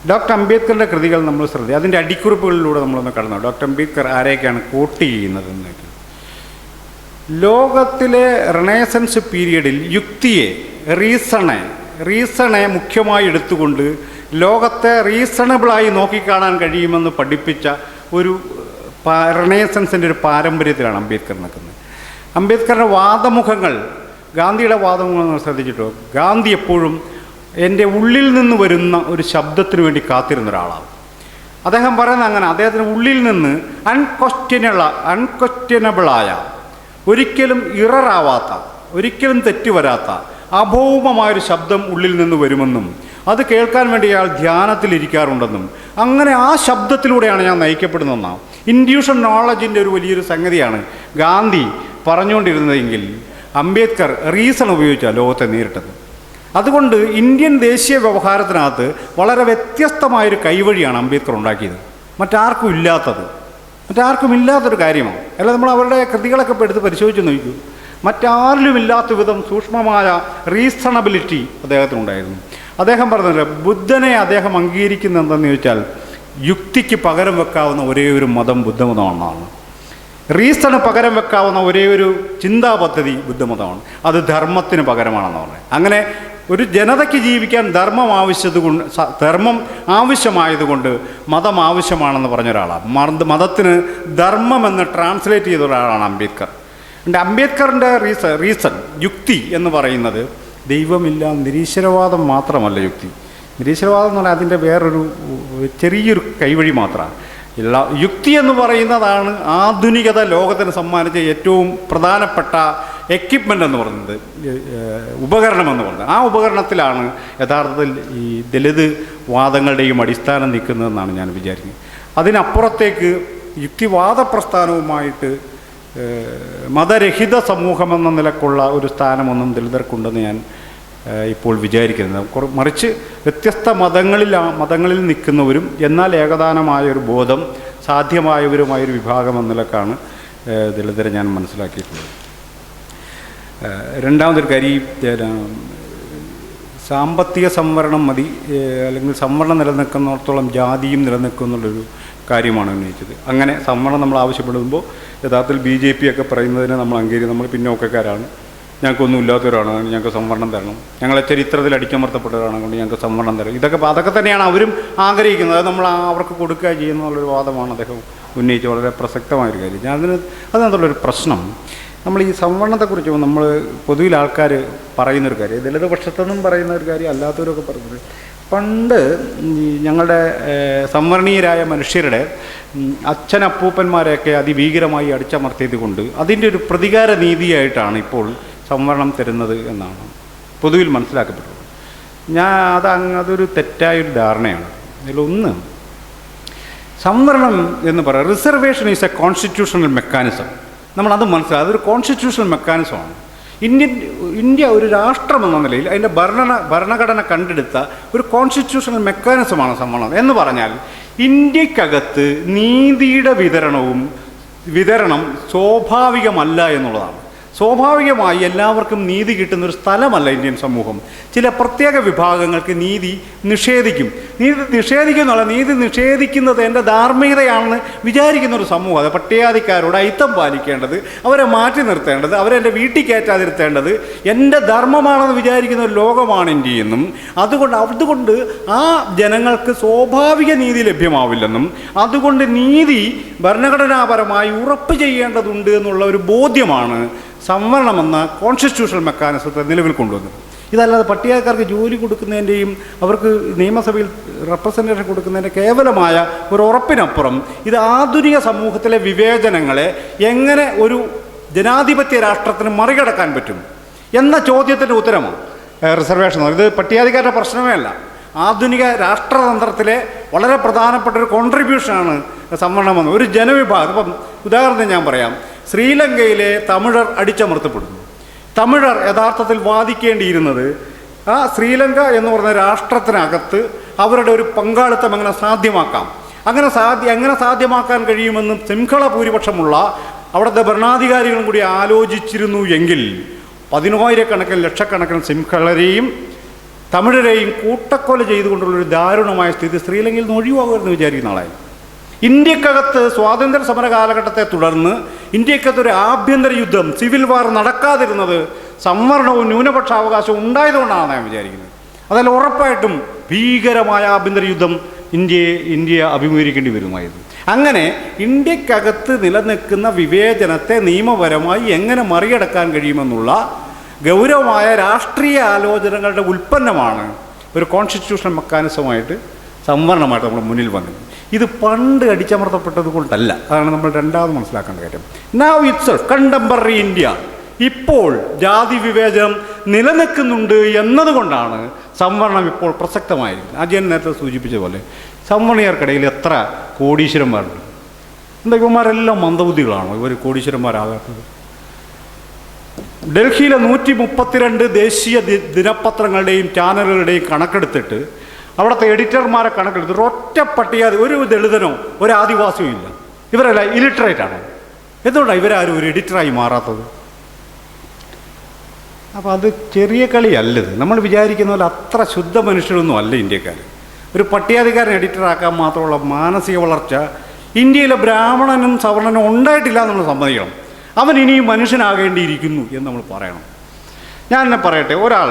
ഡോക്ടർ അംബേദ്കറിൻ്റെ കൃതികൾ നമ്മൾ ശ്രദ്ധിക്കുക, അതിൻ്റെ അടിക്കുറിപ്പുകളിലൂടെ നമ്മളൊന്ന് കടന്നു. ഡോക്ടർ അംബേദ്കർ ആരെയൊക്കെയാണ് കോട്ട് ചെയ്യുന്നതെന്നൊക്കെ. ലോകത്തിലെ റിനൈസൻസ് പീരീഡിൽ യുക്തിയെ, റീസണെ മുഖ്യമായി എടുത്തുകൊണ്ട് ലോകത്തെ റീസണബിളായി നോക്കിക്കാണാൻ കഴിയുമെന്ന് പഠിപ്പിച്ച ഒരു റിനൈസൻസിൻ്റെ ഒരു പാരമ്പര്യത്തിലാണ് അംബേദ്കർ നിൽക്കുന്നത്. അംബേദ്കറുടെ വാദമുഖങ്ങൾ, ഗാന്ധിയുടെ വാദമുഖങ്ങൾ ശ്രദ്ധിച്ചിട്ടോ, ഗാന്ധി എപ്പോഴും എൻ്റെ ഉള്ളിൽ നിന്ന് വരുന്ന ഒരു ശബ്ദത്തിന് വേണ്ടി കാത്തിരുന്ന ഒരാളാണ്. അദ്ദേഹം പറയുന്നത് അങ്ങനെ, അദ്ദേഹത്തിന് ഉള്ളിൽ നിന്ന് അൺക്വസ്റ്റ്യനബിളായ, ഒരിക്കലും ഇററാവാത്ത, ഒരിക്കലും തെറ്റുവരാത്ത അഭൗമമായൊരു ശബ്ദം ഉള്ളിൽ നിന്ന് വരുമെന്നും അത് കേൾക്കാൻ വേണ്ടി അയാൾ ധ്യാനത്തിലിരിക്കാറുണ്ടെന്നും അങ്ങനെ ആ ശബ്ദത്തിലൂടെയാണ് ഞാൻ നയിക്കപ്പെടുന്നതെന്നാണ്. ഇൻഡ്യൂഷൻ നോളജിൻ്റെ ഒരു വലിയൊരു സംഗതിയാണ് ഗാന്ധി പറഞ്ഞുകൊണ്ടിരുന്നതെങ്കിൽ അംബേദ്കർ റീസൺ ഉപയോഗിച്ചാണ് ലോകത്തെ നേരിട്ടത്. അതുകൊണ്ട് ഇന്ത്യൻ ദേശീയ വ്യവഹാരത്തിനകത്ത് വളരെ വ്യത്യസ്തമായൊരു കൈവഴിയാണ് അംബേദ്കർ ഉണ്ടാക്കിയത്. മറ്റാർക്കും ഇല്ലാത്തൊരു കാര്യമാണ്. അല്ല, നമ്മൾ അവരുടെ കൃതികളൊക്കെ എടുത്ത് പരിശോധിച്ച് നോക്കൂ. മറ്റാരിലും ഇല്ലാത്ത വിധം സൂക്ഷ്മമായ റീസണബിലിറ്റി അദ്ദേഹത്തിനുണ്ടായിരുന്നു. അദ്ദേഹം പറഞ്ഞില്ല, ബുദ്ധനെ അദ്ദേഹം അംഗീകരിക്കുന്നത് എന്തെന്ന് ചോദിച്ചാൽ യുക്തിക്ക് പകരം വെക്കാവുന്ന ഒരേ ഒരു മതം ബുദ്ധമതമാണെന്നാണ്. റീസണ് പകരം വെക്കാവുന്ന ഒരേ ഒരു ചിന്താ പദ്ധതി ബുദ്ധമതമാണ്. അത് ധർമ്മത്തിന് പകരമാണെന്ന് പറഞ്ഞത്. അങ്ങനെ ഒരു ജനതയ്ക്ക് ജീവിക്കാൻ ധർമ്മം ആവശ്യമായതുകൊണ്ട് മതം ആവശ്യമാണെന്ന് പറഞ്ഞ ഒരാളാണ്. മതത്തിന് ധർമ്മം എന്ന് ട്രാൻസ്ലേറ്റ് ചെയ്ത ഒരാളാണ് അംബേദ്കർ. അംബേദ്കറിൻ്റെ റീസൺ, യുക്തി എന്ന് പറയുന്നത് ദൈവമില്ല, നിരീശ്വരവാദം മാത്രമല്ല യുക്തി. നിരീശ്വരവാദം എന്ന് പറഞ്ഞാൽ അതിൻ്റെ വേറൊരു ചെറിയൊരു കൈവഴി മാത്രമാണ്. യുക്തി എന്ന് പറയുന്നതാണ് ആധുനികത ലോകത്തിന് സമ്മാനിച്ച ഏറ്റവും പ്രധാനപ്പെട്ട എക്യുപ്മെൻ്റ് എന്ന് പറയുന്നത്, ഉപകരണം എന്ന് പറയുന്നത്. ആ ഉപകരണത്തിലാണ് യഥാർത്ഥത്തിൽ ഈ ദലിത് വാദങ്ങളുടെയും അടിസ്ഥാനം നിൽക്കുന്നതെന്നാണ് ഞാൻ വിചാരിക്കുന്നത്. അതിനപ്പുറത്തേക്ക് യുക്തിവാദ പ്രസ്ഥാനവുമായിട്ട് മതരഹിത സമൂഹമെന്ന നിലക്കുള്ള ഒരു സ്ഥാനമൊന്നും ദലിതർക്കുണ്ടെന്ന് ഞാൻ ഇപ്പോൾ വിചാരിക്കുന്നത്. മറിച്ച് വ്യത്യസ്ത മതങ്ങളിൽ നിൽക്കുന്നവരും എന്നാൽ ഏകദാനമായൊരു ബോധം സാധ്യമായവരുമായൊരു വിഭാഗം എന്ന നിലക്കാണ് ദലിതരെ ഞാൻ മനസ്സിലാക്കിയിട്ടുള്ളത്. രണ്ടാമതൊരു കാര്യം, സാമ്പത്തിക സംവരണം മതി, അല്ലെങ്കിൽ സംവരണം നിലനിൽക്കുന്നിടത്തോളം ജാതിയും നിലനിൽക്കുന്നുള്ളൊരു കാര്യമാണ് ഉന്നയിച്ചത്. അങ്ങനെ സംവരണം നമ്മൾ ആവശ്യപ്പെടുമ്പോൾ യഥാർത്ഥത്തിൽ BJP ഒക്കെ പറയുന്നതിന് നമ്മൾ അംഗീകരിക്കും. നമ്മൾ പിന്നോക്കക്കാരാണ്, ഞങ്ങൾക്കൊന്നും ഇല്ലാത്തവരാണ്, ഞങ്ങൾക്ക് സംവരണം തരണം, ഞങ്ങളെ ചരിത്രത്തിൽ അടിച്ചമർത്തപ്പെട്ടവരാണ്, കൊണ്ട് ഞങ്ങൾക്ക് സംവരണം തരണം. അതൊക്കെ തന്നെയാണ് അവരും ആഗ്രഹിക്കുന്നത്. അത് നമ്മൾ അവർക്ക് കൊടുക്കുക ചെയ്യുന്നുള്ളൊരു വാദമാണ് അദ്ദേഹം ഉന്നയിച്ച വളരെ പ്രസക്തമായൊരു കാര്യം. അതിനകത്തുള്ളൊരു പ്രശ്നം, നമ്മൾ ഈ സംവരണത്തെക്കുറിച്ച് നമ്മൾ പൊതുവിൽ ആൾക്കാർ പറയുന്നൊരു കാര്യം, ദളിത് പക്ഷത്തെന്നും പറയുന്ന ഒരു കാര്യം, അല്ലാത്തവരൊക്കെ പറയുന്നത്, പണ്ട് ഞങ്ങളുടെ സംവരണീയരായ മനുഷ്യരുടെ അച്ഛനപ്പൂപ്പന്മാരെയൊക്കെ അതിഭീകരമായി അടിച്ചമർത്തിയത് കൊണ്ട് അതിൻ്റെ ഒരു പ്രതികാര നീതിയായിട്ടാണ് ഇപ്പോൾ സംവരണം തരുന്നത് എന്നാണ് പൊതുവിൽ മനസ്സിലാക്കപ്പെട്ടത്. അതൊരു തെറ്റായൊരു ധാരണയാണ്. അതിലൊന്ന്, സംവരണം എന്ന് പറയുന്നത് reservation is A constitutional mechanism. നമ്മളത് മനസ്സിലാക്കുക, അതൊരു കോൺസ്റ്റിറ്റ്യൂഷണൽ മെക്കാനിസമാണ്. ഇന്ത്യ ഒരു രാഷ്ട്രമെന്ന നിലയിൽ അതിൻ്റെ ഭരണഘടന കണ്ടെടുത്ത ഒരു കോൺസ്റ്റിറ്റ്യൂഷണൽ മെക്കാനിസമാണ് സംവരണം എന്ന് പറഞ്ഞാൽ, ഇന്ത്യക്കകത്ത് നീതിയുടെ വിതരണം സ്വാഭാവികമല്ല എന്നുള്ളതാണ്. സ്വാഭാവികമായി എല്ലാവർക്കും നീതി കിട്ടുന്നൊരു സ്ഥലമല്ല ഇന്ത്യൻ സമൂഹം. ചില പ്രത്യേക വിഭാഗങ്ങൾക്ക് നീതി നിഷേധിക്കും. നീതി നിഷേധിക്കുന്നത് എൻ്റെ ധാർമ്മികതയാണെന്ന് വിചാരിക്കുന്നൊരു സമൂഹം, അത് പട്ടികജാതിക്കാരോട് അയിത്തം പാലിക്കേണ്ടത്, അവരെ മാറ്റി നിർത്തേണ്ടത്, അവരെൻ്റെ വീട്ടിൽ കയറ്റാതിരുത്തേണ്ടത് എൻ്റെ ധർമ്മമാണെന്ന് വിചാരിക്കുന്ന ഒരു ലോകമാണ് ഇന്ത്യയെന്നും അതുകൊണ്ട് ആ ജനങ്ങൾക്ക് സ്വാഭാവിക നീതി ലഭ്യമാവില്ലെന്നും അതുകൊണ്ട് നീതി ഭരണഘടനാപരമായി ഉറപ്പ് ചെയ്യേണ്ടതുണ്ട് എന്നുള്ള ഒരു ബോധ്യമാണ് സംവരണമെന്ന കോൺസ്റ്റിറ്റ്യൂഷണൽ മെക്കാനിസത്തെ നിലവിൽ കൊണ്ടുവന്നത്. ഇതല്ലാതെ പട്ടികക്കാർക്ക് ജോലി കൊടുക്കുന്നതിൻ്റെയും അവർക്ക് നിയമസഭയിൽ റെപ്രസെൻറ്റേഷൻ കൊടുക്കുന്നതിൻ്റെ കേവലമായ ഒരു ഉറപ്പിനപ്പുറം ഇത് ആധുനിക സമൂഹത്തിലെ വിവേചനങ്ങളെ എങ്ങനെ ഒരു ജനാധിപത്യ രാഷ്ട്രത്തിന് മറികടക്കാൻ പറ്റും എന്ന ചോദ്യത്തിൻ്റെ ഉത്തരമാണ് റിസർവേഷൻ. ഇത് പട്ടികജാതിക്കാരുടെ പ്രശ്നമേ അല്ല, ആധുനിക രാഷ്ട്രതന്ത്രത്തിലെ വളരെ പ്രധാനപ്പെട്ട ഒരു കോൺട്രിബ്യൂഷനാണ് സംവരണം വന്നത്. ഒരു ജനവിഭാഗം, ഇപ്പം ഉദാഹരണം ഞാൻ പറയാം, ശ്രീലങ്കയിലെ തമിഴർ അടിച്ചമർത്തപ്പെടുന്നു. തമിഴർ യഥാർത്ഥത്തിൽ വാദിക്കേണ്ടിയിരുന്നത് ആ ശ്രീലങ്ക എന്ന് പറഞ്ഞ രാഷ്ട്രത്തിനകത്ത് അവരുടെ ഒരു പങ്കാളിത്തം എങ്ങനെ സാധ്യമാക്കാം, എങ്ങനെ സാധ്യമാക്കാൻ കഴിയുമെന്ന് സിംഹള ഭൂരിപക്ഷമുള്ള അവിടുത്തെ ഭരണാധികാരികളും കൂടി ആലോചിച്ചിരുന്നു എങ്കിൽ 10,000 ലക്ഷക്കണക്കിന് സിംഹളരെയും തമിഴരെയും കൂട്ടക്കൊല ചെയ്തുകൊണ്ടുള്ളൊരു ദാരുണമായ സ്ഥിതി ശ്രീലങ്കയിൽ നിന്ന് ഒഴിവാകുമെന്ന് വിചാരിക്കുന്ന ആളായി. ഇന്ത്യക്കകത്ത് സ്വാതന്ത്ര്യ സമര കാലഘട്ടത്തെ തുടർന്ന് ഇന്ത്യക്കകത്ത് ഒരു ആഭ്യന്തര യുദ്ധം, സിവിൽ വാർ നടക്കാതിരുന്നത് സംവരണവും ന്യൂനപക്ഷാവകാശവും ഉണ്ടായതുകൊണ്ടാണ് ഞാൻ വിചാരിക്കുന്നത്. അതിൽ ഉറപ്പായിട്ടും ഭീകരമായ ആഭ്യന്തര യുദ്ധം ഇന്ത്യ അഭിമുഖീകരിക്കേണ്ടി വരുമായിരുന്നു. അങ്ങനെ ഇന്ത്യക്കകത്ത് നിലനിൽക്കുന്ന വിവേചനത്തെ നിയമപരമായി എങ്ങനെ മറികടക്കാൻ കഴിയുമെന്നുള്ള ഗൗരവമായ രാഷ്ട്രീയ ആലോചനകളുടെ ഉൽപ്പന്നമാണ് ഒരു കോൺസ്റ്റിറ്റ്യൂഷണൽ മെക്കാനിസമായിട്ട് സംവരണമായിട്ട് നമ്മൾ മുന്നിൽ വന്നത്. ഇത് പണ്ട് അടിച്ചമർത്തപ്പെട്ടത് കൊണ്ടല്ല. അതാണ് നമ്മൾ രണ്ടാമത് മനസ്സിലാക്കേണ്ട കാര്യം. നൗ ഇറ്റ്സെൽഫ് കണ്ടംപററി ഇന്ത്യ, ഇപ്പോൾ ജാതി വിവേചനം നിലനിൽക്കുന്നുണ്ട് എന്നതുകൊണ്ടാണ് സംവരണം ഇപ്പോൾ പ്രസക്തമായിരിക്കുന്നത്. അജയൻ നേരത്തെ സൂചിപ്പിച്ച പോലെ സംവരണീയർക്കിടയിൽ എത്ര കോടീശ്വരന്മാരുണ്ട്. എന്താ ഇവന്മാരെല്ലാം മന്ദബുദ്ധികളാണോ ഇവർ കോടീശ്വരന്മാരാകാത്തത്? ഡൽഹിയിലെ 132 ദേശീയ ദിനപത്രങ്ങളുടെയും ചാനലുകളുടെയും കണക്കെടുത്തിട്ട് അവിടുത്തെ എഡിറ്റർമാരെ കണക്കെടുത്തിട്ട് ഒറ്റ പട്ടിക ഒരു ദളിതനോ ഒരു ആദിവാസിയോ ഇല്ല. ഇവരെല്ലാം ഇലിറ്ററേറ്റ് ആണ്. എന്തുകൊണ്ടാണ് ഇവരാരും ഒരു എഡിറ്ററായി മാറാത്തത്? അപ്പോൾ അത് ചെറിയ കളിയല്ലത്. നമ്മൾ വിചാരിക്കുന്ന പോലെ അത്ര ശുദ്ധ മനുഷ്യരൊന്നും അല്ല ഇന്ത്യക്കാർ. ഒരു പട്ടികാധികാരൻ എഡിറ്ററാക്കാൻ മാത്രമുള്ള മാനസിക വളർച്ച ഇന്ത്യയിലെ ബ്രാഹ്മണനും സവർണനും ഉണ്ടായിട്ടില്ല എന്ന് നമ്മൾ സമ്മതിക്കണം. അവൻ ഇനിയും മനുഷ്യനാകേണ്ടിയിരിക്കുന്നു എന്ന് നമ്മൾ പറയണം. ഞാൻ എന്നെ പറയട്ടെ, ഒരാൾ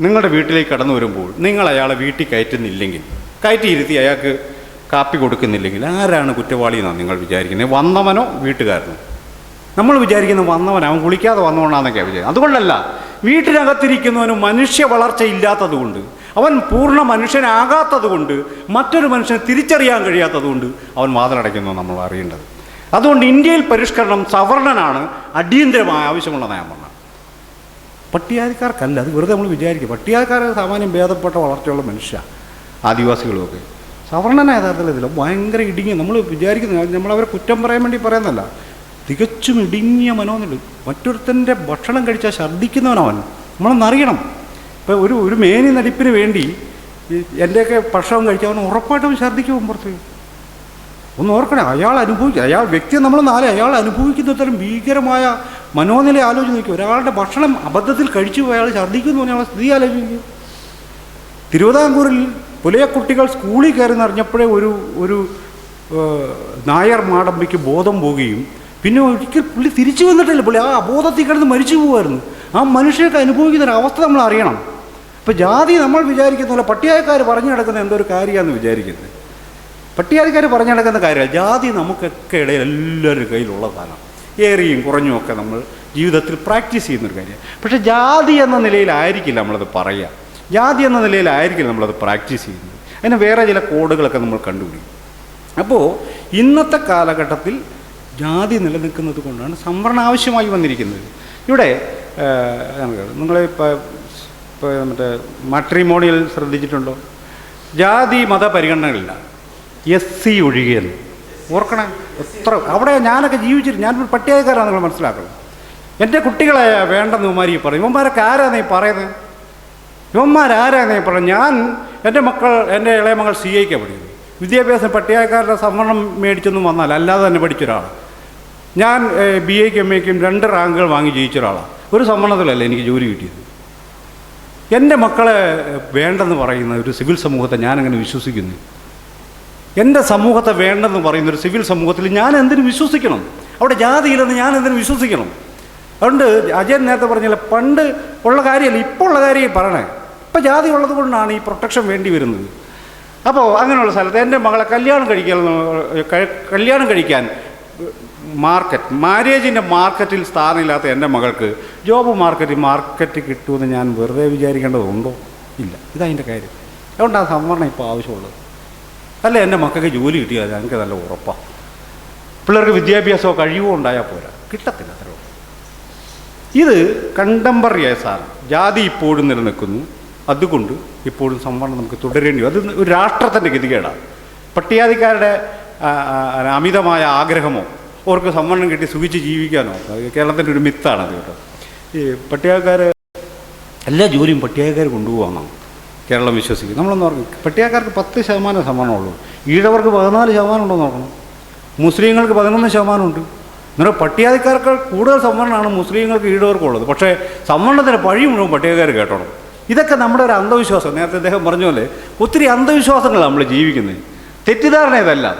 നിങ്ങളുടെ വീട്ടിലേക്ക് കടന്നു വരുമ്പോൾ നിങ്ങൾ അയാളെ വീട്ടിൽ കയറ്റിയിരുത്തി അയാൾക്ക് കാപ്പി കൊടുക്കുന്നില്ലെങ്കിൽ ആരാണ് കുറ്റവാളി എന്നാണ് നിങ്ങൾ വിചാരിക്കുന്നത്? വന്നവനോ വീട്ടുകാരനോ? നമ്മൾ വിചാരിക്കുന്നത് വന്നവൻ, അവൻ കുളിക്കാതെ വന്നവനാണെന്നൊക്കെയാണ് വിചാരിക്കുന്നത്. അതുകൊണ്ടല്ല, വീട്ടിനകത്തിരിക്കുന്നവന് മനുഷ്യ വളർച്ച ഇല്ലാത്തത് കൊണ്ട്, അവൻ പൂർണ്ണ മനുഷ്യനാകാത്തത് കൊണ്ട്, മറ്റൊരു മനുഷ്യനെ തിരിച്ചറിയാൻ കഴിയാത്തത് കൊണ്ട് അവൻ വാതിലടയ്ക്കുന്നു നമ്മൾ അറിയേണ്ടത്. അതുകൊണ്ട് ഇന്ത്യയിൽ പരിഷ്കരണം സവർണനാണ് അടിയന്തരമായ ആവശ്യമുള്ള നയമാണ്. പട്ടികജാതിക്കാർക്കല്ല. അത് വെറുതെ നമ്മൾ വിചാരിക്കും. പട്ടികജാതിക്കാർ സാമാന്യം ഭേദപ്പെട്ട വളർച്ചയുള്ള മനുഷ്യ, ആദിവാസികളുമൊക്കെ. സവർണന യഥാർത്ഥത്തിൽ ഇതില്ല, ഭയങ്കര ഇടുങ്ങിയ, നമ്മൾ വിചാരിക്കുന്നത്, നമ്മളവരെ കുറ്റം പറയാൻ വേണ്ടി പറയുന്നല്ല, തികച്ചും ഇടുങ്ങിയ മനോന്നുണ്ട്. മറ്റൊരുത്തൻ്റെ ഭക്ഷണം കഴിച്ചാൽ ഛർദ്ദിക്കുന്നവനവൻ. നമ്മളൊന്നറിയണം. ഇപ്പോൾ ഒരു മേനി നടിപ്പിന് വേണ്ടി എൻ്റെയൊക്കെ ഭക്ഷണം കഴിച്ചാൽ അവൻ ഉറപ്പായിട്ടും ഛർദ്ദിക്കും പുറത്ത്. ഒന്ന് ഓർക്കണേ, അയാൾ വ്യക്തിയെ നമ്മൾ അയാൾ അനുഭവിക്കുന്ന തരം ഭീകരമായ മനോനില ആലോചിച്ച് നോക്കി. ഒരാളുടെ ഭക്ഷണം അബദ്ധത്തിൽ കഴിച്ചു പോയി അയാൾ ഛർദ്ദിക്കുന്നു പറഞ്ഞാൽ സ്ഥിതി ആലോചിക്കും. തിരുവിതാംകൂറിൽ പുലയ കുട്ടികൾ സ്കൂളിൽ കയറി നിറഞ്ഞപ്പോഴേ ഒരു നായർ മാടമ്പിക്ക് ബോധം പോവുകയും പിന്നെ ഒരിക്കൽ പുള്ളി തിരിച്ചു വന്നിട്ടില്ല. പുള്ളി ആ അബോധത്തിൽ കിടന്ന് മരിച്ചു പോകുമായിരുന്നു. ആ മനുഷ്യർക്ക് അനുഭവിക്കുന്ന ഒരു അവസ്ഥ നമ്മൾ അറിയണം. ഇപ്പോൾ ജാതി നമ്മൾ വിചാരിക്കുന്ന പോലെ പട്ടികജാതിക്കാർ പറഞ്ഞു നടക്കുന്ന എന്തോ ഒരു കാര്യമാണെന്ന് വിചാരിക്കുന്നത്. പട്ടികജാതിക്കാർ പറഞ്ഞു നടക്കുന്ന കാര്യമാണ്. ജാതി നമുക്കൊക്കെ ഇടയിൽ എല്ലാവരുടെ കയ്യിലുള്ള സാധനം, ഏറിയും കുറഞ്ഞുമൊക്കെ നമ്മൾ ജീവിതത്തിൽ പ്രാക്ടീസ് ചെയ്യുന്നൊരു കാര്യമാണ്. പക്ഷേ ജാതി എന്ന നിലയിലായിരിക്കില്ല നമ്മളത് പറയുക, ജാതി എന്ന നിലയിലായിരിക്കില്ല നമ്മളത് പ്രാക്ടീസ് ചെയ്യുന്നത്. അതിന് വേറെ ചില കോഡുകളൊക്കെ നമ്മൾ കണ്ടുപിടിക്കും. അപ്പോൾ ഇന്നത്തെ കാലഘട്ടത്തിൽ ജാതി നിലനിൽക്കുന്നത് കൊണ്ടാണ് സംവരണം ആവശ്യമായി വന്നിരിക്കുന്നത്. ഇവിടെ നിങ്ങൾ മറ്റേ മാട്രിമോണിയൽ ശ്രദ്ധിച്ചിട്ടുണ്ടോ? ജാതി മത പരിഗണനകളില്ല, SC ഒഴികെയെന്ന് ഓർക്കണം. എത്ര അവിടെ ഞാനൊക്കെ ജീവിച്ചിട്ട്, ഞാൻ പട്ടികജാതിക്കാരാണ് നിങ്ങൾ മനസ്സിലാക്കണം. എൻ്റെ കുട്ടികളെ വേണ്ടെന്ന് ഇവന്മാർ പറയും. ഇവന്മാരൊക്കെ ആരാന്നീ പറയുന്നത്? ഇവന്മാരാരാന്നീ പറയുന്നത്? എൻ്റെ ഇളയ മകൾ CA പഠിക്കുന്നത്. വിദ്യാഭ്യാസം പട്ടികജാതിക്കാരുടെ സംവരണം മേടിച്ചൊന്നും വന്നാൽ അല്ലാതെ തന്നെ പഠിച്ചൊരാളാണ്. ഞാൻ BAയ്ക്കും MAയ്ക്കും 2 റാങ്കുകൾ വാങ്ങി ജയിച്ച ഒരാളാണ്. ഒരു സംവരണത്തിലല്ല എനിക്ക് ജോലി കിട്ടിയത്. എൻ്റെ മക്കളെ വേണ്ടെന്ന് പറയുന്ന ഒരു സിവിൽ സമൂഹത്തെ ഞാനങ്ങനെ വിശ്വസിക്കുന്നു? എൻ്റെ സമൂഹത്തെ വേണ്ടെന്ന് പറയുന്ന ഒരു സിവിൽ സമൂഹത്തിൽ ഞാൻ എന്തിനു വിശ്വസിക്കണം? അവിടെ ജാതിയില്ലെന്ന് ഞാൻ എന്തിനു വിശ്വസിക്കണം? അതുകൊണ്ട് അജയൻ നേരത്തെ പറഞ്ഞാൽ പണ്ട് ഉള്ള കാര്യമല്ല, ഇപ്പോൾ ഉള്ള കാര്യം പറയണേ. ഇപ്പം ജാതി ഉള്ളത് കൊണ്ടാണ് ഈ പ്രൊട്ടക്ഷൻ വേണ്ടി വരുന്നത്. അപ്പോൾ അങ്ങനെയുള്ള സ്ഥലത്ത് എൻ്റെ മകളെ കല്യാണം കഴിക്കാൻ മാരേജിൻ്റെ മാർക്കറ്റിൽ സ്ഥാനമില്ലാത്ത എൻ്റെ മകൾക്ക് ജോബ് മാർക്കറ്റ് കിട്ടുമെന്ന് ഞാൻ വെറുതെ വിചാരിക്കേണ്ടതുണ്ടോ? ഇല്ല. ഇതതിൻ്റെ കാര്യം. അതുകൊണ്ടാണ് സംവരണം ഇപ്പോൾ ആവശ്യമുള്ളത്. അല്ല, എൻ്റെ മക്കൾക്ക് ജോലി കിട്ടിയാൽ ഞങ്ങൾക്ക് നല്ല ഉറപ്പാണ്. പിള്ളേർക്ക് വിദ്യാഭ്യാസമോ കഴിവോ ഉണ്ടായാൽ പോരാ, കിട്ടത്തില്ല. അത്രയോ. ഇത് കണ്ടംപററിയായ സാധനം. ജാതി ഇപ്പോഴും നിലനിൽക്കുന്നു. അതുകൊണ്ട് ഇപ്പോഴും സംവരണം നമുക്ക് തുടരേണ്ടി വരും. അത് ഒരു രാഷ്ട്രത്തിൻ്റെ ഗതികേടാണ്. പട്ടികജാതിക്കാരുടെ അമിതമായ ആഗ്രഹമോ അവർക്ക് സംവരണം കിട്ടി സുഖിച്ച് ജീവിക്കാനോ കേരളത്തിൻ്റെ ഒരു മിത്താണ് അത് കേട്ടോ. ഈ പട്ടികജാതിക്കാർ എല്ലാ ജോലിയും പട്ടികജാതിക്കാർ കൊണ്ടുപോകാമെന്നാണ് കേരളം വിശ്വസിക്കുന്നത്. നമ്മളൊന്ന് ഓർക്കും, പട്ടികജാതിക്കാർക്ക് 10% സംവരണമുള്ളൂ. ഈഴവർക്ക് 14% ഉണ്ടോ നോക്കണം. മുസ്ലിങ്ങൾക്ക് 11% ഉണ്ട്. എന്നാൽ പട്ടികജാതിക്കാർക്ക് കൂടുതൽ സംവരണമാണ് മുസ്ലിങ്ങൾക്ക് ഈഴവർക്കുള്ളത്. പക്ഷേ സംവരണത്തിന് പഴി മുഴുവൻ പട്ടികജാതിക്കാർ കേട്ടോണം. ഇതൊക്കെ നമ്മുടെ ഒരു അന്ധവിശ്വാസം. നേരത്തെ അദ്ദേഹം പറഞ്ഞ പോലെ ഒത്തിരി അന്ധവിശ്വാസങ്ങളാണ് നമ്മൾ ജീവിക്കുന്നത്. തെറ്റിദ്ധാരണ ഇതെല്ലാം.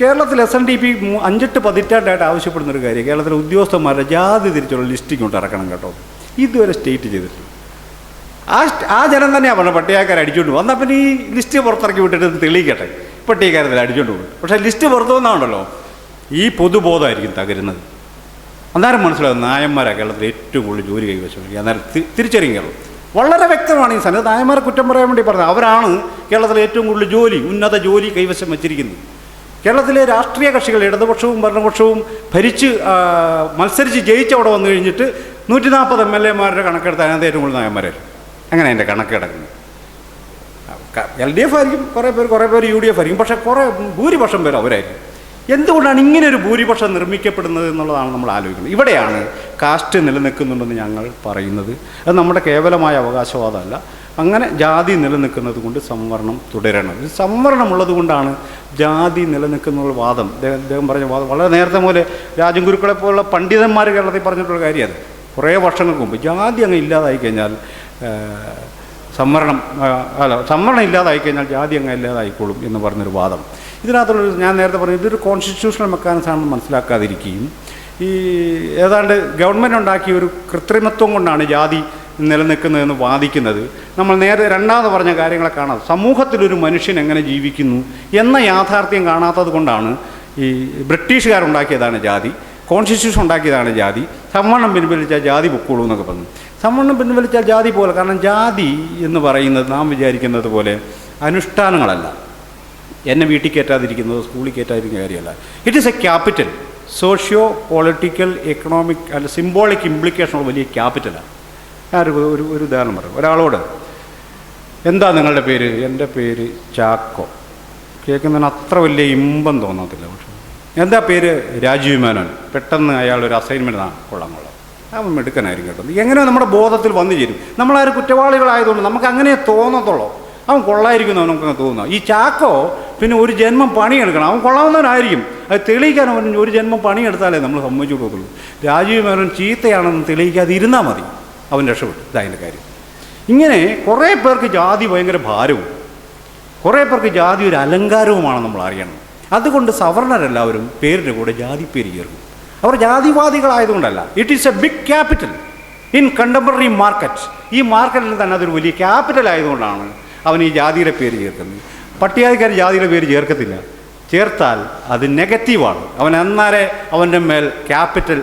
കേരളത്തിൽ SNDP 5-8 പതിറ്റാണ്ടായിട്ട് ആവശ്യപ്പെടുന്നൊരു കാര്യം, കേരളത്തിലെ ഉദ്യോഗസ്ഥന്മാരുടെ ജാതി തിരിച്ചുള്ള ലിസ്റ്റ് ഇങ്ങോട്ട് ഇറക്കണം കേട്ടോ. ഇതുവരെ സ്റ്റേറ്റ് ചെയ്തിട്ടില്ല. ആ ജനം തന്നെയാണ് പറഞ്ഞത് പട്ടികക്കാരെ അടിച്ചുകൊണ്ട് പോകും. എന്നാൽ പിന്നെ ഈ ലിസ്റ്റ് പുറത്തിറക്കി വിട്ടിട്ട് തെളിയിക്കട്ടെ, പട്ടികക്കാരത്തിൽ അടിച്ചുകൊണ്ട് പോകും. പക്ഷേ ലിസ്റ്റ് പുറത്തു വന്നാണല്ലോ ഈ പൊതുബോധമായിരിക്കും തകരുന്നത്. അന്നേരം മനസ്സിലാകും നായന്മാരാണ് കേരളത്തിൽ ഏറ്റവും കൂടുതൽ ജോലി കൈവശം. അന്നേരം തിരിച്ചറിയും കേരളം. വളരെ വ്യക്തമാണ് ഈ സമയത്ത്. നായന്മാരെ കുറ്റം പറയാൻ വേണ്ടി പറഞ്ഞത് അവരാണ് കേരളത്തിലെ ഏറ്റവും കൂടുതൽ ഉന്നത ജോലി കൈവശം വച്ചിരിക്കുന്നത്. കേരളത്തിലെ രാഷ്ട്രീയ കക്ഷികൾ ഇടതുപക്ഷവും ഭരണപക്ഷവും മത്സരിച്ച് ജയിച്ച് അവിടെ വന്നു കഴിഞ്ഞിട്ട് 140 MLA-മാരുടെ കണക്കെടുത്ത് അതിനകത്ത് ഏറ്റവും കൂടുതൽ നായന്മാരായിരുന്നു. അങ്ങനെ അതിൻ്റെ കണക്ക് കിടക്കുന്നത്. LDF ആയിരിക്കും കുറേ പേര് UDF ആയിരിക്കും. പക്ഷേ ഭൂരിപക്ഷം പേര് അവരായിരിക്കും. എന്തുകൊണ്ടാണ് ഇങ്ങനെ ഒരു ഭൂരിപക്ഷം നിർമ്മിക്കപ്പെടുന്നത് എന്നുള്ളതാണ് നമ്മൾ ആലോചിക്കുന്നത്. ഇവിടെയാണ് കാസ്റ്റ് നിലനിൽക്കുന്നുണ്ടെന്ന് ഞങ്ങൾ പറയുന്നത്. അത് നമ്മുടെ കേവലമായ അവകാശവാദമല്ല. അങ്ങനെ ജാതി നിലനിൽക്കുന്നത് കൊണ്ട് സംവരണം തുടരണം. സംവരണമുള്ളത് കൊണ്ടാണ് ജാതി നിലനിൽക്കുന്ന വാദം അദ്ദേഹം പറഞ്ഞ വാദം വളരെ നേരത്തെ പോലെ രാജൻ ഗുരുക്കളെ പോലുള്ള പണ്ഡിതന്മാർ കേരളത്തിൽ പറഞ്ഞിട്ടുള്ള കാര്യമാണ്. കുറേ വർഷങ്ങൾക്ക് മുമ്പ് ജാതി അങ്ങ് ഇല്ലാതായി കഴിഞ്ഞാൽ സംവരണം ഇല്ലാതായി കഴിഞ്ഞാൽ ജാതി അങ്ങ് ഇല്ലാതായിക്കോളും എന്ന് പറഞ്ഞൊരു വാദം. ഇതിനകത്തുള്ള ഞാൻ നേരത്തെ പറഞ്ഞു ഇതൊരു കോൺസ്റ്റിറ്റ്യൂഷണൽ മെക്കാനിസമാണെന്ന് മനസ്സിലാക്കാതിരിക്കുകയും ഏതാണ്ട് ഗവൺമെൻറ് ഉണ്ടാക്കിയ ഒരു കൃത്രിമത്വം കൊണ്ടാണ് ജാതി നിലനിൽക്കുന്നതെന്ന് വാദിക്കുന്നത്. നമ്മൾ രണ്ടാമത് പറഞ്ഞ കാര്യങ്ങളെ കാണാതെ സമൂഹത്തിലൊരു മനുഷ്യൻ എങ്ങനെ ജീവിക്കുന്നു എന്ന യാഥാർത്ഥ്യം കാണാത്തത് കൊണ്ടാണ് ഈ ബ്രിട്ടീഷുകാരുണ്ടാക്കിയതാണ് ജാതി, കോൺസ്റ്റിറ്റ്യൂഷൻ ഉണ്ടാക്കിയതാണ് ജാതി, സംവരണം പിൻവലിച്ചാൽ ജാതി പൊക്കോളൂ എന്നൊക്കെ പറഞ്ഞു. സംവരണം പിൻവലിച്ചാൽ ജാതി പോലെ, കാരണം ജാതി എന്ന് പറയുന്നത് നാം വിചാരിക്കുന്നത് പോലെ അനുഷ്ഠാനങ്ങളല്ല. എന്നെ വീട്ടിൽ കയറ്റാതിരിക്കുന്നത് സ്കൂളിൽ കയറ്റാതിരിക്കുന്ന കാര്യമല്ല. It is A capital. Socio political economic അല്ല സിംബോളിക് ഇംപ്ലിക്കേഷനുള്ള വലിയ ക്യാപിറ്റലാണ്. ഞാനൊരു ഉദാഹരണം പറയും. ഒരാളോട് എന്താ നിങ്ങളുടെ പേര്? എൻ്റെ പേര് ചാക്കോ. കേൾക്കുന്നതിന് അത്ര വലിയ ഇമ്പം തോന്നത്തില്ല. പക്ഷേ എന്താ പേര്? രാജീവ് മേനോൻ. പെട്ടെന്ന് അയാളൊരു അസൈൻമെൻറ്റ് കൊള്ളാം. അവൻ മെടുക്കനായിരിക്കും കേട്ടോ. എങ്ങനെയോ നമ്മുടെ ബോധത്തിൽ വന്നു ചേരും. നമ്മളാരും കുറ്റവാളികളായതുകൊണ്ട് നമുക്ക് അങ്ങനെ തോന്നത്തുള്ളൂ. അവൻ കൊള്ളായിരിക്കുന്നു നമുക്കങ്ങ് തോന്നുക. ഈ ചാക്കോ പിന്നെ ഒരു ജന്മം പണിയെടുക്കണം. അവൻ കൊള്ളാവുന്നവനായിരിക്കും. അത് തെളിയിക്കാൻ അവൻ ഒരു ജന്മം പണിയെടുത്താലേ നമ്മൾ സമ്മതിച്ചു കൊടുക്കുള്ളൂ. രാജീവ് മേനോൻ ചീത്തയാണെന്ന് തെളിയിക്കാതെ ഇരുന്നാൽ മതി, അവൻ രക്ഷപ്പെട്ടു. ഇതതിൻ്റെ കാര്യം. ഇങ്ങനെ കുറേ പേർക്ക് ജാതി ഭയങ്കര ഭാരവും കുറേ പേർക്ക് ജാതി ഒരു അലങ്കാരവുമാണ് നമ്മൾ അറിയണം. അതുകൊണ്ട് സവർണരെല്ലാവരും പേരിൻ്റെ കൂടെ ജാതി പേര് ചേർക്കും. അവർ ജാതിവാദികളായതുകൊണ്ടല്ല. It is a big capital in contemporary market. ഈ മാർക്കറ്റിൽ തന്നെ അതൊരു വലിയ ക്യാപിറ്റൽ ആയതുകൊണ്ടാണ് അവൻ ഈ ജാതിയുടെ പേര് ചേർക്കുന്നത്. പട്ടികജാതിക്കാർ ജാതിയുടെ പേര് ചേർക്കത്തില്ല. ചേർത്താൽ അത് നെഗറ്റീവാണ്. അവൻ എന്നാലേ അവൻ്റെ മേൽ ക്യാപിറ്റൽ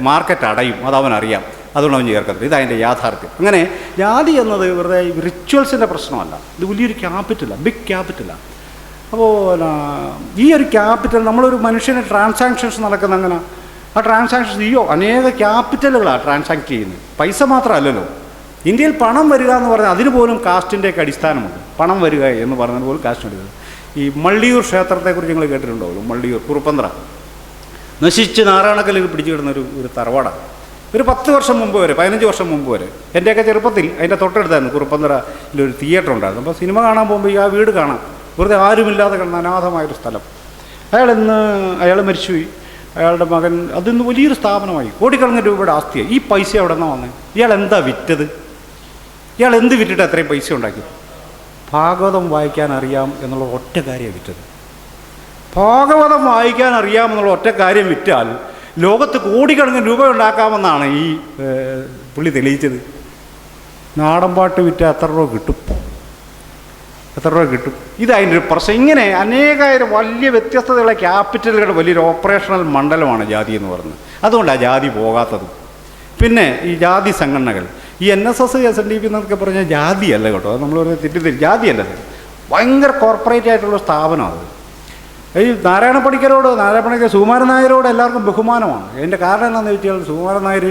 മാർക്കറ്റ് അടയും. അതവനറിയാം. അതുകൊണ്ട് അവൻ ചേർക്കത്തില്ല. ഇതതിൻ്റെ യാഥാർത്ഥ്യം. അങ്ങനെ ജാതി എന്നത് വെറുതെ റിച്വൽസിൻ്റെ പ്രശ്നമല്ല. ഇത് വലിയൊരു ക്യാപിറ്റലാണ്, ബിഗ് ക്യാപിറ്റലാണ്. അപ്പോൾ ഈ ഒരു ക്യാപിറ്റൽ നമ്മളൊരു മനുഷ്യന് ട്രാൻസാക്ഷൻസ് നടക്കുന്ന അങ്ങനെ ആ ട്രാൻസാക്ഷൻസ് അനേക ക്യാപിറ്റലുകളാണ് ട്രാൻസാക്ട് ചെയ്യുന്നത്. പൈസ മാത്രമല്ലല്ലോ. ഇന്ത്യയിൽ പണം വരിക എന്ന് പറഞ്ഞാൽ അതിന് പോലും കാസ്റ്റിൻ്റെയൊക്കെ അടിസ്ഥാനമുണ്ട്. പണം വരിക എന്ന് പറഞ്ഞത് പോലും കാസ്റ്റ് എടുക്കുന്നത്. ഈ മള്ളിയൂർ ക്ഷേത്രത്തെക്കുറിച്ച് നിങ്ങൾ കേട്ടിട്ടുണ്ടോ? മള്ളിയൂർ കുറുപ്പന്തറ നശിച്ച് നാരായണക്കല്ലിൽ പിടിച്ചു കിടന്ന ഒരു തറവാടാണ്. ഒരു 10 വർഷം മുമ്പ് വരെ 15 വർഷം മുമ്പ് വരെ എൻ്റെയൊക്കെ ചെറുപ്പത്തിൽ അതിൻ്റെ തൊട്ടടുത്തായിരുന്നു കുറുപ്പന്തറയിലൊരു തിയേറ്റർ ഉണ്ടായിരുന്നു. അപ്പോൾ സിനിമ കാണാൻ പോകുമ്പോൾ ആ വീട് കാണാം. വെറുതെ ആരുമില്ലാതെ കിടന്ന അനാഥമായൊരു സ്ഥലം. അയാൾ മരിച്ചുപോയി. അയാളുടെ മകൻ അതിന്ന് വലിയൊരു സ്ഥാപനമായി, കോടിക്കണക്കിന് രൂപയുടെ ആസ്തിയായി. ഈ പൈസ എവിടെ നിന്നാണ് വന്നത്? ഇയാൾ എന്താ വിറ്റത്? ഇയാൾ എന്ത് വിറ്റിട്ട് അത്രയും പൈസ ഉണ്ടാക്കി? ഭാഗവതം വായിക്കാൻ അറിയാം എന്നുള്ള ഒറ്റ കാര്യം വിറ്റത്. ഭാഗവതം വായിക്കാൻ അറിയാമെന്നുള്ള ഒറ്റ കാര്യം വിറ്റാൽ ലോകത്ത് കോടിക്കണക്കിന് രൂപ ഉണ്ടാക്കാമെന്നാണ് ഈ പുള്ളി തെളിയിച്ചത്. നാടൻപാട്ട് വിറ്റാൽ എത്ര രൂപ കിട്ടും? ഇതതിൻ്റെ ഒരു പ്രശ്നം. ഇങ്ങനെ അനേകായിരം വലിയ വ്യത്യസ്തതയുള്ള ക്യാപിറ്റലുകളുടെ വലിയൊരു ഓപ്പറേഷണൽ മണ്ഡലമാണ് ജാതി എന്ന് പറയുന്നത്. അതുകൊണ്ടാണ് ജാതി പോകാത്തത്. പിന്നെ ഈ ജാതി സംഘടനകൾ, ഈ NSS SNDP എന്നൊക്കെ പറഞ്ഞാൽ ജാതിയല്ല കേട്ടോ. അത് നമ്മൾ തെറ്റിദ്ധരി ജാതിയല്ല. ഭയങ്കര കോർപ്പറേറ്റ് ആയിട്ടുള്ള സ്ഥാപനമാണ് അത്. ഈ നാരായണ പണിക്കർ സുകുമാരൻ നായരോട് എല്ലാവർക്കും ബഹുമാനമാണ്. അതിൻ്റെ കാരണം എന്താണെന്ന് വെച്ചാൽ സുകുമാരൻ നായർ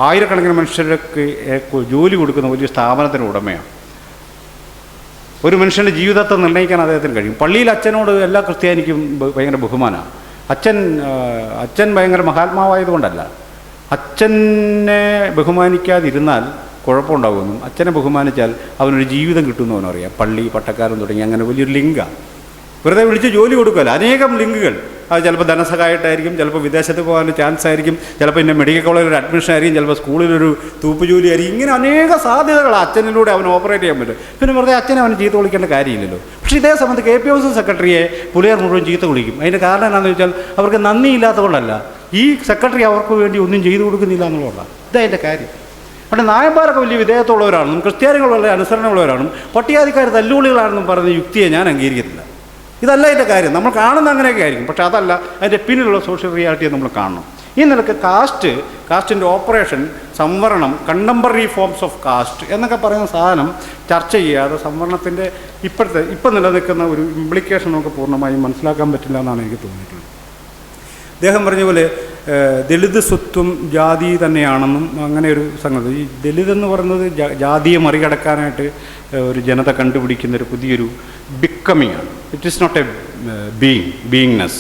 ആയിരക്കണക്കിന് മനുഷ്യർക്ക് ജോലി കൊടുക്കുന്ന വലിയ സ്ഥാപനത്തിന് ഉടമയാണ്. ഒരു മനുഷ്യൻ്റെ ജീവിതത്തെ നിർണ്ണയിക്കാൻ അദ്ദേഹത്തിന് കഴിയും. പള്ളിയിൽ അച്ഛനോട് എല്ലാ ക്രിസ്ത്യാനിക്കും ഭയങ്കര ബഹുമാനമാണ്. അച്ഛൻ ഭയങ്കര മഹാത്മാവായതുകൊണ്ടല്ല. അച്ഛനെ ബഹുമാനിക്കാതിരുന്നാൽ കുഴപ്പമുണ്ടാകുമെന്നും അച്ഛനെ ബഹുമാനിച്ചാൽ അവനൊരു ജീവിതം കിട്ടുമെന്ന് അവനറിയാം. പള്ളി, പട്ടക്കാരൻ തുടങ്ങി അങ്ങനെ വലിയൊരു ലിങ്കാണ്. വെറുതെ വിളിച്ച് ജോലി കൊടുക്കുമല്ലോ. അനേകം ലിങ്കുകൾ അത് ചിലപ്പോൾ ധനസഹായമായിട്ടായിരിക്കും, ചിലപ്പോൾ വിദേശത്ത് പോകാൻ ചാൻസ് ആയിരിക്കും, ചിലപ്പോൾ പിന്നെ മെഡിക്കൽ കോളേജിൽ ഒരു അഡ്മിഷൻ ആയിരിക്കും, ചിലപ്പോൾ സ്കൂളിലൊരു തൂപ്പ് ജോലി ആയിരിക്കും. ഇങ്ങനെ അനേക സാധ്യതകളാണ് അച്ഛനിലൂടെ അവൻ ഓപ്പറേറ്റ് ചെയ്യാൻ പറ്റും. പിന്നെ വെറുതെ അച്ഛനെ അവന് ചീത്ത വിളിക്കേണ്ട കാര്യമില്ലല്ലോ. പക്ഷേ ഇതേ സമയത്ത് KPMC സെക്രട്ടറിയെ പുലയർ മുഴുവൻ ചീത്ത വിളിക്കും. അതിൻ്റെ കാരണം എന്താണെന്ന് വെച്ചാൽ അവർക്ക് നന്ദിയില്ലാത്തതുകൊണ്ടല്ല, ഈ സെക്രട്ടറി അവർക്ക് വേണ്ടി ഒന്നും ചെയ്തു കൊടുക്കുന്നില്ല എന്നുള്ളതാണ്. ഇതതിൻ്റെ കാര്യം. അവിടെ നായന്മാരൊക്കെ വലിയ വിധേയത്തുള്ളവരാണെന്നും ക്രിസ്ത്യാനികൾ വളരെ അനുസരണമുള്ളവരാണെന്നും പട്ടികാതിക്കാർ തല്ലുകൊള്ളികളാണെന്നും പറയുന്ന യുക്തിയെ ഞാൻ അംഗീകരിക്കത്തില്ല. ഇതല്ല അതിൻ്റെ കാര്യം. നമ്മൾ കാണുന്ന അങ്ങനെയൊക്കെ ആയിരിക്കും, പക്ഷേ അതല്ല അതിൻ്റെ പിന്നിലുള്ള സോഷ്യൽ റിയാലിറ്റിയെ നമ്മൾ കാണണം. ഈ നിലക്ക് കാസ്റ്റിൻ്റെ ഓപ്പറേഷൻ, സംവരണം, കണ്ടംപററി ഫോംസ് ഓഫ് കാസ്റ്റ് എന്നൊക്കെ പറയുന്ന സാധനം ചർച്ച ചെയ്യാതെ സംവരണത്തിൻ്റെ ഇപ്പം നിലനിൽക്കുന്ന ഒരു ഇംപ്ലിക്കേഷൻ നമുക്ക് പൂർണ്ണമായും മനസ്സിലാക്കാൻ പറ്റില്ല എന്നാണ് എനിക്ക് തോന്നിയിട്ടുള്ളത്. അദ്ദേഹം പറഞ്ഞ പോലെ ദളിത് സ്വത്വം ജാതി തന്നെയാണെന്നും അങ്ങനെ ഒരു സംഗതി. ഈ ദളിത് എന്ന് പറയുന്നത് ജാതിയെ മറികടക്കാനായിട്ട് ഒരു ജനത കണ്ടുപിടിക്കുന്ന ഒരു പുതിയൊരു ബിക്കമിങ് ആണ്. It is not a beingness.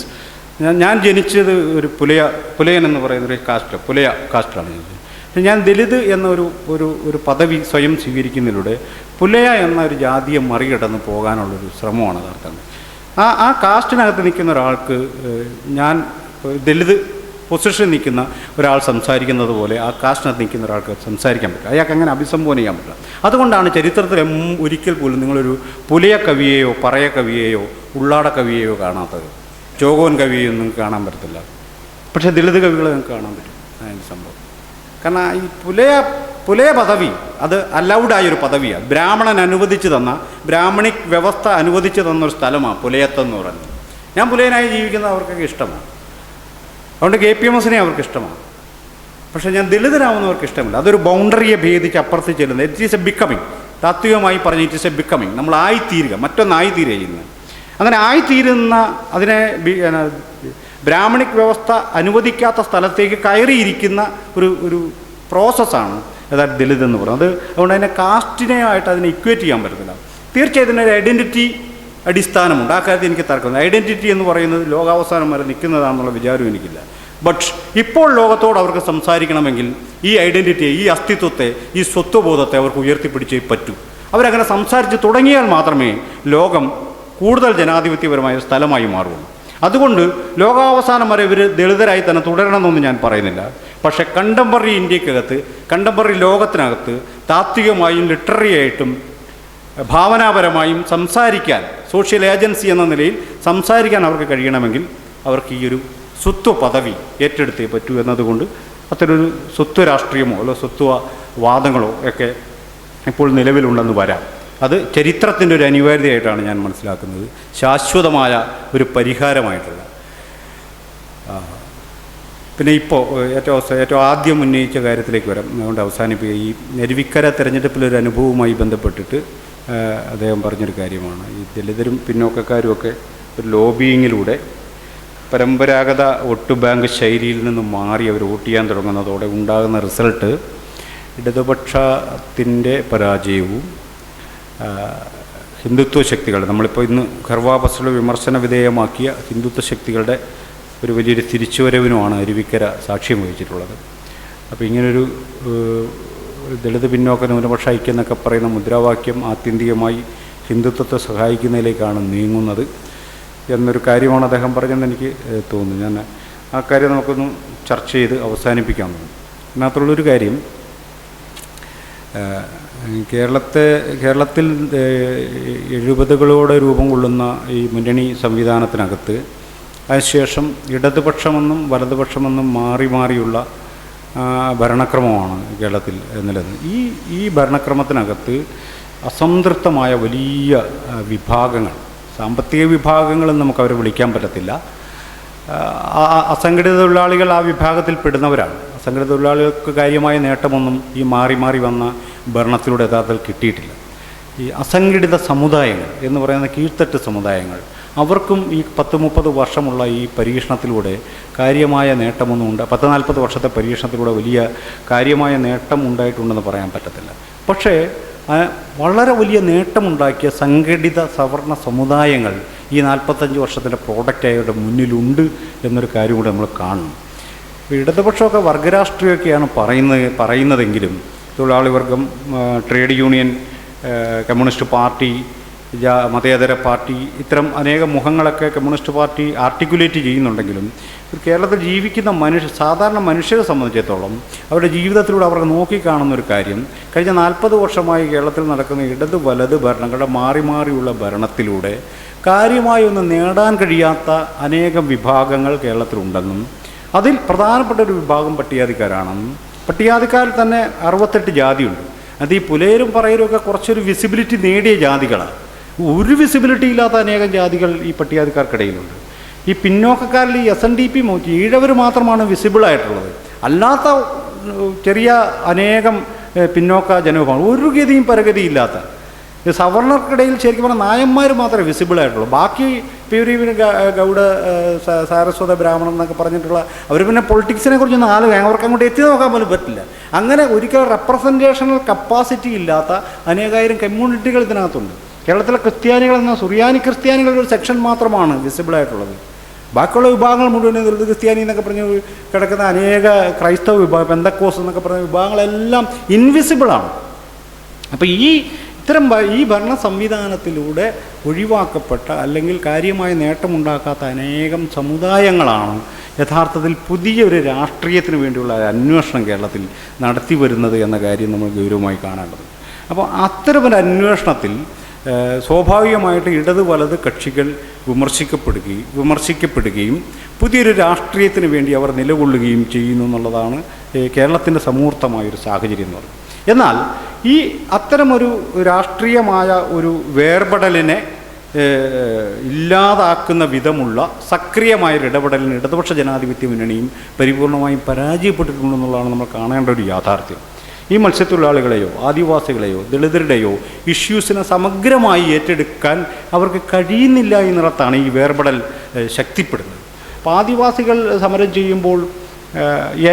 ഞാൻ ജനിച്ചത് ഒരു പുലയൻ എന്ന് പറയുന്ന ഒരു പുലയ കാസ്റ്റിലാണ് ജനിച്ചത്. ഞാൻ ദളിത് എന്ന ഒരു പദവി സ്വയം സ്വീകരിക്കുന്നതിലൂടെ പുലയ എന്ന ഒരു ജാതിയെ മറികടന്ന് പോകാനുള്ളൊരു ശ്രമമാണ് നടത്തുന്നത്. ആ കാസ്റ്റിനകത്ത് നിൽക്കുന്ന ഒരാൾക്ക് ഞാൻ ദളിത് പൊസിഷനിൽ നിൽക്കുന്ന ഒരാൾ സംസാരിക്കുന്നത് പോലെ ആ കാസ്റ്റിനകത്ത് നിൽക്കുന്ന ഒരാൾക്ക് സംസാരിക്കാൻ പറ്റില്ല. അയാൾക്ക് അങ്ങനെ അഭിസംബോധന ചെയ്യാൻ പറ്റില്ല. അതുകൊണ്ടാണ് ചരിത്രത്തിൽ ഒരിക്കൽ പോലും നിങ്ങളൊരു പുലയ കവിയെയോ പറയ കവിയെയോ ഉള്ളാട കവിയെയോ കാണാത്തത്. ചോഗോൻ കവിയൊന്നും കാണാൻ പറ്റത്തില്ല. പക്ഷേ ദളിത് കവികളെ നിങ്ങൾക്ക് കാണാൻ പറ്റും. അതിൻ്റെ സംഭവം കാരണം ഈ പുലയ പദവി അത് അലൗഡായൊരു പദവിയാണ്. ബ്രാഹ്മണൻ അനുവദിച്ചു തന്ന, ബ്രാഹ്മണിക് വ്യവസ്ഥ അനുവദിച്ചു തന്നൊരു സ്ഥലമാണ് പുലയത്വം എന്ന് പറയുന്നത്. ഞാൻ പുലയനായി ജീവിക്കുന്നത് അവർക്കൊക്കെ ഇഷ്ടമാണ്. അതുകൊണ്ട് KPMSനെ അവർക്ക് ഇഷ്ടമാണ്. പക്ഷേ ഞാൻ ദളിതനാവുന്നവർക്ക് ഇഷ്ടമില്ല. അതൊരു ബൗണ്ടറിയെ ഭേദിച്ച് അപ്പുറത്ത് ചെല്ലുന്നത്. It is a becoming. താത്വികമായി പറഞ്ഞ് ഇറ്റ് ഈസ് എ ബിക്കമിങ്. നമ്മൾ ആയിത്തീരുക, മറ്റൊന്നായിത്തീരുക ചെയ്യുന്നത്. അങ്ങനെ ആയിത്തീരുന്ന അതിനെ ബ്രാഹ്മണിക് വ്യവസ്ഥ അനുവദിക്കാത്ത സ്ഥലത്തേക്ക് കയറിയിരിക്കുന്ന ഒരു പ്രോസസ്സാണ് യഥാർത്ഥ ദളിത് എന്ന് പറയുന്നത്. അതുകൊണ്ട് അതിനെ കാസ്റ്റിനെയായിട്ട് അതിനെ ഇക്വേറ്റ് ചെയ്യാൻ പറ്റത്തില്ല. തീർച്ചയായും ഇതിനൊരു ഐഡൻറ്റിറ്റി അടിസ്ഥാനമുണ്ട്. ആ കാര്യത്തിൽ എനിക്ക് തർക്കമില്ല. ഐഡൻറ്റിറ്റി എന്ന് പറയുന്നത് ലോകാവസാനം വരെ നിൽക്കുന്നതാണെന്നുള്ള വിചാരം എനിക്കില്ല. ബട്ട് ഇപ്പോൾ ലോകത്തോട് അവർക്ക് സംസാരിക്കണമെങ്കിൽ ഈ ഐഡൻറ്റിറ്റിയെ, ഈ അസ്തിത്വത്തെ, ഈ സ്വത്വബോധത്തെ അവർക്ക് ഉയർത്തിപ്പിടിച്ചേ പറ്റൂ. അവരങ്ങനെ സംസാരിച്ച് തുടങ്ങിയാൽ മാത്രമേ ലോകം കൂടുതൽ ജനാധിപത്യപരമായ സ്ഥലമായി മാറുള്ളൂ. അതുകൊണ്ട് ലോകാവസാനം വരെ ഇവർ ദളിതരായി തന്നെ തുടരണമെന്നൊന്നും ഞാൻ പറയുന്നില്ല. പക്ഷേ കണ്ടംപററി ഇന്ത്യക്കകത്ത്, കണ്ടംപററി ലോകത്തിനകത്ത് താത്വികമായും ലിറ്റററി ആയിട്ടും ഭാവനാപരമായും സംസാരിക്കാൻ, സോഷ്യൽ ഏജൻസി എന്ന നിലയിൽ സംസാരിക്കാൻ അവർക്ക് കഴിയണമെങ്കിൽ അവർക്ക് ഈ ഒരു സ്വത്വ പദവി ഏറ്റെടുത്തേ പറ്റൂ എന്നതുകൊണ്ട് അത്തരൊരു സ്വത്വ രാഷ്ട്രീയമോ അല്ലോ സ്വത്വവാദങ്ങളോ ഒക്കെ ഇപ്പോൾ നിലവിലുണ്ടെന്ന് വരാം. അത് ചരിത്രത്തിൻ്റെ ഒരു അനിവാര്യതയായിട്ടാണ് ഞാൻ മനസ്സിലാക്കുന്നത്, ശാശ്വതമായ ഒരു പരിഹാരമായിട്ടുള്ള. പിന്നെ ഇപ്പോൾ ഏറ്റവും ആദ്യം ഉന്നയിച്ച കാര്യത്തിലേക്ക് വരാം. അതുകൊണ്ട് അവസാനിപ്പിക്കുക. ഈ അരുവിക്കര തെരഞ്ഞെടുപ്പിലൊരു അനുഭവവുമായി ബന്ധപ്പെട്ടിട്ട് അദ്ദേഹം പറഞ്ഞൊരു കാര്യമാണ്, ഈ ദളിതരും പിന്നോക്കക്കാരും ഒക്കെ ഒരു ലോബിയിങ്ങിലൂടെ പരമ്പരാഗത വോട്ട് ബാങ്ക് ശൈലിയിൽ നിന്ന് മാറി അവർ വോട്ട് ചെയ്യാൻ തുടങ്ങുന്നതോടെ ഉണ്ടാകുന്ന റിസൾട്ട് ഇടതുപക്ഷത്തിൻ്റെ പരാജയവും ഹിന്ദുത്വ ശക്തികൾ, നമ്മളിപ്പോൾ ഇന്ന് ഖർവാ വിമർശന വിധേയമാക്കിയ ഹിന്ദുത്വ ശക്തികളുടെ ഒരു വലിയൊരു തിരിച്ചുവരവിനുമാണ് അരുവിക്കര സാക്ഷ്യം വഹിച്ചിട്ടുള്ളത്. അപ്പോൾ ഇങ്ങനൊരു ദളിത് പിന്നോക്ക ന്യൂനപക്ഷ ഐക്യം എന്നൊക്കെ പറയുന്ന മുദ്രാവാക്യം ആത്യന്തികമായി ഹിന്ദുത്വത്തെ സഹായിക്കുന്നതിലേക്കാണ് നീങ്ങുന്നത് എന്നൊരു കാര്യമാണ് അദ്ദേഹം പറഞ്ഞതെന്ന് എനിക്ക് തോന്നുന്നു. ഞാൻ ആ കാര്യം നമുക്കൊന്ന് ചർച്ച ചെയ്ത് അവസാനിപ്പിക്കാൻ തോന്നുന്നു. അതിനകത്തുള്ളൊരു കാര്യം, കേരളത്തിൽ 70കളോടെ രൂപം കൊള്ളുന്ന ഈ മുന്നണി സംവിധാനത്തിനകത്ത് അതിനുശേഷം ഇടതുപക്ഷമെന്നും വലതുപക്ഷമെന്നും മാറിയുള്ള ഭരണക്രമമാണ് കേരളത്തിൽ നിലനിൽക്കുന്നത്. ഈ ഭരണക്രമത്തിനകത്ത് അസംതൃപ്തമായ വലിയ വിഭാഗങ്ങൾ, സാമ്പത്തിക വിഭാഗങ്ങളെന്ന് നമുക്ക് അവരെ വിളിക്കാൻ പറ്റത്തില്ല, അസംഘടിത തൊഴിലാളികൾ ആ വിഭാഗത്തിൽ പെടുന്നവരാണ്. അസംഘടിത തൊഴിലാളികൾക്ക് കാര്യമായ നേട്ടമൊന്നും ഈ മാറി വന്ന ഭരണത്തിലൂടെ യഥാർത്ഥത്തിൽ കിട്ടിയിട്ടില്ല. ഈ അസംഘടിത സമുദായങ്ങൾ എന്ന് പറയുന്ന കീഴ്ത്തട്ട് സമുദായങ്ങൾ, അവർക്കും ഈ 10-30 വർഷമുള്ള ഈ പരീക്ഷണത്തിലൂടെ കാര്യമായ നേട്ടമൊന്നും 10-40 വർഷത്തെ പരീക്ഷണത്തിലൂടെ വലിയ കാര്യമായ നേട്ടം ഉണ്ടായിട്ടുണ്ടെന്ന് പറയാൻ പറ്റത്തില്ല. പക്ഷേ വളരെ വലിയ നേട്ടമുണ്ടാക്കിയ സംഘടിത സവർണ സമുദായങ്ങൾ ഈ 45 വർഷത്തിൻ്റെ പ്രോഡക്റ്റായവരുടെ മുന്നിലുണ്ട് എന്നൊരു കാര്യം കൂടെ നമ്മൾ കാണണം. ഇടതുപക്ഷമൊക്കെ വർഗരാഷ്ട്രീയമൊക്കെയാണ് പറയുന്നതെങ്കിലും തൊഴിലാളി വർഗം, ട്രേഡ് യൂണിയൻ, കമ്മ്യൂണിസ്റ്റ് പാർട്ടി, മതേതര പാർട്ടി, ഇത്തരം അനേകം മുഖങ്ങളൊക്കെ കമ്മ്യൂണിസ്റ്റ് പാർട്ടി ആർട്ടിക്കുലേറ്റ് ചെയ്യുന്നുണ്ടെങ്കിലും കേരളത്തിൽ ജീവിക്കുന്ന സാധാരണ മനുഷ്യരെ സംബന്ധിച്ചിടത്തോളം അവരുടെ ജീവിതത്തിലൂടെ അവർക്ക് നോക്കിക്കാണുന്നൊരു കാര്യം, കഴിഞ്ഞ 40 വർഷമായി കേരളത്തിൽ നടക്കുന്ന ഇടത് വലത് ഭരണങ്ങളുടെ മാറി മാറിയുള്ള ഭരണത്തിലൂടെ കാര്യമായി ഒന്നും നേടാൻ കഴിയാത്ത അനേകം വിഭാഗങ്ങൾ കേരളത്തിലുണ്ടെന്നും അതിൽ പ്രധാനപ്പെട്ട ഒരു വിഭാഗം പട്ടികജാതിക്കാരാണെന്നും പട്ടികജാതിക്കാരിൽ തന്നെ 68 ജാതിയുണ്ട്. അത് ഈ പുലയരും പറയരും ഒക്കെ കുറച്ചൊരു വിസിബിലിറ്റി നേടിയ ജാതികളാണ്. ഒരു വിസിബിലിറ്റി ഇല്ലാത്ത അനേകം ജാതികൾ ഈ പട്ടികജാതിക്കാർക്കിടയിലുണ്ട്. ഈ പിന്നോക്കക്കാരിൽ ഈ SNDP ഈഴവർ മാത്രമാണ് വിസിബിളായിട്ടുള്ളത്. അല്ലാത്ത ചെറിയ അനേകം പിന്നോക്ക ജനവിഭാഗം ഒരു ഗതിയും പരഗതിയില്ലാത്ത സവർണർക്കിടയിൽ ശരിക്കും പറഞ്ഞാൽ നായന്മാർ മാത്രമേ വിസിബിളായിട്ടുള്ളൂ. ബാക്കി പ്യൂരിവിന് ഗൗഡ സാരസ്വത ബ്രാഹ്മണൻ എന്നൊക്കെ പറഞ്ഞിട്ടുള്ള അവർ പിന്നെ പൊളിറ്റിക്സിനെ കുറിച്ചൊന്നും അവർക്ക് അങ്ങോട്ട് എത്തി നോക്കാൻ പോലും പറ്റില്ല. അങ്ങനെ ഒരിക്കലും റെപ്രസെൻറ്റേഷണൽ കപ്പാസിറ്റി ഇല്ലാത്ത അനേകായിരം കമ്മ്യൂണിറ്റികൾ ഇതിനകത്തുണ്ട്. കേരളത്തിലെ ക്രിസ്ത്യാനികൾ എന്ന സുറിയാനി ക്രിസ്ത്യാനികളുടെ ഒരു സെക്ഷൻ മാത്രമാണ് വിസിബിളായിട്ടുള്ളത്. ബാക്കിയുള്ള വിഭാഗങ്ങൾ മുഴുവൻ ദളിത് ക്രിസ്ത്യാനി എന്നൊക്കെ പറഞ്ഞ് കിടക്കുന്ന അനേക ക്രൈസ്തവ വിഭാഗം, പെന്തക്കോസ് എന്നൊക്കെ പറഞ്ഞ വിഭാഗങ്ങളെല്ലാം ഇൻവിസിബിളാണ്. അപ്പോൾ ഈ ഭരണ സംവിധാനത്തിലൂടെ ഒഴിവാക്കപ്പെട്ട അല്ലെങ്കിൽ കാര്യമായ നേട്ടമുണ്ടാക്കാത്ത അനേകം സമുദായങ്ങളാണ് യഥാർത്ഥത്തിൽ പുതിയൊരു രാഷ്ട്രീയത്തിന് വേണ്ടിയുള്ള അന്വേഷണം കേരളത്തിൽ നടത്തി വരുന്നത് എന്ന കാര്യം നമ്മൾ ഗൗരവമായി കാണേണ്ടത്. അപ്പോൾ അത്തരമൊരു അന്വേഷണത്തിൽ സ്വാഭാവികമായിട്ട് ഇടത് വലത് കക്ഷികൾ വിമർശിക്കപ്പെടുകയും പുതിയൊരു രാഷ്ട്രീയത്തിന് വേണ്ടി അവർ നിലകൊള്ളുകയും ചെയ്യുന്നു എന്നുള്ളതാണ് കേരളത്തിൻ്റെ സമൂർത്തമായൊരു സാഹചര്യം എന്ന് പറയുന്നത്. എന്നാൽ ഈ അത്തരമൊരു രാഷ്ട്രീയമായ ഒരു വേർപെടലിനെ ഇല്ലാതാക്കുന്ന വിധമുള്ള സക്രിയമായൊരു ഇടപെടലിന് ഇടതുപക്ഷ ജനാധിപത്യ മുന്നണിയും പരിപൂർണമായും പരാജയപ്പെട്ടിട്ടുണ്ടെന്നുള്ളതാണ് നമ്മൾ കാണേണ്ട ഒരു യാഥാർത്ഥ്യം. ഈ മത്സ്യത്തൊഴിലാളികളെയോ ആദിവാസികളെയോ ദളിതരുടെയോ ഇഷ്യൂസിനെ സമഗ്രമായി ഏറ്റെടുക്കാൻ അവർക്ക് കഴിയുന്നില്ല എന്നിടത്താണ് ഈ വേർപെടൽ ശക്തിപ്പെടുന്നത്. അപ്പോൾ ആദിവാസികൾ സമരം ചെയ്യുമ്പോൾ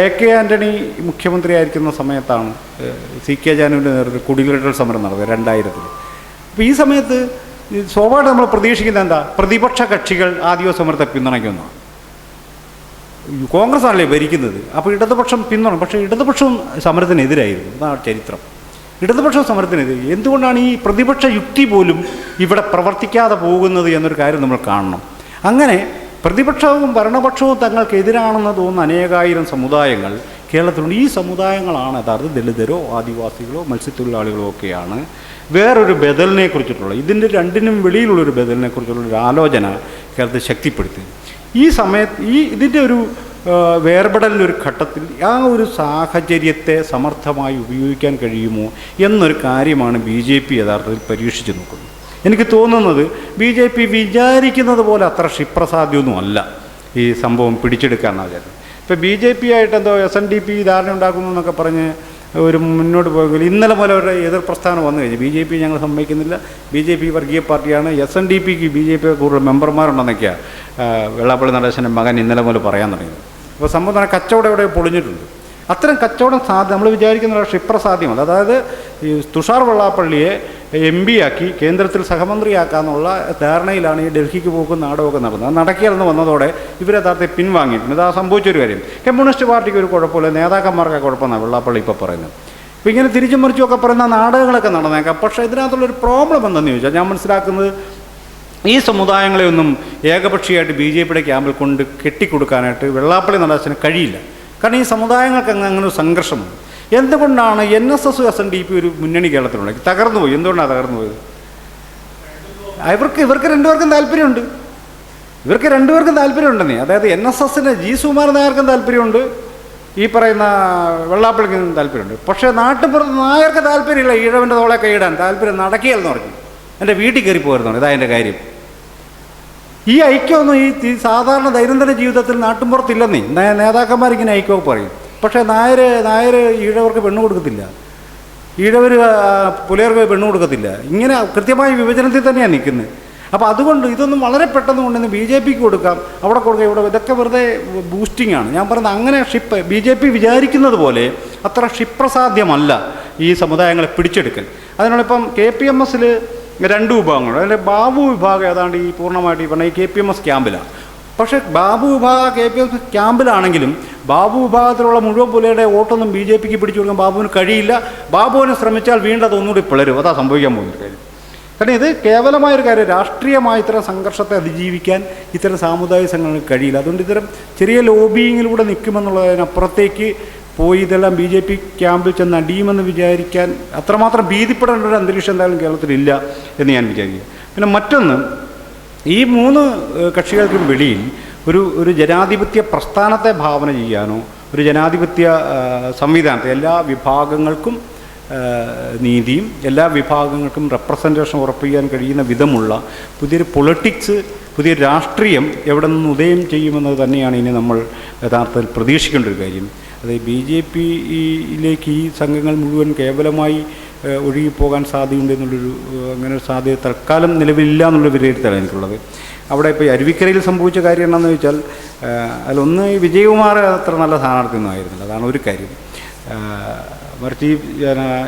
AK ആൻ്റണി മുഖ്യമന്ത്രിയായിരിക്കുന്ന സമയത്താണ് CK ജാനുവിൻ്റെ നേതൃത്വത്തിൽ കുടിയേറ്റ സമരം നടന്നത് 2000. അപ്പോൾ ഈ സമയത്ത് സ്വാഭാവികമായിട്ട് നമ്മൾ പ്രതീക്ഷിക്കുന്നത് എന്താ? പ്രതിപക്ഷ കക്ഷികൾ ആദിവാസി സമരത്തെ പിന്തുണയ്ക്കുന്നതാണ്. കോൺഗ്രസ് ആണല്ലേ ഭരിക്കുന്നത്, അപ്പോൾ ഇടതുപക്ഷം പിന്തുണ. പക്ഷേ ഇടതുപക്ഷവും സമരത്തിനെതിരായിരുന്നു. അതാണ് ചരിത്രം. ഇടതുപക്ഷം സമരത്തിനെതിരെ. എന്തുകൊണ്ടാണ് ഈ പ്രതിപക്ഷ യുക്തി പോലും ഇവിടെ പ്രവർത്തിക്കാതെ പോകുന്നത് എന്നൊരു കാര്യം നമ്മൾ കാണണം. അങ്ങനെ പ്രതിപക്ഷവും ഭരണപക്ഷവും തങ്ങൾക്കെതിരാണെന്ന് തോന്നുന്ന അനേകായിരം സമുദായങ്ങൾ കേരളത്തിലുണ്ട്. ഈ സമുദായങ്ങളാണ് യഥാർത്ഥ ദളിതരോ ആദിവാസികളോ മത്സ്യത്തൊഴിലാളികളോ ഒക്കെയാണ് വേറൊരു ബദലിനെ കുറിച്ചിട്ടുള്ള, ഇതിൻ്റെ രണ്ടിനും വെളിയിലുള്ളൊരു ബദലിനെ കുറിച്ചുള്ളൊരു ആലോചന കേരളത്തെ ശക്തിപ്പെടുത്തി. ഈ സമയത്ത് ഇതിൻ്റെ ഒരു വേർപെടലിൻ്റെ ഒരു ഘട്ടത്തിൽ ആ ഒരു സാഹചര്യത്തെ സമർത്ഥമായി ഉപയോഗിക്കാൻ കഴിയുമോ എന്നൊരു കാര്യമാണ് BJP യഥാർത്ഥത്തിൽ പരീക്ഷിച്ച് നോക്കുന്നത്. എനിക്ക് തോന്നുന്നത് BJP വിചാരിക്കുന്നത് പോലെ അത്ര ക്ഷിപ്രസാധ്യമൊന്നും അല്ല ഈ സംഭവം പിടിച്ചെടുക്കാമെന്നാണ് വിചാരിച്ചത്. ഇപ്പോൾ BJP ആയിട്ട് എന്തോ SNDP ധാരണ ഉണ്ടാക്കുന്നു എന്നൊക്കെ പറഞ്ഞ് ഒരു മുന്നോട്ട് പോയെങ്കിൽ ഇന്നലെ പോലെ അവരുടെ എതിർ പ്രസ്ഥാനം വന്നു കഴിഞ്ഞു. BJP ഞങ്ങൾ സമ്മതിക്കുന്നില്ല, BJP വർഗീയ പാർട്ടിയാണ്, SNDPക്ക് BJP കൂടുതൽ മെമ്പർമാരുണ്ടെന്നൊക്കെയാണ് വെള്ളാപ്പള്ളി നടേശൻ്റെ മകൻ ഇന്നലെ പോലെ പറയാൻ തുടങ്ങിയത്. അപ്പോൾ സംഭവം കച്ചവടം ഇവിടെ പൊളിഞ്ഞിട്ടുണ്ട്. അത്തരം കച്ചവടം നമ്മൾ വിചാരിക്കുന്ന ക്ഷിപ്രസാധ്യമല്ല. അതായത് ഈ തുഷാർ വെള്ളാപ്പള്ളിയെ MP ആക്കി കേന്ദ്രത്തിൽ സഹമന്ത്രിയാക്കാന്നുള്ള ധാരണയിലാണ് ഈ ഡൽഹിക്ക് പോക്കും നാടകമൊക്കെ നടന്നത്. അത് നടക്കിയെന്ന് വന്നതോടെ ഇവരെ യഥാർത്ഥത്തിൽ പിൻവാങ്ങിയിട്ടുണ്ട്. ഇതാ സംഭവിച്ചൊരു കാര്യം. കമ്മ്യൂണിസ്റ്റ് പാർട്ടിക്ക് ഒരു കുഴപ്പമില്ല, നേതാക്കന്മാർക്ക് കുഴപ്പമെന്നാണ് വെള്ളാപ്പള്ളി ഇപ്പോൾ പറയുന്നത്. അപ്പോൾ ഇങ്ങനെ തിരിച്ചും മറിച്ചുമൊക്കെ പറയുന്ന നാടകങ്ങളൊക്കെ നടന്നേക്കാം. പക്ഷേ ഇതിനകത്തുള്ളൊരു പ്രോബ്ലം എന്തെന്ന് ചോദിച്ചാൽ ഞാൻ മനസ്സിലാക്കുന്നത് ഈ സമുദായങ്ങളെയൊന്നും ഏകപക്ഷീയമായിട്ട് BJPയുടെ ക്യാമ്പിൽ കൊണ്ട് കെട്ടിക്കൊടുക്കാനായിട്ട് വെള്ളാപ്പള്ളി നടേശന് കഴിയില്ല. കാരണം ഈ സമുദായങ്ങൾക്ക് അങ്ങനെ ഒരു സംഘർഷമുണ്ട്. എന്തുകൊണ്ടാണ് NSS SNDP ഒരു മുന്നണി കേരളത്തിലുണ്ടെങ്കിൽ തകർന്നുപോയി? എന്തുകൊണ്ടാണ് തകർന്നുപോയത്? ഇവർക്ക് രണ്ടുപേർക്കും താല്പര്യമുണ്ട്. ഇവർക്ക് രണ്ടുപേർക്കും താല്പര്യമുണ്ടെന്നേ. അതായത് NSSന് G. സുകുമാരൻ നായർക്കും താല്പര്യമുണ്ട്, ഈ പറയുന്ന വെള്ളാപ്പള്ളിക്കും താല്പര്യമുണ്ട്. പക്ഷേ നാട്ടുപുറത്ത് നായർക്ക് താല്പര്യമില്ല. ഈഴവൻ്റെ തോളെ കൈയിടാൻ താല്പര്യം നടക്കുകയെന്ന് പറഞ്ഞു. എൻ്റെ വീട്ടിൽ കയറി പോരുന്നുണ്ട്. ഇതാ എൻ്റെ കാര്യം. ഈ ഐക്യമൊന്നും ഈ സാധാരണ ദൈനംദിന ജീവിതത്തിൽ നാട്ടുമ്പുറത്തില്ലെന്നേ. നേതാക്കന്മാരിങ്ങനെ ഐക്യമൊക്കെ പറയും. പക്ഷേ നായർ ഈഴവർക്ക് പെണ്ണ് കൊടുക്കത്തില്ല, ഈഴവർ പുലയർക്ക് പെണ്ണ് കൊടുക്കത്തില്ല. ഇങ്ങനെ കൃത്യമായ വിഭജനത്തിൽ തന്നെയാണ് നിൽക്കുന്നത്. അപ്പോൾ അതുകൊണ്ട് ഇതൊന്നും വളരെ പെട്ടെന്ന് കൊണ്ടുവന്ന് BJPക്ക് കൊടുക്കാം, അവിടെ കൊടുക്കാം, ഇവിടെ ഇതൊക്കെ വെറുതെ ബൂസ്റ്റിംഗ് ആണ്. ഞാൻ പറയുന്നത് അങ്ങനെ BJP വിചാരിക്കുന്നത് പോലെ അത്ര ക്ഷിപ്രസാധ്യമല്ല ഈ സമുദായങ്ങളെ പിടിച്ചെടുക്കൽ. അതിനാലിപ്പം KPMSൽ 2 വിഭാഗങ്ങളുണ്ട്. അതിൽ ബാബു വിഭാഗം ഏതാണ്ട് ഈ പൂർണ്ണമായിട്ട് ഈ പറഞ്ഞ ഈ KPMS ക്യാമ്പിലാണ്. പക്ഷേ ബാബു വിഭാഗം KPMS ക്യാമ്പിലാണെങ്കിലും ബാബു വിഭാഗത്തിലുള്ള മുഴുവൻ പുലയുടെ വോട്ടൊന്നും BJPക്ക് പിടിച്ചു കൊടുക്കാൻ ബാബുവിന് കഴിയില്ല. ബാബുവിനെ ശ്രമിച്ചാൽ വീണ്ടും അതൊന്നുകൂടി പിളരും. അതാ സംഭവിക്കാൻ പോകുന്നൊരു കാര്യം. കാരണം ഇത് കേവലമായൊരു കാര്യം, രാഷ്ട്രീയമായ ഇത്തരം സംഘർഷത്തെ അതിജീവിക്കാൻ ഇത്തരം സാമുദായിക സംഘടനകൾക്ക് കഴിയില്ല. അതുകൊണ്ട് ഇത്തരം ചെറിയ ലോബിയിങ്ങിലൂടെ നിൽക്കുമെന്നുള്ളതിനപ്പുറത്തേക്ക് പോയി ഇതെല്ലാം BJP ക്യാമ്പിൽ ചെന്ന് അടിയുമെന്ന് വിചാരിക്കാൻ അത്രമാത്രം ഭീതിപ്പെടേണ്ട ഒരു അന്തരീക്ഷം എന്തായാലും കേരളത്തിലില്ല എന്ന് ഞാൻ വിചാരിക്കുക. പിന്നെ മറ്റൊന്ന്, ഈ 3 കക്ഷികൾക്കും വെളിയിൽ ഒരു ജനാധിപത്യ പ്രസ്ഥാനത്തെ ഭാവന ചെയ്യാനോ ഒരു ജനാധിപത്യ സംവിധാനത്തെ എല്ലാ വിഭാഗങ്ങൾക്കും നീതിയും എല്ലാ വിഭാഗങ്ങൾക്കും റെപ്രസെൻറ്റേഷൻ ഉറപ്പിക്കാൻ കഴിയുന്ന വിധമുള്ള പുതിയൊരു പൊളിറ്റിക്സ്, പുതിയൊരു രാഷ്ട്രീയം എവിടെ നിന്ന് ഉദയം ചെയ്യുമെന്നത് തന്നെയാണ് ഇനി നമ്മൾ യഥാർത്ഥത്തിൽ പ്രതീക്ഷിക്കേണ്ട ഒരു കാര്യം. അത് BJPയിലേക്ക് ഈ സംഘങ്ങൾ മുഴുവൻ കേവലമായി ഒഴുകിപ്പോകാൻ സാധ്യതയുണ്ട് എന്നുള്ളൊരു അങ്ങനെ ഒരു സാധ്യത തൽക്കാലം നിലവിലില്ല എന്നുള്ള വിലയിരുത്തലാണ് എനിക്കുള്ളത്. അവിടെ ഇപ്പോൾ അരുവിക്കരയിൽ സംഭവിച്ച കാര്യം എന്താണെന്ന് വെച്ചാൽ, അതിലൊന്ന് ഈ വിജയകുമാർ അത്ര നല്ല സ്ഥാനാർത്ഥിയൊന്നും ആയിരുന്നില്ല, അതാണ് ഒരു കാര്യം. മറിച്ച്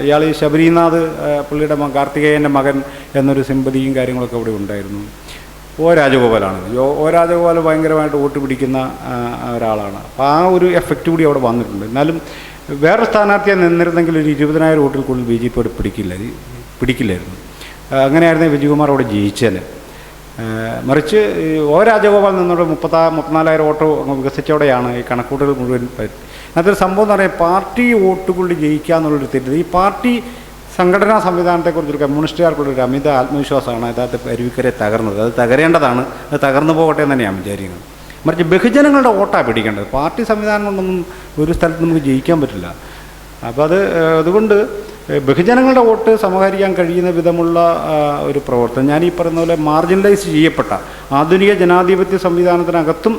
ഇയാൾ ഈ ശബരിനാഥ് പുള്ളിയുടെ കാർത്തികേയൻ്റെ മകൻ എന്നൊരു സിമ്പതിയും കാര്യങ്ങളൊക്കെ അവിടെ ഉണ്ടായിരുന്നു. രാജഗോപാലാണ്. രാജഗോപാൽ ഭയങ്കരമായിട്ട് വോട്ട് പിടിക്കുന്ന ഒരാളാണ്. അപ്പോൾ ആ ഒരു എഫക്റ്റ് കൂടി അവിടെ വന്നിട്ടുണ്ട്. എന്നാലും വേറൊരു സ്ഥാനാർത്ഥിയെ നിന്നിരുന്നെങ്കിൽ ഒരു 20,000 വോട്ടിൽ കൂടുതൽ BJP അവിടെ പിടിക്കില്ലായിരുന്നു. അങ്ങനെയായിരുന്നു വിജയകുമാർ അവിടെ ജയിച്ചത്. മറിച്ച് രാജഗോപാൽ നിന്നോട് 34,000 വോട്ട് വികസിച്ചോടെയാണ് ഈ കണക്കൂട്ടൽ മുഴുവൻ. അതൊരു സംഭവം എന്ന് പറയുന്നത് പാർട്ടി വോട്ടുകൊണ്ട് ജയിക്കുക എന്നുള്ളൊരു തെറ്റ്. ഈ പാർട്ടി സംഘടനാ സംവിധാനത്തെക്കുറിച്ചൊരു കമ്മ്യൂണിസ്റ്റുകാർക്കുള്ളൊരു അമിത ആത്മവിശ്വാസമാണ് യഥാർത്ഥ അരുവിക്കരെ തകർന്നത്. അത് തകരേണ്ടതാണ്, അത് തകർന്നു പോകട്ടെ എന്ന് തന്നെയാണ് വിചാരിക്കുന്നത്. മറിച്ച് ബഹുജനങ്ങളുടെ വോട്ടാണ് പിടിക്കേണ്ടത്. പാർട്ടി സംവിധാനം കൊണ്ടൊന്നും ഒരു സ്ഥലത്ത് നമുക്ക് ജയിക്കാൻ പറ്റില്ല. അപ്പോൾ അതുകൊണ്ട് ബഹുജനങ്ങളുടെ വോട്ട് സമാഹരിക്കാൻ കഴിയുന്ന വിധമുള്ള ഒരു പ്രവർത്തനം, ഞാൻ ഈ പറയുന്ന പോലെ മാർജിനലൈസ് ചെയ്യപ്പെട്ട ആധുനിക ജനാധിപത്യ സംവിധാനത്തിനകത്തും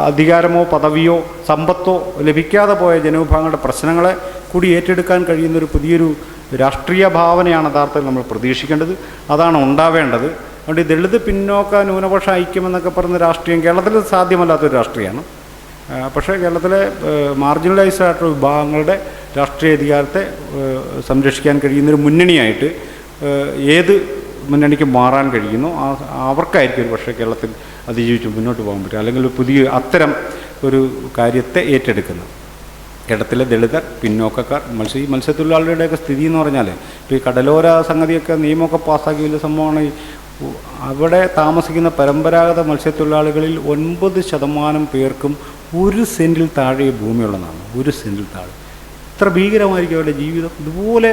അധികാരമോ പദവിയോ സമ്പത്തോ ലഭിക്കാതെ പോയ ജനവിഭാഗങ്ങളുടെ പ്രശ്നങ്ങളെ കൂടി ഏറ്റെടുക്കാൻ കഴിയുന്നൊരു പുതിയൊരു രാഷ്ട്രീയ ഭാവനയാണ് യഥാർത്ഥത്തിൽ നമ്മൾ പ്രതീക്ഷിക്കേണ്ടത്. അതാണ് ഉണ്ടാവേണ്ടത്. അതുകൊണ്ട് ഈ ദളിത് പിന്നോക്ക ന്യൂനപക്ഷ ഐക്യമെന്നൊക്കെ പറയുന്ന രാഷ്ട്രീയം കേരളത്തിൽ സാധ്യമല്ലാത്തൊരു രാഷ്ട്രീയമാണ്. പക്ഷേ കേരളത്തിലെ മാർജിനലൈസ്ഡ് ആയിട്ടുള്ള വിഭാഗങ്ങളുടെ രാഷ്ട്രീയ അധികാരത്തെ സംരക്ഷിക്കാൻ കഴിയുന്നൊരു മുന്നണിയായിട്ട് ഏത് മുന്നണിക്ക് മാറാൻ കഴിയുന്നു അവർക്കായിരിക്കും ഒരു പക്ഷേ കേരളത്തിൽ അതിജീവിച്ച് മുന്നോട്ട് പോകാൻ പറ്റും. അല്ലെങ്കിൽ പുതിയ അത്തരം ഒരു കാര്യത്തെ ഏറ്റെടുക്കുന്നത്. കേരളത്തിലെ ദളിതർ, പിന്നോക്കക്കാർ, മത്സ്യത്തൊഴിലാളികളുടെയൊക്കെ സ്ഥിതി എന്ന് പറഞ്ഞാൽ ഇപ്പോൾ ഈ കടലോര സംഗതിയൊക്കെ നിയമമൊക്കെ പാസ്സാക്കി വലിയ സംഭവമാണ്. അവിടെ താമസിക്കുന്ന പരമ്പരാഗത മത്സ്യത്തൊഴിലാളികളിൽ 9% പേർക്കും 1 സെൻറ്റിൽ താഴെ ഭൂമിയുള്ളതാണ്. 1 സെൻറ്റിൽ താഴെ. ഇത്ര ഭീകരമായിരിക്കും അവരുടെ ജീവിതം. ഇതുപോലെ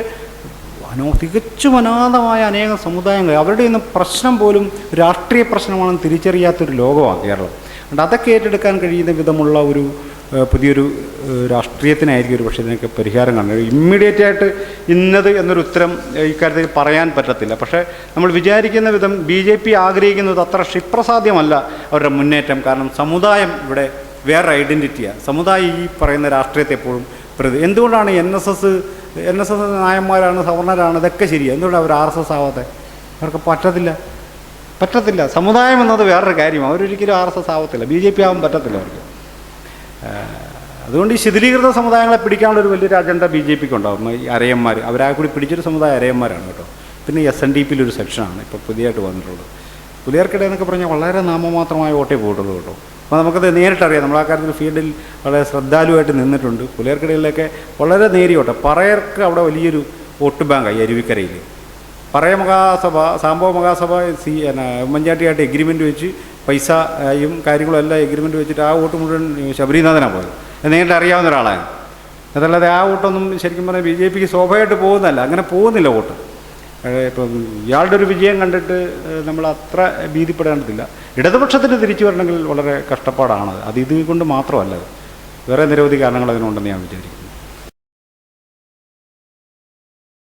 തികച്ചും അനാഥമായ അനേകം സമുദായങ്ങൾ, അവരുടെ ഇന്ന് പ്രശ്നം പോലും രാഷ്ട്രീയ പ്രശ്നമാണെന്ന് തിരിച്ചറിയാത്തൊരു ലോകമാണ് കേരളം. അതുകൊണ്ട് അതൊക്കെ ഏറ്റെടുക്കാൻ കഴിയുന്ന വിധമുള്ള ഒരു പുതിയൊരു രാഷ്ട്രീയത്തിനായിരിക്കും ഒരു പക്ഷേ ഇതിനൊക്കെ പരിഹാരം കാണുന്നത്. ഇമ്മീഡിയറ്റായിട്ട് ഇന്നത് എന്നൊരു ഉത്തരം ഇക്കാര്യത്തിൽ പറയാൻ പറ്റത്തില്ല. പക്ഷേ നമ്മൾ വിചാരിക്കുന്ന വിധം BJP ആഗ്രഹിക്കുന്നത് അത്ര ക്ഷിപ്രസാധ്യമല്ല അവരുടെ മുന്നേറ്റം. കാരണം സമുദായം ഇവിടെ വേറെ ഐഡൻറ്റിറ്റിയാണ്. സമുദായം ഈ പറയുന്ന രാഷ്ട്രീയത്തെ എപ്പോഴും എന്തുകൊണ്ടാണ് NSS നായന്മാരാണ്, സവർണരാണ്, ഇതൊക്കെ ശരിയാണ്. എന്തുകൊണ്ടാണ് അവർ RSS ആവാതെ? അവർക്ക് പറ്റത്തില്ല. സമുദായം എന്നത് വേറൊരു കാര്യമാണ്. അവരൊരിക്കലും RSS ആവത്തില്ല. BJP ആവാൻ പറ്റത്തില്ല അവർക്ക്. അതുകൊണ്ട് ഈ ശിഥിലീകൃത സമുദായങ്ങളെ പിടിക്കാനുള്ള ഒരു വലിയൊരു അജണ്ട BJPക്ക് ഉണ്ടാകും. ഈ അരയന്മാർ, അവരാ കൂടി പിടിച്ചൊരു സമുദായം അരയന്മാരാണ് കേട്ടോ. പിന്നെ SNDPയിലൊരു സെക്ഷനാണ് ഇപ്പോൾ പുതിയതായിട്ട് വന്നിട്ടുള്ളത്. പുലിയർക്കിടെ എന്നൊക്കെ പറഞ്ഞാൽ വളരെ നാമമാത്രമായ വോട്ടേ പോയിട്ടുള്ളൂ കേട്ടോ. അപ്പോൾ നമുക്കത് നേരിട്ടറിയാം. നമ്മൾ ആ കാര്യത്തിൽ ഫീൽഡിൽ വളരെ ശ്രദ്ധാലുവായിട്ട് നിന്നിട്ടുണ്ട്. പുലിയർക്കിടയിലൊക്കെ വളരെ നേരിയോട്ടെ. പറയർക്ക് അവിടെ വലിയൊരു വോട്ട് ബാങ്കായി അരുവിക്കരയിൽ. പറയ മഹാസഭ, സാംബവ മഹാസഭ ഉമ്മൻചാണ്ടിയായിട്ട് എഗ്രിമെൻ്റ് വെച്ച് പൈസയും കാര്യങ്ങളും എല്ലാം എഗ്രിമെൻ്റ് വെച്ചിട്ട് ആ വോട്ട് മുഴുവൻ ശബരിനാഥനാണ് പോയത്. നേരിട്ട് അറിയാവുന്ന ഒരാളാണ്. അതല്ലാതെ ആ വോട്ടൊന്നും ശരിക്കും പറഞ്ഞാൽ BJPക്ക് സ്വാഭാവികമായിട്ട് പോകുന്നതല്ല. അങ്ങനെ പോകുന്നില്ല വോട്ട്. ഇപ്പം ഇയാളുടെ ഒരു വിജയം കണ്ടിട്ട് നമ്മൾ അത്ര ഭീതിപ്പെടേണ്ടതില്ല. ഇടതുപക്ഷത്തിന് തിരിച്ചു വരണമെങ്കിൽ വളരെ കഷ്ടപ്പാടാണ്. അത് ഇത് കൊണ്ട് മാത്രമല്ല, വേറെ നിരവധി കാരണങ്ങൾ അതിനുണ്ടെന്ന് ഞാൻ വിചാരിക്കുന്നു.